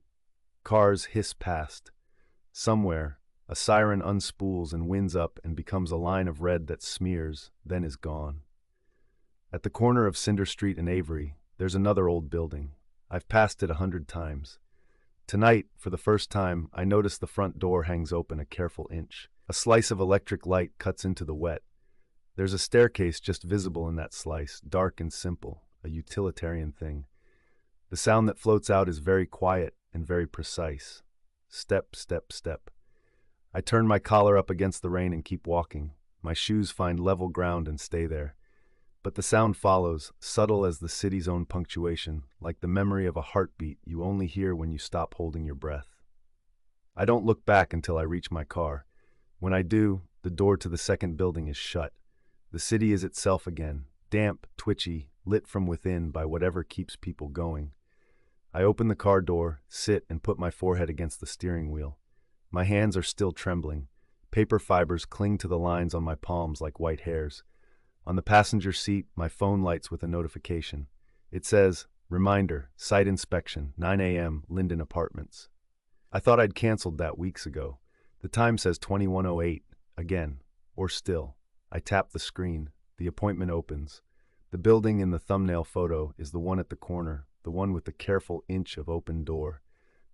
Cars hiss past. Somewhere, a siren unspools and winds up and becomes a line of red that smears, then is gone. At the corner of Cinder Street and Avery, there's another old building. I've passed it 100 times. Tonight, for the first time, I notice the front door hangs open a careful inch. A slice of electric light cuts into the wet. There's a staircase just visible in that slice, dark and simple, a utilitarian thing. The sound that floats out is very quiet and very precise. Step, step, step. I turn my collar up against the rain and keep walking. My shoes find level ground and stay there. But the sound follows, subtle as the city's own punctuation, like the memory of a heartbeat you only hear when you stop holding your breath. I don't look back until I reach my car. When I do, the door to the second building is shut. The city is itself again, damp, twitchy, lit from within by whatever keeps people going. I open the car door, sit, and put my forehead against the steering wheel. My hands are still trembling. Paper fibers cling to the lines on my palms like white hairs. On the passenger seat, my phone lights with a notification. It says, "Reminder, site inspection, 9 a.m., Linden Apartments." I thought I'd canceled that weeks ago. The time says 21:08, again, or still. I tap the screen. The appointment opens. The building in the thumbnail photo is the one at the corner, the one with the careful inch of open door.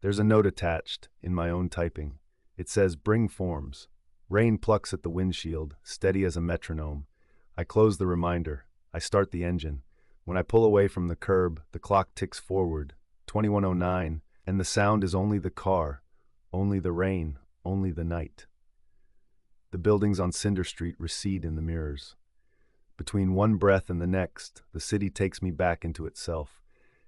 There's a note attached, in my own typing. It says, "Bring forms." Rain plucks at the windshield, steady as a metronome. I close the reminder. I start the engine. When I pull away from the curb, the clock ticks forward, 21:09, and the sound is only the car, only the rain, only the night. The buildings on Cinder Street recede in the mirrors. Between one breath and the next, the city takes me back into itself.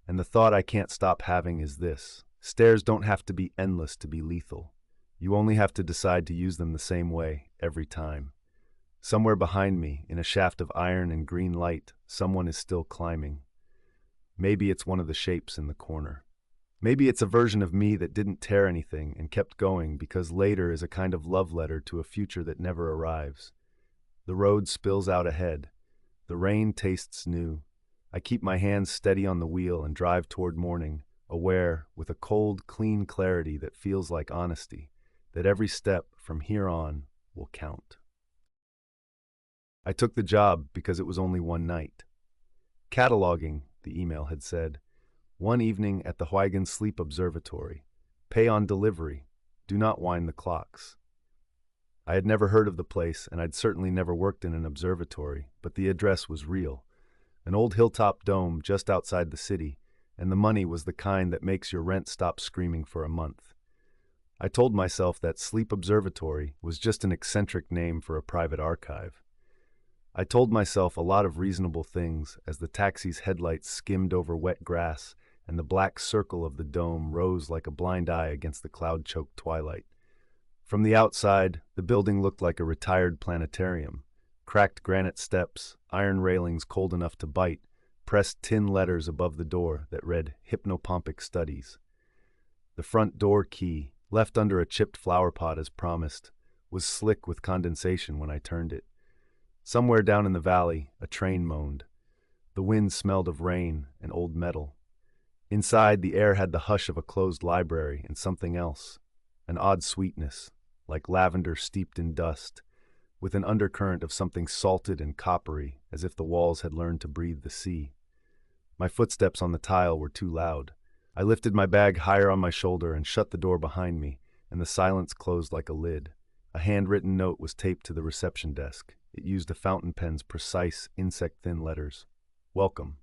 And the thought I can't stop having is this: stairs don't have to be endless to be lethal. You only have to decide to use them the same way, every time. Somewhere behind me, in a shaft of iron and green light, someone is still climbing. Maybe it's one of the shapes in the corner. Maybe it's a version of me that didn't tear anything and kept going because later is a kind of love letter to a future that never arrives. The road spills out ahead. The rain tastes new. I keep my hands steady on the wheel and drive toward morning, aware, with a cold, clean clarity that feels like honesty, that every step from here on will count. I took the job because it was only one night. Cataloging, the email had said. One evening at the Huygens Sleep Observatory. Pay on delivery. Do not wind the clocks. I had never heard of the place, and I'd certainly never worked in an observatory, but the address was real. An old hilltop dome just outside the city, and the money was the kind that makes your rent stop screaming for a month. I told myself that Sleep Observatory was just an eccentric name for a private archive. I told myself a lot of reasonable things as the taxi's headlights skimmed over wet grass and the black circle of the dome rose like a blind eye against the cloud-choked twilight. From the outside, the building looked like a retired planetarium. Cracked granite steps, iron railings cold enough to bite, pressed tin letters above the door that read Hypnopompic Studies. The front door key, left under a chipped flower pot as promised, was slick with condensation when I turned it. Somewhere down in the valley, a train moaned. The wind smelled of rain and old metal. Inside, the air had the hush of a closed library and something else, an odd sweetness, like lavender steeped in dust, with an undercurrent of something salted and coppery, as if the walls had learned to breathe the sea. My footsteps on the tile were too loud. I lifted my bag higher on my shoulder and shut the door behind me, and the silence closed like a lid. A handwritten note was taped to the reception desk. It used a fountain pen's precise, insect-thin letters. Welcome.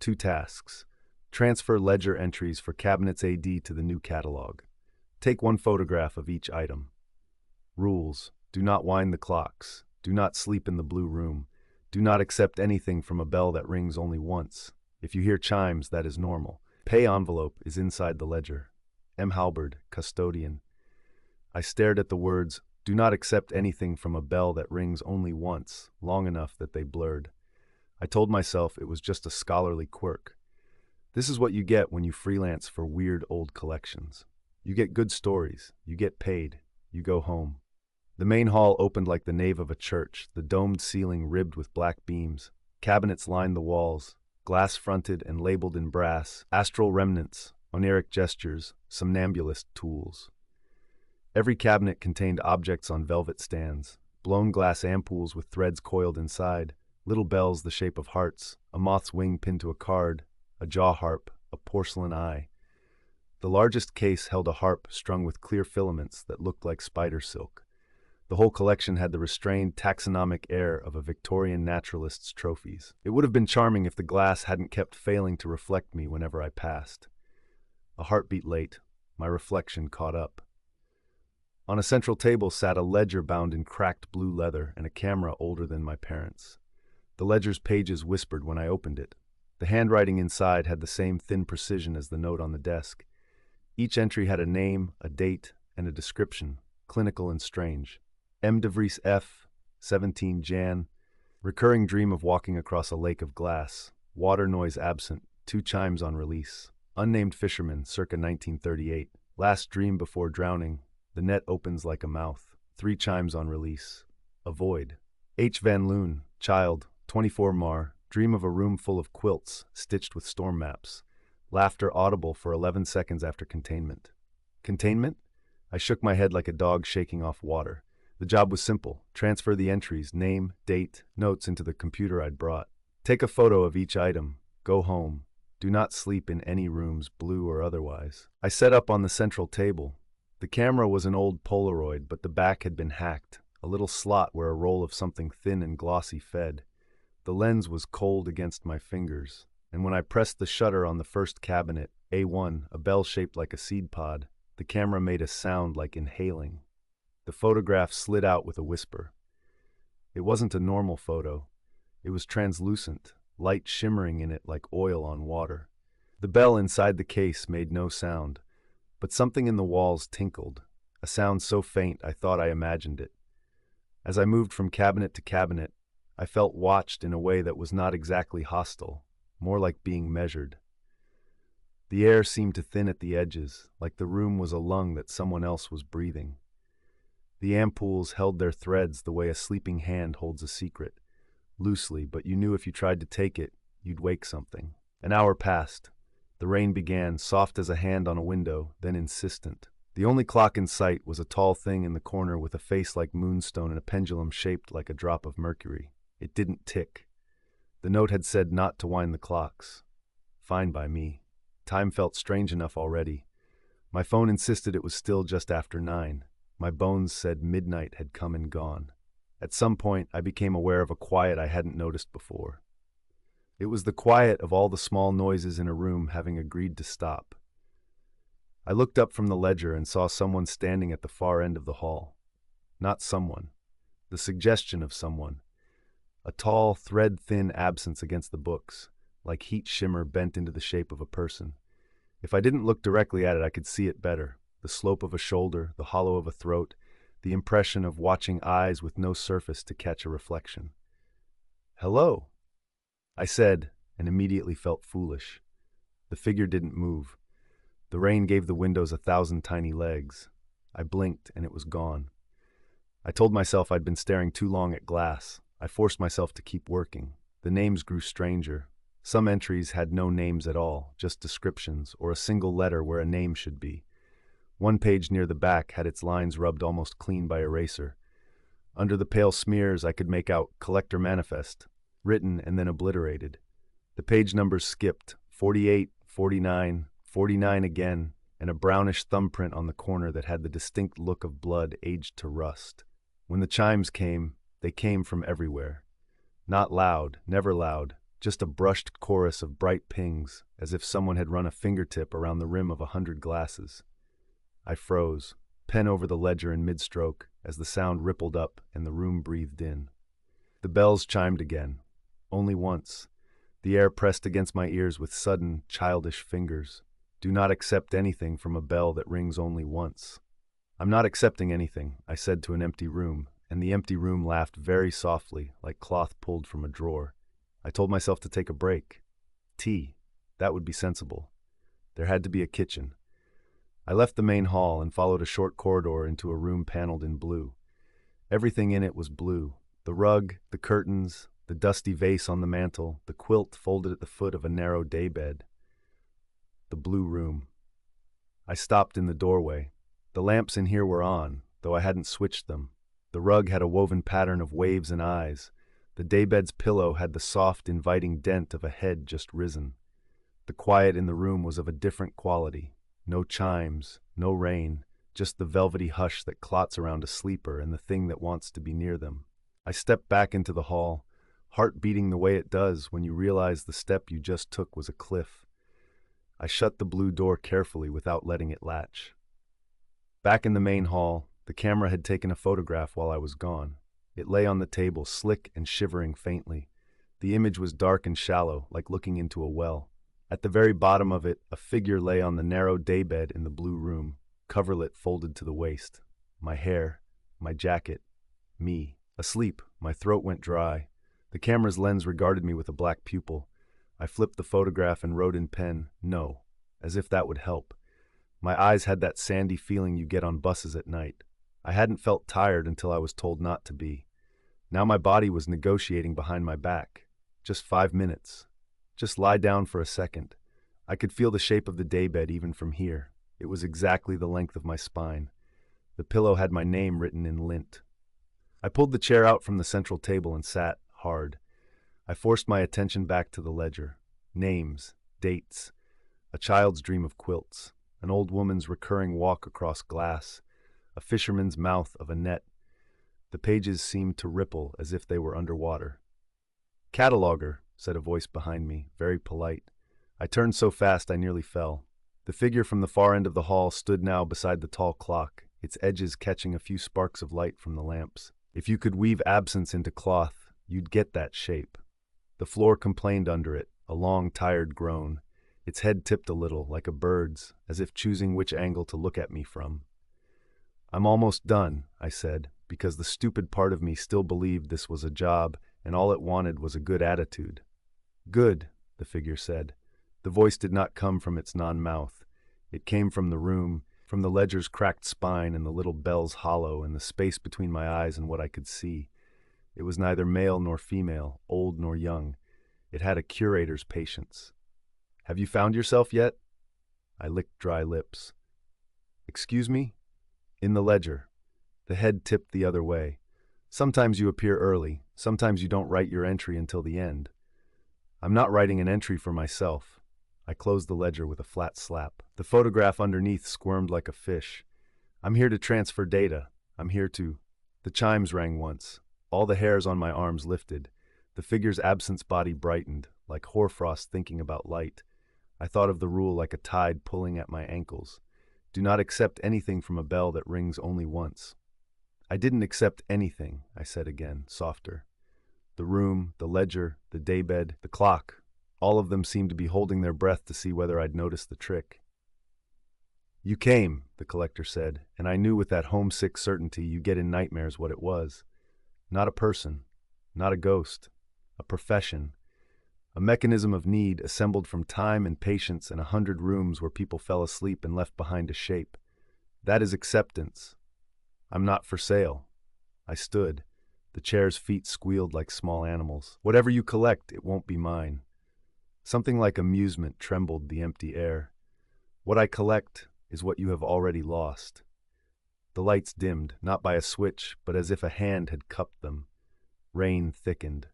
2 tasks. Transfer ledger entries for cabinets AD to the new catalog. Take 1 photograph of each item. Rules. Do not wind the clocks. Do not sleep in the blue room. Do not accept anything from a bell that rings only once. If you hear chimes, that is normal. Pay envelope is inside the ledger. M. Halberd, custodian. I stared at the words, do not accept anything from a bell that rings only once, long enough that they blurred. I told myself it was just a scholarly quirk. This is what you get when you freelance for weird old collections. You get good stories, you get paid, you go home. The main hall opened like the nave of a church, the domed ceiling ribbed with black beams. Cabinets lined the walls, glass-fronted and labeled in brass, astral remnants, oniric gestures, somnambulist tools. Every cabinet contained objects on velvet stands, blown glass ampoules with threads coiled inside, little bells the shape of hearts, a moth's wing pinned to a card, a jaw harp, a porcelain eye. The largest case held a harp strung with clear filaments that looked like spider silk. The whole collection had the restrained, taxonomic air of a Victorian naturalist's trophies. It would have been charming if the glass hadn't kept failing to reflect me whenever I passed. A heartbeat late, my reflection caught up. On a central table sat a ledger bound in cracked blue leather and a camera older than my parents'. The ledger's pages whispered when I opened it. The handwriting inside had the same thin precision as the note on the desk. Each entry had a name, a date, and a description, clinical and strange. M. de Vries F., 17 Jan. Recurring dream of walking across a lake of glass. Water noise absent. 2 chimes on release. Unnamed fisherman, circa 1938. Last dream before drowning. The net opens like a mouth. 3 chimes on release. A void. H. Van Loon, child, 24 Mar. Dream of a room full of quilts, stitched with storm maps. Laughter audible for 11 seconds after containment. Containment? I shook my head like a dog shaking off water. The job was simple. Transfer the entries, name, date, notes into the computer I'd brought. Take a photo of each item. Go home. Do not sleep in any rooms, blue or otherwise. I set up on the central table. The camera was an old Polaroid, but the back had been hacked, a little slot where a roll of something thin and glossy fed. The lens was cold against my fingers, and when I pressed the shutter on the first cabinet, A1, a bell shaped like a seed pod, the camera made a sound like inhaling. The photograph slid out with a whisper. It wasn't a normal photo. It was translucent, light shimmering in it like oil on water. The bell inside the case made no sound, but something in the walls tinkled, a sound so faint I thought I imagined it. As I moved from cabinet to cabinet, I felt watched in a way that was not exactly hostile, more like being measured. The air seemed to thin at the edges, like the room was a lung that someone else was breathing. The ampoules held their threads the way a sleeping hand holds a secret, loosely, but you knew if you tried to take it, you'd wake something. An hour passed. The rain began, soft as a hand on a window, then insistent. The only clock in sight was a tall thing in the corner with a face like moonstone and a pendulum shaped like a drop of mercury. It didn't tick. The note had said not to wind the clocks. Fine by me. Time felt strange enough already. My phone insisted it was still just after 9. My bones said midnight had come and gone. At some point, I became aware of a quiet I hadn't noticed before. It was the quiet of all the small noises in a room having agreed to stop. I looked up from the ledger and saw someone standing at the far end of the hall. Not someone. The suggestion of someone. A tall, thread-thin absence against the books, like heat shimmer bent into the shape of a person. If I didn't look directly at it, I could see it better. The slope of a shoulder, the hollow of a throat, the impression of watching eyes with no surface to catch a reflection. "Hello," I said, and immediately felt foolish. The figure didn't move. The rain gave the windows 1,000 tiny legs. I blinked, and it was gone. I told myself I'd been staring too long at glass. I forced myself to keep working. The names grew stranger. Some entries had no names at all, just descriptions, or a single letter where a name should be. One page near the back had its lines rubbed almost clean by eraser. Under the pale smears, I could make out Collector Manifest, written and then obliterated. The page numbers skipped, 48, 49, 49 again, and a brownish thumbprint on the corner that had the distinct look of blood aged to rust. When the chimes came, they came from everywhere. Not loud, never loud, just a brushed chorus of bright pings, as if someone had run a fingertip around the rim of 100 glasses. I froze, pen over the ledger in mid-stroke, as the sound rippled up and the room breathed in. The bells chimed again. Only once. The air pressed against my ears with sudden, childish fingers. Do not accept anything from a bell that rings only once. "I'm not accepting anything," I said to an empty room, and the empty room laughed very softly, like cloth pulled from a drawer. I told myself to take a break. Tea. That would be sensible. There had to be a kitchen. I left the main hall and followed a short corridor into a room paneled in blue. Everything in it was blue. The rug, the curtains, the dusty vase on the mantel, the quilt folded at the foot of a narrow daybed. The blue room. I stopped in the doorway. The lamps in here were on, though I hadn't switched them. The rug had a woven pattern of waves and eyes. The daybed's pillow had the soft, inviting dent of a head just risen. The quiet in the room was of a different quality. No chimes, no rain, just the velvety hush that clots around a sleeper and the thing that wants to be near them. I stepped back into the hall, heart beating the way it does when you realize the step you just took was a cliff. I shut the blue door carefully without letting it latch. Back in the main hall, the camera had taken a photograph while I was gone. It lay on the table, slick and shivering faintly. The image was dark and shallow, like looking into a well. At the very bottom of it, a figure lay on the narrow daybed in the blue room, coverlet folded to the waist. My hair, my jacket, me. Asleep, my throat went dry. The camera's lens regarded me with a black pupil. I flipped the photograph and wrote in pen, "No," as if that would help. My eyes had that sandy feeling you get on buses at night. I hadn't felt tired until I was told not to be. Now my body was negotiating behind my back. Just 5 minutes. Just lie down for a second. I could feel the shape of the daybed even from here. It was exactly the length of my spine. The pillow had my name written in lint. I pulled the chair out from the central table and sat, hard. I forced my attention back to the ledger. Names, dates, a child's dream of quilts, an old woman's recurring walk across glass, a fisherman's mouth of a net. The pages seemed to ripple as if they were underwater. "Cataloger," said a voice behind me, very polite. I turned so fast I nearly fell. The figure from the far end of the hall stood now beside the tall clock, its edges catching a few sparks of light from the lamps. If you could weave absence into cloth, you'd get that shape. The floor complained under it, a long, tired groan. Its head tipped a little, like a bird's, as if choosing which angle to look at me from. "I'm almost done," I said, because the stupid part of me still believed this was a job, and all it wanted was a good attitude. "Good," the figure said. The voice did not come from its non-mouth. It came from the room, from the ledger's cracked spine and the little bell's hollow and the space between my eyes and what I could see. It was neither male nor female, old nor young. It had a curator's patience. "Have you found yourself yet?" I licked dry lips. "Excuse me?" "In the ledger." The head tipped the other way. "Sometimes you appear early. Sometimes you don't write your entry until the end." "I'm not writing an entry for myself." I closed the ledger with a flat slap. The photograph underneath squirmed like a fish. I'm here to transfer data. I'm here to... The chimes rang once. All the hairs on my arms lifted. The figure's absence body brightened, like hoarfrost thinking about light. I thought of the rule like a tide pulling at my ankles. Do not accept anything from a bell that rings only once. I didn't accept anything, I said again, softer. The room, the ledger, the daybed, the clock, all of them seemed to be holding their breath to see whether I'd noticed the trick. You came, the collector said, and I knew with that homesick certainty you get in nightmares what it was. Not a person, not a ghost, a profession, a mechanism of need assembled from time and patience and 100 rooms where people fell asleep and left behind a shape. That is acceptance. I'm not for sale. I stood. The chair's feet squealed like small animals. Whatever you collect, it won't be mine. Something like amusement trembled the empty air. What I collect is what you have already lost. The lights dimmed, not by a switch, but as if a hand had cupped them. Rain thickened.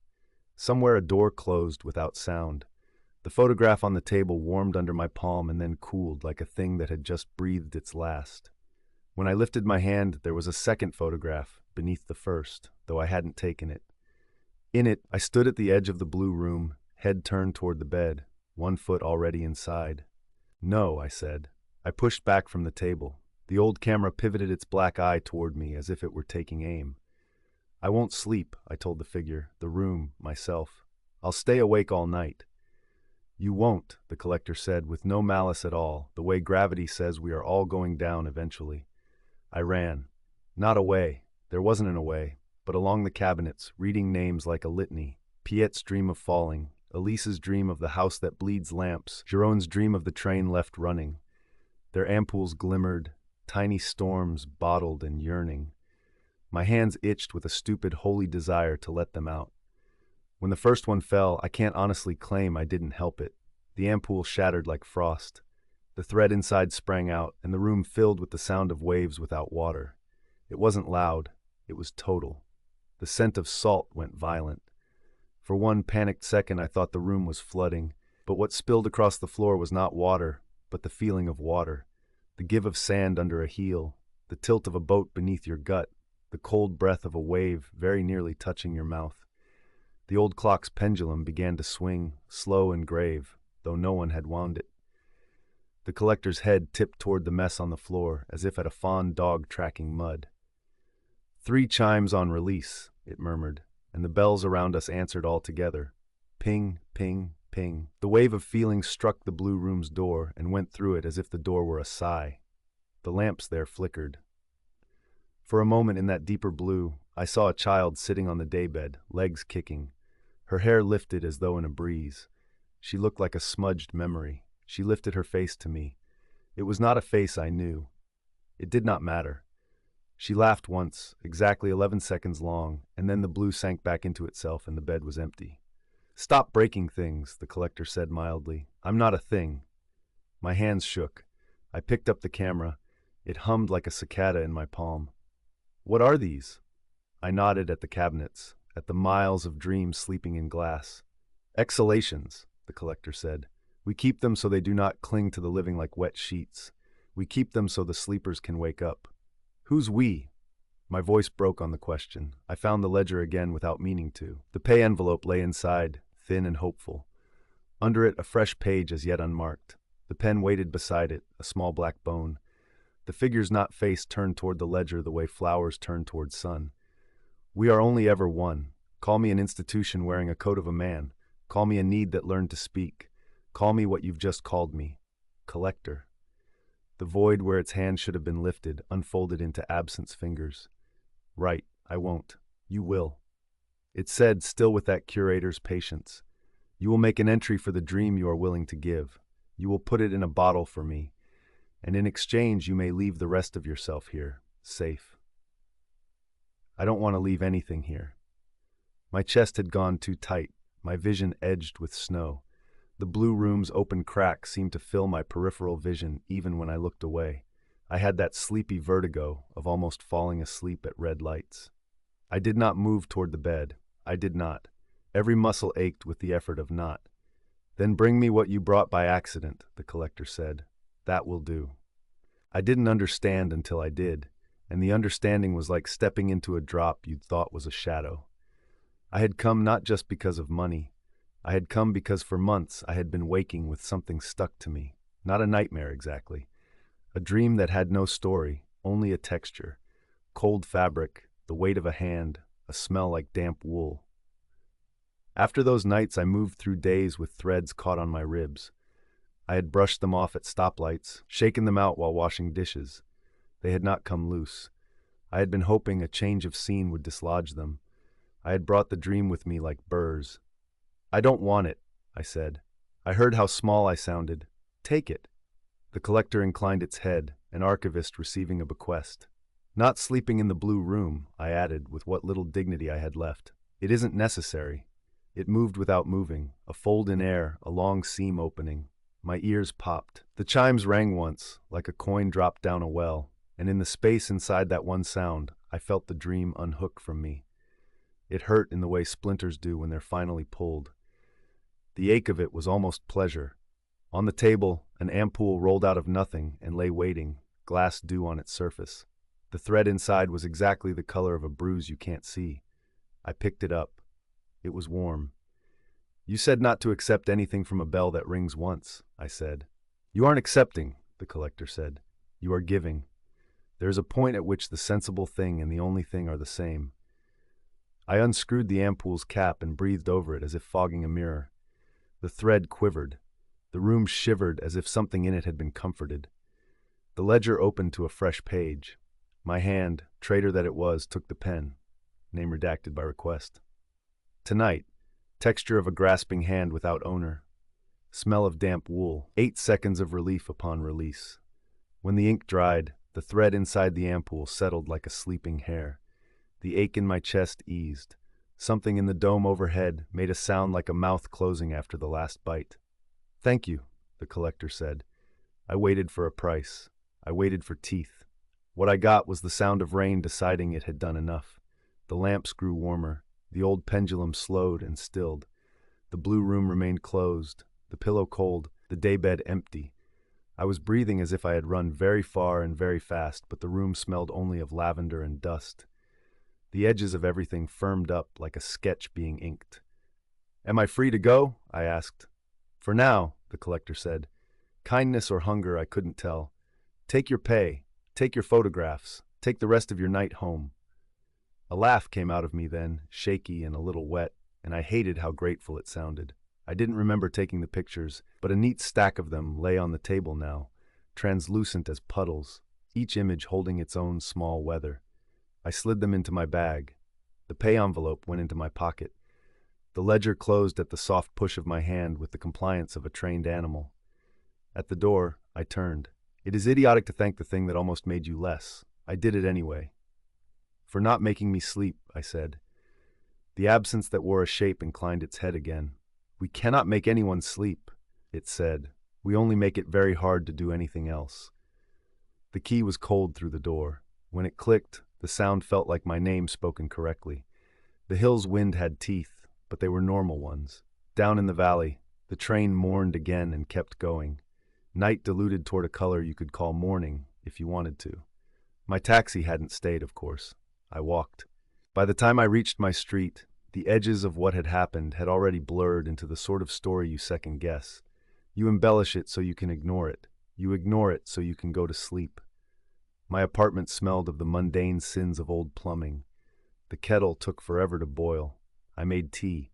Somewhere a door closed without sound. The photograph on the table warmed under my palm and then cooled like a thing that had just breathed its last. When I lifted my hand, there was a second photograph beneath the first, though I hadn't taken it. In it, I stood at the edge of the blue room, head turned toward the bed, one foot already inside. No, I said. I pushed back from the table. The old camera pivoted its black eye toward me as if it were taking aim. I won't sleep, I told the figure, the room, myself. I'll stay awake all night. You won't, the collector said, with no malice at all, the way gravity says we are all going down eventually. I ran. Not away. There wasn't an away, but along the cabinets, reading names like a litany. Piet's dream of falling, Elise's dream of the house that bleeds lamps, Jeroen's dream of the train left running. Their ampoules glimmered, tiny storms bottled and yearning. My hands itched with a stupid, holy desire to let them out. When the first one fell, I can't honestly claim I didn't help it. The ampoule shattered like frost. The thread inside sprang out, and the room filled with the sound of waves without water. It wasn't loud. It was total. The scent of salt went violent. For one panicked second, I thought the room was flooding, but what spilled across the floor was not water, but the feeling of water, the give of sand under a heel, the tilt of a boat beneath your gut, the cold breath of a wave very nearly touching your mouth. The old clock's pendulum began to swing, slow and grave, though no one had wound it. The collector's head tipped toward the mess on the floor, as if at a fond dog tracking mud. 3 chimes on release, it murmured, and the bells around us answered all together. Ping, ping, ping. The wave of feeling struck the blue room's door and went through it as if the door were a sigh. The lamps there flickered. For a moment in that deeper blue, I saw a child sitting on the daybed, legs kicking. Her hair lifted as though in a breeze. She looked like a smudged memory. She lifted her face to me. It was not a face I knew. It did not matter. She laughed once, exactly 11 seconds long, and then the blue sank back into itself and the bed was empty. Stop breaking things, the collector said mildly. I'm not a thing. My hands shook. I picked up the camera. It hummed like a cicada in my palm. What are these? I nodded at the cabinets, at the miles of dreams sleeping in glass. Exhalations, the collector said. We keep them so they do not cling to the living like wet sheets. We keep them so the sleepers can wake up. Who's we? My voice broke on the question. I found the ledger again without meaning to. The pay envelope lay inside, thin and hopeful. Under it, a fresh page as yet unmarked. The pen waited beside it, a small black bone. The figure's not face turned toward the ledger the way flowers turn toward sun. We are only ever one. Call me an institution wearing a coat of a man. Call me a need that learned to speak. Call me what you've just called me. Collector. The void where its hand should have been lifted unfolded into absence fingers. Right, I won't. You will. It said, still with that curator's patience. You will make an entry for the dream you are willing to give. You will put it in a bottle for me. And in exchange you may leave the rest of yourself here, safe. I don't want to leave anything here. My chest had gone too tight, my vision edged with snow. The blue room's open crack seemed to fill my peripheral vision even when I looked away. I had that sleepy vertigo of almost falling asleep at red lights. I did not move toward the bed. I did not. Every muscle ached with the effort of not. Then bring me what you brought by accident, the collector said. That will do. I didn't understand until I did, and the understanding was like stepping into a drop you'd thought was a shadow. I had come not just because of money. I had come because for months I had been waking with something stuck to me. Not a nightmare exactly. A dream that had no story, only a texture. Cold fabric, the weight of a hand, a smell like damp wool. After those nights I moved through days with threads caught on my ribs. I had brushed them off at stoplights, shaken them out while washing dishes. They had not come loose. I had been hoping a change of scene would dislodge them. I had brought the dream with me like burrs. "I don't want it," I said. I heard how small I sounded. "Take it." The collector inclined its head, an archivist receiving a bequest. "Not sleeping in the blue room," I added with what little dignity I had left. "It isn't necessary." It moved without moving, a fold in air, a long seam opening. My ears popped. The chimes rang once, like a coin dropped down a well, and in the space inside that one sound, I felt the dream unhook from me. It hurt in the way splinters do when they're finally pulled. The ache of it was almost pleasure. On the table, an ampoule rolled out of nothing and lay waiting, glass dew on its surface. The thread inside was exactly the color of a bruise you can't see. I picked it up. It was warm. "You said not to accept anything from a bell that rings once," I said. "You aren't accepting," the collector said. "You are giving. There is a point at which the sensible thing and the only thing are the same." I unscrewed the ampoule's cap and breathed over it as if fogging a mirror. The thread quivered. The room shivered as if something in it had been comforted. The ledger opened to a fresh page. My hand, traitor that it was, took the pen. Name redacted by request. Tonight, texture of a grasping hand without owner. Smell of damp wool. 8 seconds of relief upon release. When the ink dried, the thread inside the ampoule settled like a sleeping hair. The ache in my chest eased. Something in the dome overhead made a sound like a mouth closing after the last bite. "Thank you," the collector said. I waited for a price. I waited for teeth. What I got was the sound of rain deciding it had done enough. The lamps grew warmer. The old pendulum slowed and stilled. The blue room remained closed, the pillow cold, the daybed empty. I was breathing as if I had run very far and very fast, but the room smelled only of lavender and dust. The edges of everything firmed up like a sketch being inked. "Am I free to go?" I asked. "For now," the collector said. Kindness or hunger, I couldn't tell. "Take your pay. Take your photographs. Take the rest of your night home." A laugh came out of me then, shaky and a little wet, and I hated how grateful it sounded. I didn't remember taking the pictures, but a neat stack of them lay on the table now, translucent as puddles, each image holding its own small weather. I slid them into my bag. The pay envelope went into my pocket. The ledger closed at the soft push of my hand with the compliance of a trained animal. At the door, I turned. "It is idiotic to thank the thing that almost made you less. I did it anyway." "For not making me sleep," I said. The absence that wore a shape inclined its head again. "We cannot make anyone sleep," it said. "We only make it very hard to do anything else." The key was cold through the door. When it clicked, the sound felt like my name spoken correctly. The hill's wind had teeth, but they were normal ones. Down in the valley, the train mourned again and kept going. Night diluted toward a color you could call morning, if you wanted to. My taxi hadn't stayed, of course. I walked. By the time I reached my street, the edges of what had happened had already blurred into the sort of story you second guess. You embellish it so you can ignore it. You ignore it so you can go to sleep. My apartment smelled of the mundane sins of old plumbing. The kettle took forever to boil. I made tea.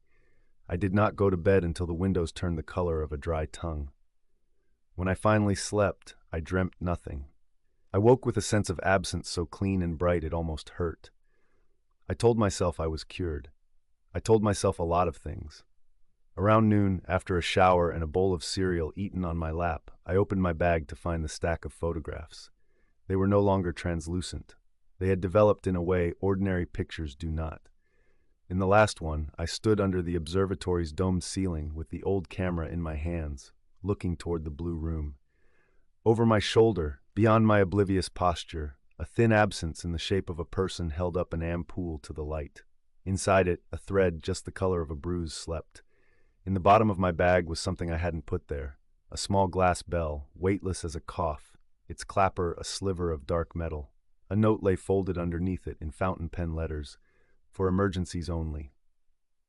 I did not go to bed until the windows turned the color of a dry tongue. When I finally slept, I dreamt nothing. I woke with a sense of absence so clean and bright it almost hurt. I told myself I was cured. I told myself a lot of things. Around noon, after a shower and a bowl of cereal eaten on my lap, I opened my bag to find the stack of photographs. They were no longer translucent. They had developed in a way ordinary pictures do not. In the last one, I stood under the observatory's domed ceiling with the old camera in my hands, looking toward the blue room. Over my shoulder, beyond my oblivious posture, a thin absence in the shape of a person held up an ampoule to the light. Inside it, a thread just the color of a bruise slept. In the bottom of my bag was something I hadn't put there, a small glass bell, weightless as a cough. its clapper a sliver of dark metal. A note lay folded underneath it in fountain pen letters, for emergencies only.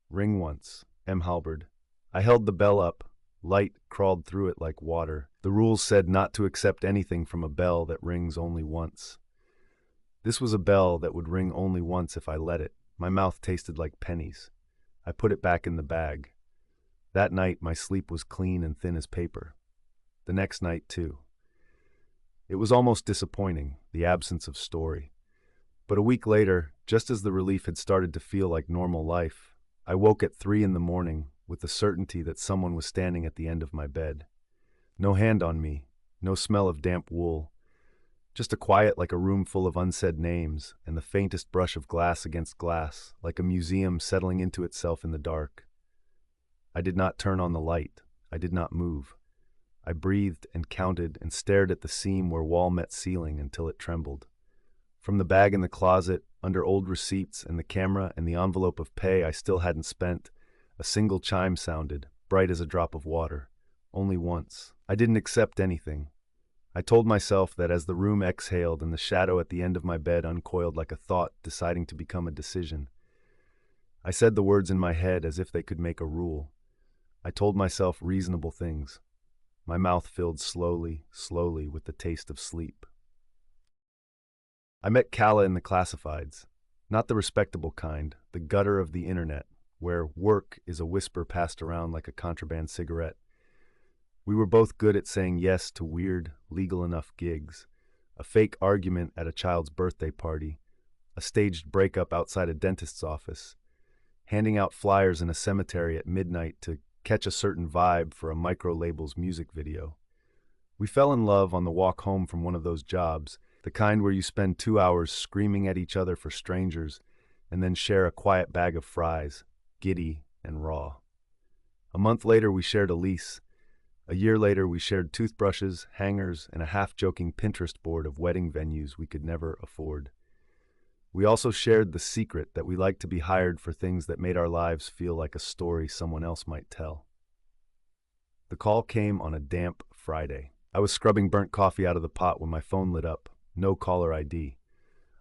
Ring once, M. Halberd. I held the bell up. Light crawled through it like water. The rules said not to accept anything from a bell that rings only once. This was a bell that would ring only once if I let it. My mouth tasted like pennies. I put it back in the bag. That night, my sleep was clean and thin as paper. The next night, too. It was almost disappointing, the absence of story. But a week later, just as the relief had started to feel like normal life, I woke at 3 in the morning with the certainty that someone was standing at the end of my bed. No hand on me, no smell of damp wool, just a quiet like a room full of unsaid names and the faintest brush of glass against glass, like a museum settling into itself in the dark. I did not turn on the light. I did not move. I breathed and counted and stared at the seam where wall met ceiling until it trembled. From the bag in the closet, under old receipts and the camera and the envelope of pay I still hadn't spent, a single chime sounded, bright as a drop of water. Only once. I didn't accept anything. I told myself that as the room exhaled and the shadow at the end of my bed uncoiled like a thought deciding to become a decision. I said the words in my head as if they could make a rule. I told myself reasonable things. My mouth filled slowly, slowly with the taste of sleep. I met Kala in the classifieds. Not the respectable kind, the gutter of the internet, where work is a whisper passed around like a contraband cigarette. We were both good at saying yes to weird, legal enough gigs. A fake argument at a child's birthday party, a staged breakup outside a dentist's office, handing out flyers in a cemetery at midnight to catch a certain vibe for a micro-label's music video. We fell in love on the walk home from one of those jobs, the kind where you spend 2 hours screaming at each other for strangers and then share a quiet bag of fries, giddy and raw. A month later, we shared a lease. A year later, we shared toothbrushes, hangers, and a half-joking Pinterest board of wedding venues we could never afford. We also shared the secret that we liked to be hired for things that made our lives feel like a story someone else might tell. The call came on a damp Friday. I was scrubbing burnt coffee out of the pot when my phone lit up. No caller ID.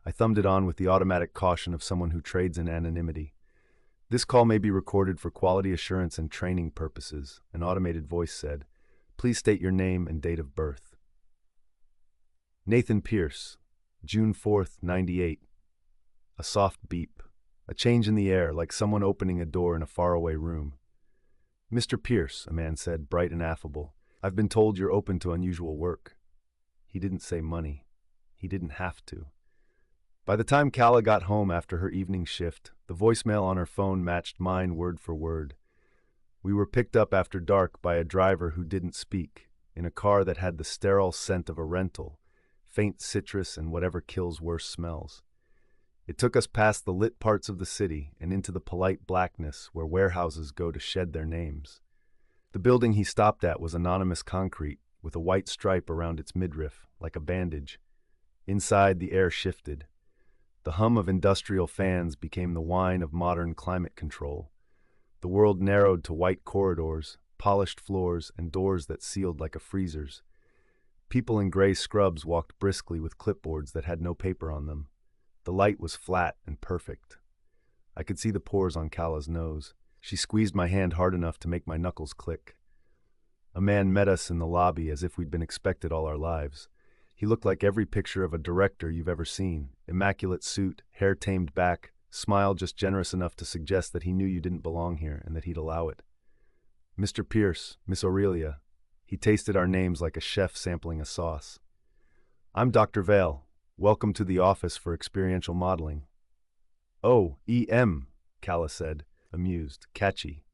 I thumbed it on with the automatic caution of someone who trades in anonymity. This call may be recorded for quality assurance and training purposes, an automated voice said. Please state your name and date of birth. Nathan Pierce, June 4th, 98. A soft beep. A change in the air, like someone opening a door in a faraway room. Mr. Pierce, a man said, bright and affable. I've been told you're open to unusual work. He didn't say money. He didn't have to. By the time Kala got home after her evening shift, the voicemail on her phone matched mine word for word. We were picked up after dark by a driver who didn't speak, in a car that had the sterile scent of a rental, faint citrus and whatever kills worse smells. It took us past the lit parts of the city and into the polite blackness where warehouses go to shed their names. The building he stopped at was anonymous concrete, with a white stripe around its midriff, like a bandage. Inside, the air shifted. The hum of industrial fans became the whine of modern climate control. The world narrowed to white corridors, polished floors, and doors that sealed like a freezer's. People in gray scrubs walked briskly with clipboards that had no paper on them. The light was flat and perfect. I could see the pores on Kala's nose. She squeezed my hand hard enough to make my knuckles click. A man met us in the lobby as if we'd been expected all our lives. He looked like every picture of a director you've ever seen. Immaculate suit, hair tamed back, smile just generous enough to suggest that he knew you didn't belong here and that he'd allow it. Mr. Pierce, Miss Aurelia. He tasted our names like a chef sampling a sauce. I'm Dr. Vale. Welcome to the office for experiential modeling. Oh, EM, Kala said, amused, catchy.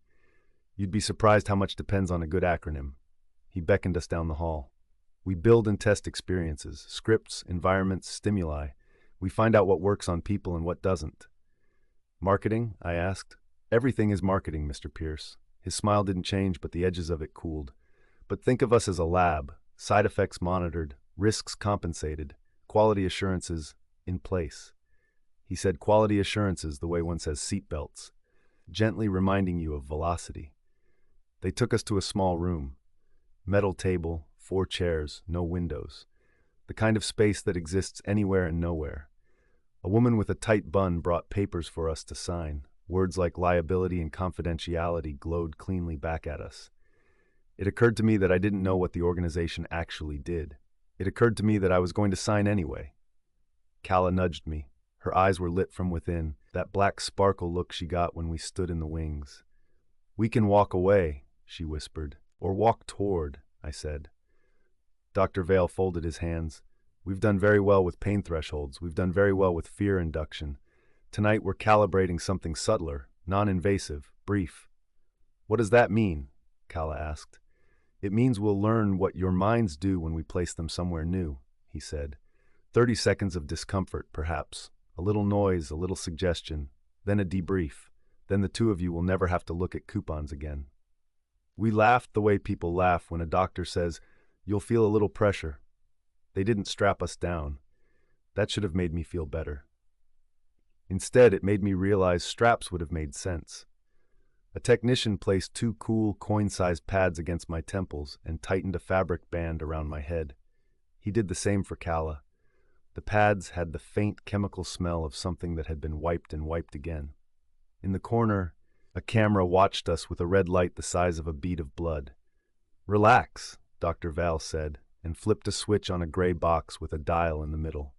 You'd be surprised how much depends on a good acronym. He beckoned us down the hall. We build and test experiences, scripts, environments, stimuli. We find out what works on people and what doesn't. Marketing? I asked. Everything is marketing, Mr. Pierce. His smile didn't change, but the edges of it cooled. But think of us as a lab, side effects monitored, risks compensated, quality assurances in place. He said quality assurances the way one says seatbelts, gently reminding you of velocity. They took us to a small room. Metal table, 4 chairs, no windows. the kind of space that exists anywhere and nowhere. A woman with a tight bun brought papers for us to sign. Words like liability and confidentiality glowed cleanly back at us. It occurred to me that I didn't know what the organization actually did. It occurred to me that I was going to sign anyway. Calla nudged me. Her eyes were lit from within, that black sparkle look she got when we stood in the wings. "We can walk away," she whispered. "Or walk toward," I said. Dr. Vale folded his hands. "We've done very well with pain thresholds. We've done very well with fear induction. Tonight we're calibrating something subtler, non-invasive, brief." "What does that mean?" Calla asked. "It means we'll learn what your minds do when we place them somewhere new," he said. 30 seconds of discomfort, perhaps. A little noise, a little suggestion. Then a debrief. Then the two of you will never have to look at coupons again. We laughed the way people laugh when a doctor says, "You'll feel a little pressure." They didn't strap us down. That should have made me feel better. Instead, it made me realize straps would have made sense. A technician placed 2 cool, coin-sized pads against my temples and tightened a fabric band around my head. He did the same for Calla. The pads had the faint chemical smell of something that had been wiped and wiped again. In the corner, a camera watched us with a red light the size of a bead of blood. "Relax," Dr. Val said, and flipped a switch on a gray box with a dial in the middle.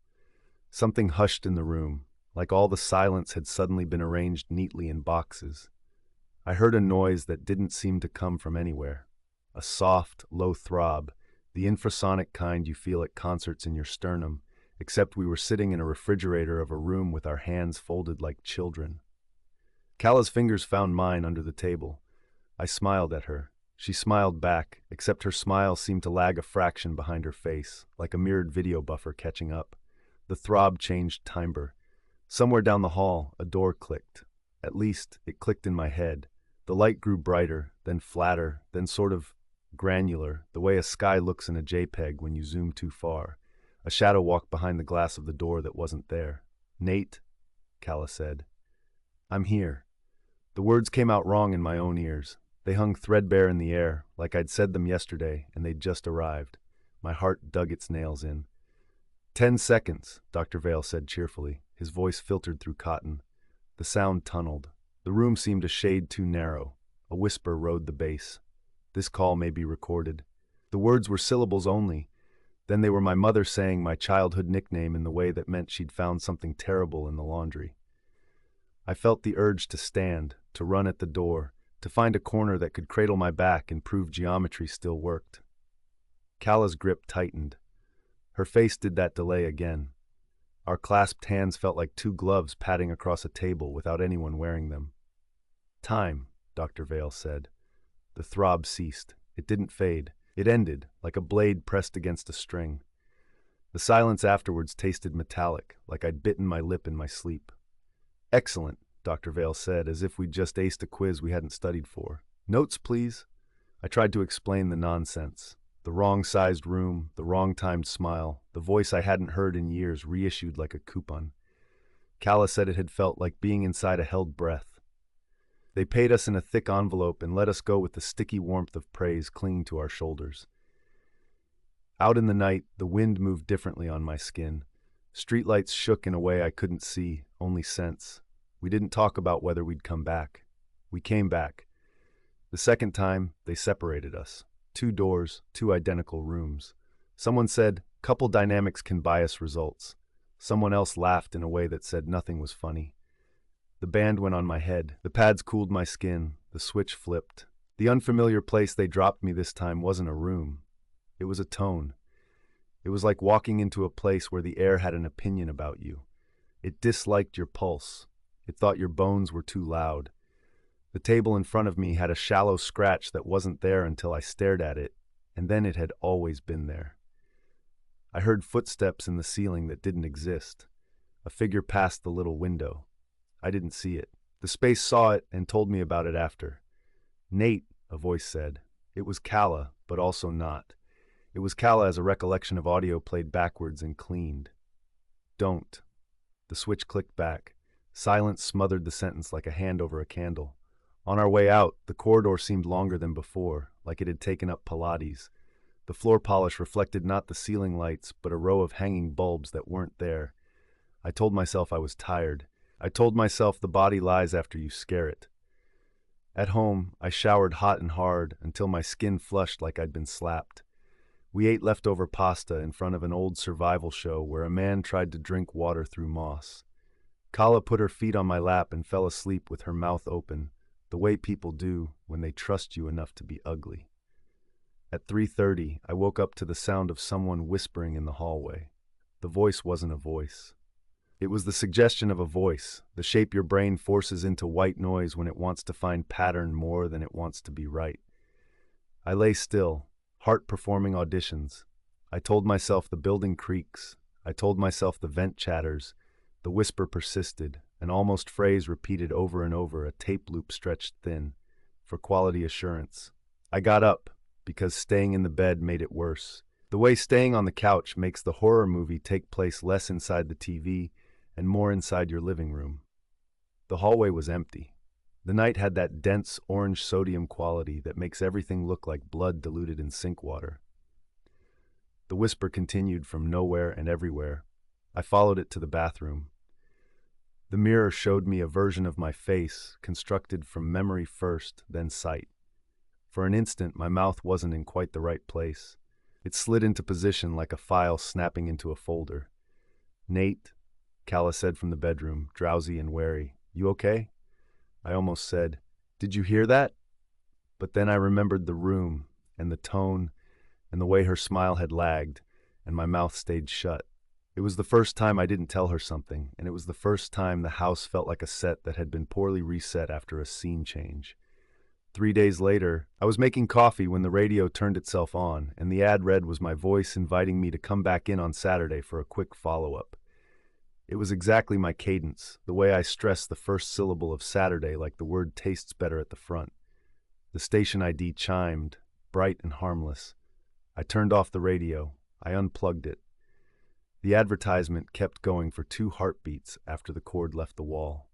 Something hushed in the room, like all the silence had suddenly been arranged neatly in boxes. I heard a noise that didn't seem to come from anywhere. A soft, low throb, the infrasonic kind you feel at concerts in your sternum, except we were sitting in a refrigerator of a room with our hands folded like children. Calla's fingers found mine under the table. I smiled at her. She smiled back, except her smile seemed to lag a fraction behind her face, like a mirrored video buffer catching up. The throb changed timbre. Somewhere down the hall, a door clicked. At least, it clicked in my head. The light grew brighter, then flatter, then sort of granular, the way a sky looks in a JPEG when you zoom too far. A shadow walked behind the glass of the door that wasn't there. "Nate," Calla said. "I'm here." The words came out wrong in my own ears. They hung threadbare in the air, like I'd said them yesterday, and they'd just arrived. My heart dug its nails in. 10 seconds, Dr. Vale said cheerfully. His voice filtered through cotton. The sound tunneled. The room seemed a shade too narrow. A whisper rode the bass. "This call may be recorded." The words were syllables only. Then they were my mother saying my childhood nickname in the way that meant she'd found something terrible in the laundry. I felt the urge to stand, to run at the door, to find a corner that could cradle my back and prove geometry still worked. Calla's grip tightened. Her face did that delay again. Our clasped hands felt like 2 gloves patting across a table without anyone wearing them. "Time," Dr. Vale said. The throb ceased. It didn't fade. It ended, like a blade pressed against a string. The silence afterwards tasted metallic, like I'd bitten my lip in my sleep. "Excellent," Dr. Vale said, as if we'd just aced a quiz we hadn't studied for. "Notes, please." I tried to explain the nonsense. The wrong-sized room, the wrong-timed smile, the voice I hadn't heard in years reissued like a coupon. Calla said it had felt like being inside a held breath. They paid us in a thick envelope and let us go with the sticky warmth of praise clinging to our shoulders. Out in the night, the wind moved differently on my skin. Streetlights shook in a way I couldn't see, only sense. We didn't talk about whether we'd come back. We came back. The second time, they separated us. 2 doors, 2 identical rooms. Someone said, "Couple dynamics can bias results." Someone else laughed in a way that said nothing was funny. The band went on my head. The pads cooled my skin. The switch flipped. The unfamiliar place they dropped me this time wasn't a room. It was a tone. It was like walking into a place where the air had an opinion about you. It disliked your pulse. It thought your bones were too loud. The table in front of me had a shallow scratch that wasn't there until I stared at it, and then it had always been there. I heard footsteps in the ceiling that didn't exist. A figure passed the little window. I didn't see it. The space saw it and told me about it after. "Nate," a voice said. It was Calla, but also not. It was Calla as a recollection of audio played backwards and cleaned. "Don't." The switch clicked back. Silence smothered the sentence like a hand over a candle. On our way out, the corridor seemed longer than before, like it had taken up Pilates. The floor polish reflected not the ceiling lights, but a row of hanging bulbs that weren't there. I told myself I was tired. I told myself the body lies after you scare it. At home, I showered hot and hard until my skin flushed like I'd been slapped. We ate leftover pasta in front of an old survival show where a man tried to drink water through moss. Kala put her feet on my lap and fell asleep with her mouth open, the way people do when they trust you enough to be ugly. At 3:30, I woke up to the sound of someone whispering in the hallway. The voice wasn't a voice. It was the suggestion of a voice, the shape your brain forces into white noise when it wants to find pattern more than it wants to be right. I lay still, heart performing auditions. I told myself the building creaks. I told myself the vent chatters. The whisper persisted, an almost phrase repeated over and over, a tape loop stretched thin, for quality assurance. I got up, because staying in the bed made it worse. The way staying on the couch makes the horror movie take place less inside the TV and more inside your living room. The hallway was empty. The night had that dense orange sodium quality that makes everything look like blood diluted in sink water. The whisper continued from nowhere and everywhere. I followed it to the bathroom. The mirror showed me a version of my face, constructed from memory first, then sight. For an instant, my mouth wasn't in quite the right place. It slid into position like a file snapping into a folder. "Nate," Calla said from the bedroom, drowsy and wary. "You okay?" I almost said, "Did you hear that?" But then I remembered the room, and the tone, and the way her smile had lagged, and my mouth stayed shut. It was the first time I didn't tell her something, and it was the first time the house felt like a set that had been poorly reset after a scene change. 3 days later, I was making coffee when the radio turned itself on, and the ad read was my voice inviting me to come back in on Saturday for a quick follow-up. It was exactly my cadence, the way I stressed the first syllable of Saturday like the word tastes better at the front. The station ID chimed, bright and harmless. I turned off the radio. I unplugged it. The advertisement kept going for 2 heartbeats after the cord left the wall.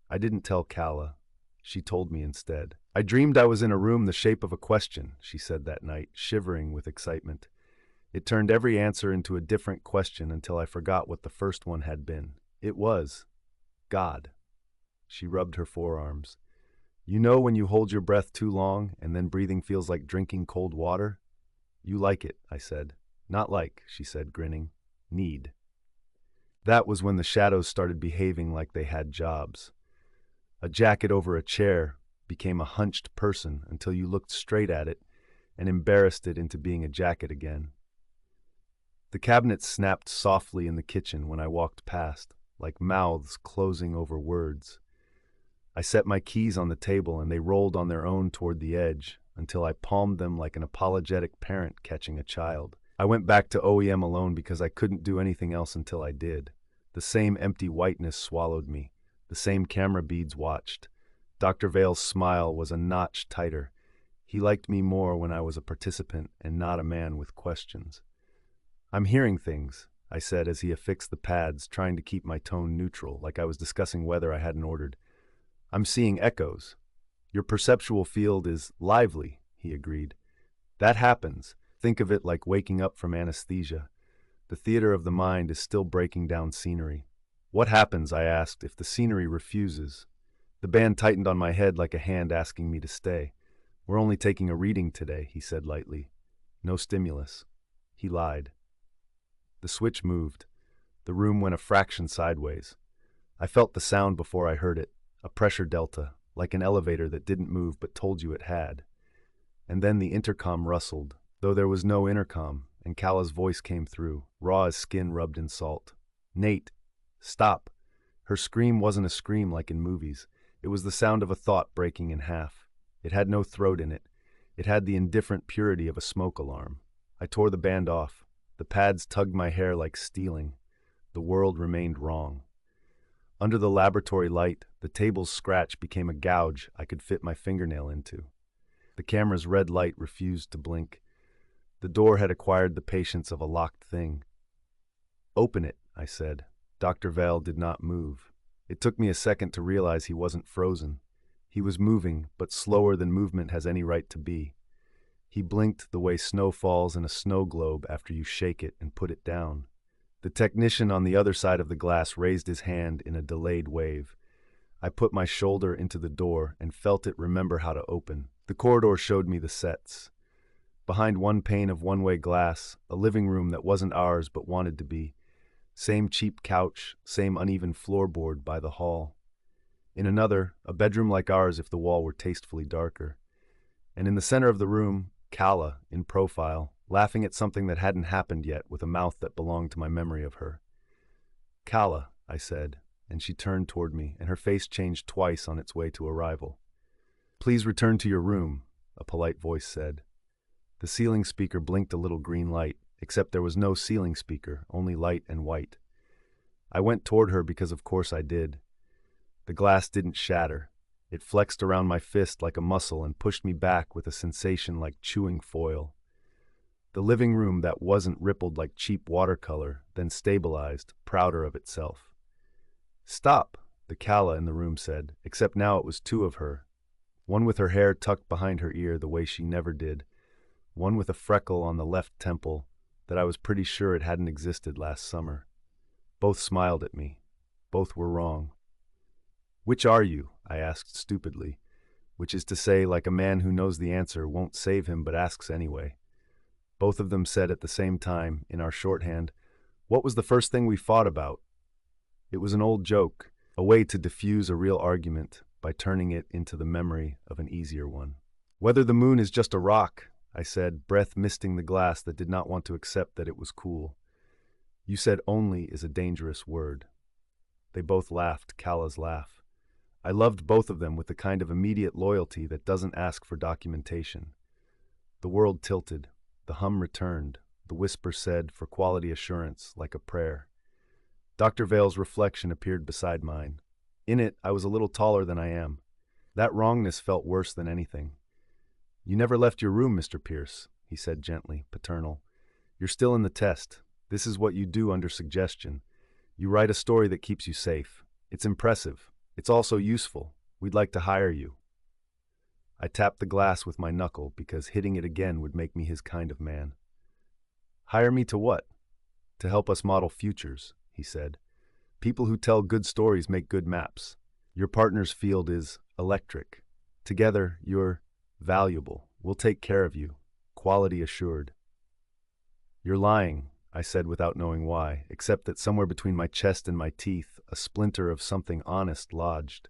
I didn't tell Calla. She told me instead. "I dreamed I was in a room the shape of a question," she said that night, shivering with excitement. It turned every answer into a different question until I forgot what the first one had been. It was God. She rubbed her forearms. "You know when you hold your breath too long and then breathing feels like drinking cold water?" "You like it," I said. "Not like," she said, grinning. "Need." That was when the shadows started behaving like they had jobs. A jacket over a chair became a hunched person until you looked straight at it and embarrassed it into being a jacket again. The cabinets snapped softly in the kitchen when I walked past, like mouths closing over words. I set my keys on the table and they rolled on their own toward the edge until I palmed them like an apologetic parent catching a child. I went back to OEM alone because I couldn't do anything else until I did. The same empty whiteness swallowed me. The same camera beads watched. Dr. Vale's smile was a notch tighter. He liked me more when I was a participant and not a man with questions. "I'm hearing things," I said as he affixed the pads, trying to keep my tone neutral, like I was discussing weather I hadn't ordered. "I'm seeing echoes." "Your perceptual field is lively," he agreed. "That happens. Think of it like waking up from anesthesia. The theater of the mind is still breaking down scenery." "What happens," I asked, "if the scenery refuses?" The band tightened on my head like a hand asking me to stay. "We're only taking a reading today," he said lightly. "No stimulus." He lied. The switch moved. The room went a fraction sideways. I felt the sound before I heard it, a pressure delta, like an elevator that didn't move but told you it had. And then the intercom rustled, though there was no intercom, and Calla's voice came through, raw as skin rubbed in salt. "Nate, stop." Her scream wasn't a scream like in movies. It was the sound of a thought breaking in half. It had no throat in it. It had the indifferent purity of a smoke alarm. I tore the band off. The pads tugged my hair like stealing. The world remained wrong. Under the laboratory light, the table's scratch became a gouge I could fit my fingernail into. The camera's red light refused to blink. The door had acquired the patience of a locked thing. "Open it," I said. Dr. Vale did not move. It took me a second to realize he wasn't frozen. He was moving, but slower than movement has any right to be. He blinked the way snow falls in a snow globe after you shake it and put it down. The technician on the other side of the glass raised his hand in a delayed wave. I put my shoulder into the door and felt it remember how to open. The corridor showed me the sets. Behind one pane of one-way glass, a living room that wasn't ours but wanted to be. Same cheap couch, same uneven floorboard by the hall. In another, a bedroom like ours if the wall were tastefully darker. And in the center of the room, Calla, in profile, laughing at something that hadn't happened yet with a mouth that belonged to my memory of her. "Calla," I said, and she turned toward me, and her face changed twice on its way to arrival. "Please return to your room," a polite voice said. The ceiling speaker blinked a little green light, except there was no ceiling speaker, only light and white. I went toward her because of course I did. The glass didn't shatter. It flexed around my fist like a muscle and pushed me back with a sensation like chewing foil. The living room that wasn't rippled like cheap watercolor, then stabilized, prouder of itself. "Stop," the Calla in the room said, except now it was two of her. One with her hair tucked behind her ear the way she never did. One with a freckle on the left temple that I was pretty sure it hadn't existed last summer. Both smiled at me. Both were wrong. "Which are you?" I asked stupidly, which is to say, like a man who knows the answer won't save him but asks anyway. Both of them said at the same time, in our shorthand, "What was the first thing we fought about?" It was an old joke, a way to diffuse a real argument by turning it into the memory of an easier one. "Whether the moon is just a rock," I said, breath misting the glass that did not want to accept that it was cool. "You said only is a dangerous word." They both laughed, Calla's laugh. I loved both of them with the kind of immediate loyalty that doesn't ask for documentation. The world tilted. The hum returned. The whisper said, for quality assurance, like a prayer. Dr. Vale's reflection appeared beside mine. In it, I was a little taller than I am. That wrongness felt worse than anything. "You never left your room, Mr. Pierce," he said gently, paternal. "You're still in the test. This is what you do under suggestion. You write a story that keeps you safe. It's impressive. It's also useful. We'd like to hire you." I tapped the glass with my knuckle because hitting it again would make me his kind of man. "Hire me to what?" "To help us model futures," he said. "People who tell good stories make good maps. Your partner's field is electric. Together, you're valuable. We'll take care of you. Quality assured." "You're lying," I said without knowing why, except that somewhere between my chest and my teeth, a splinter of something honest lodged.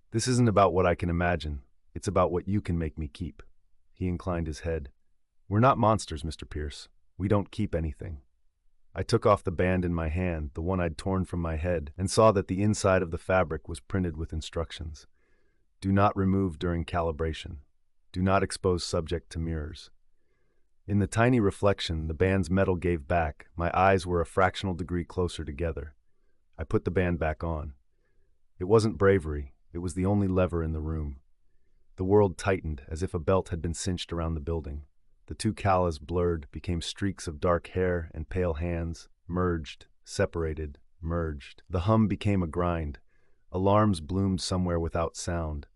"This isn't about what I can imagine. It's about what you can make me keep." He inclined his head. "We're not monsters, Mr. Pierce. We don't keep anything." I took off the band in my hand, the one I'd torn from my head, and saw that the inside of the fabric was printed with instructions. "Do not remove during calibration. Do not expose subject to mirrors." In the tiny reflection the band's metal gave back, my eyes were a fractional degree closer together. I put the band back on. It wasn't bravery. It was the only lever in the room. The world tightened, as if a belt had been cinched around the building. The two Callas blurred, became streaks of dark hair and pale hands, merged, separated, merged. The hum became a grind. Alarms bloomed somewhere without sound.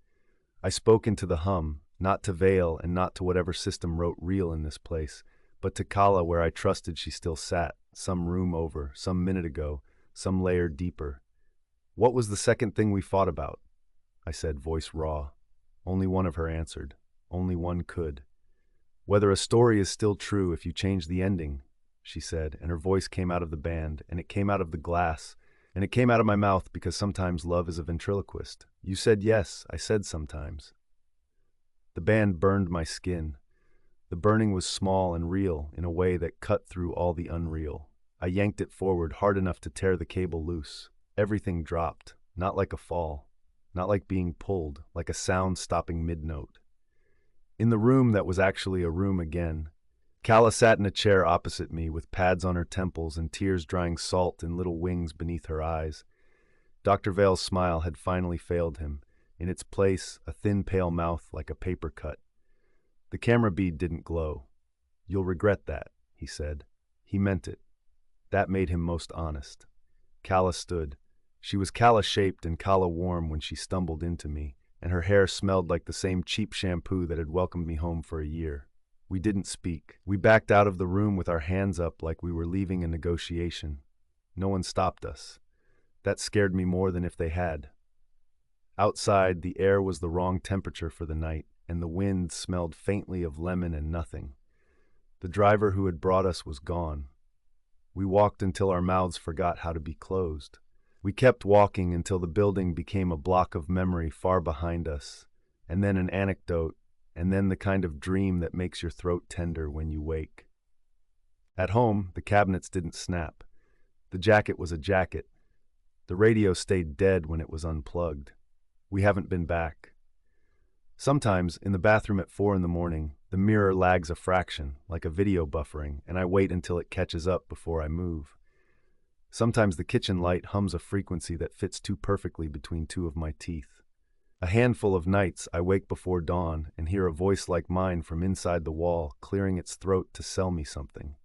I spoke into the hum, not to Vale and not to whatever system wrote real in this place, but to Calla where I trusted she still sat, some room over, some minute ago, some layer deeper. "What was the second thing we fought about?" I said, voice raw. Only one of her answered. Only one could. "Whether a story is still true if you change the ending," she said, and her voice came out of the band, and it came out of the glass, and it came out of my mouth because sometimes love is a ventriloquist. "You said yes, I said sometimes." The band burned my skin. The burning was small and real in a way that cut through all the unreal. I yanked it forward hard enough to tear the cable loose. Everything dropped, not like a fall, not like being pulled, like a sound stopping mid-note. In the room that was actually a room again, Calla sat in a chair opposite me with pads on her temples and tears drying salt in little wings beneath her eyes. Dr. Vale's smile had finally failed him. In its place, a thin, pale mouth like a paper cut. The camera bead didn't glow. "You'll regret that," he said. He meant it. That made him most honest. Calla stood. She was Calla-shaped and Calla-warm when she stumbled into me, and her hair smelled like the same cheap shampoo that had welcomed me home for a year. We didn't speak. We backed out of the room with our hands up like we were leaving a negotiation. No one stopped us. That scared me more than if they had. Outside, the air was the wrong temperature for the night, and the wind smelled faintly of lemon and nothing. The driver who had brought us was gone. We walked until our mouths forgot how to be closed. We kept walking until the building became a block of memory far behind us, and then an anecdote, and then the kind of dream that makes your throat tender when you wake. At home, the cabinets didn't snap. The jacket was a jacket. The radio stayed dead when it was unplugged. We haven't been back. Sometimes, in the bathroom at 4 in the morning, the mirror lags a fraction, like a video buffering, and I wait until it catches up before I move. Sometimes the kitchen light hums a frequency that fits too perfectly between two of my teeth. A handful of nights I wake before dawn and hear a voice like mine from inside the wall clearing its throat to sell me something.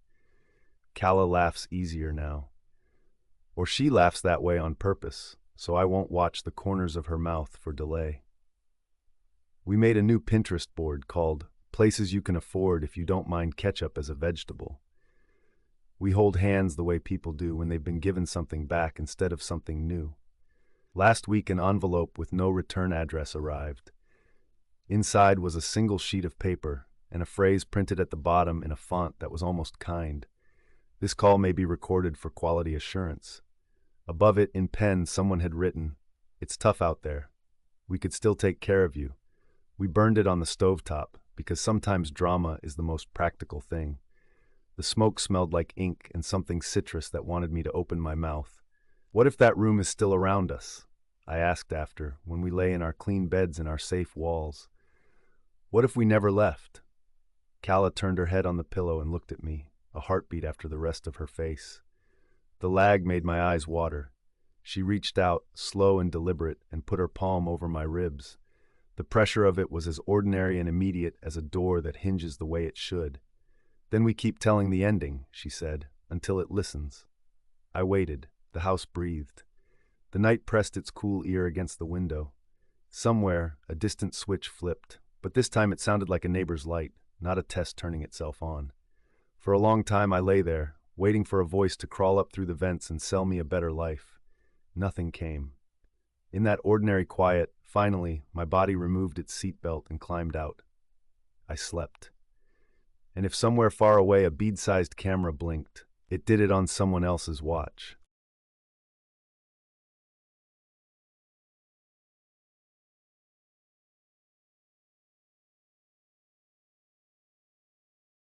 Calla laughs easier now. Or she laughs that way on purpose, so I won't watch the corners of her mouth for delay. We made a new Pinterest board called Places You Can Afford If You Don't Mind Ketchup as a Vegetable. We hold hands the way people do when they've been given something back instead of something new. Last week, an envelope with no return address arrived. Inside was a single sheet of paper and a phrase printed at the bottom in a font that was almost kind. This call may be recorded for quality assurance. Above it, in pen, someone had written, "It's tough out there. We could still take care of you." We burned it on the stovetop because sometimes drama is the most practical thing. The smoke smelled like ink and something citrus that wanted me to open my mouth. "What if that room is still around us?" I asked after, when we lay in our clean beds and our safe walls. "What if we never left?" Calla turned her head on the pillow and looked at me, a heartbeat after the rest of her face. The lag made my eyes water. She reached out, slow and deliberate, and put her palm over my ribs. The pressure of it was as ordinary and immediate as a door that hinges the way it should. "Then we keep telling the ending," she said, "until it listens." I waited. The house breathed. The night pressed its cool ear against the window. Somewhere, a distant switch flipped, but this time it sounded like a neighbor's light, not a test turning itself on. For a long time I lay there, waiting for a voice to crawl up through the vents and sell me a better life. Nothing came. In that ordinary quiet, finally, my body removed its seatbelt and climbed out. I slept. And if somewhere far away a bead-sized camera blinked, it did it on someone else's watch.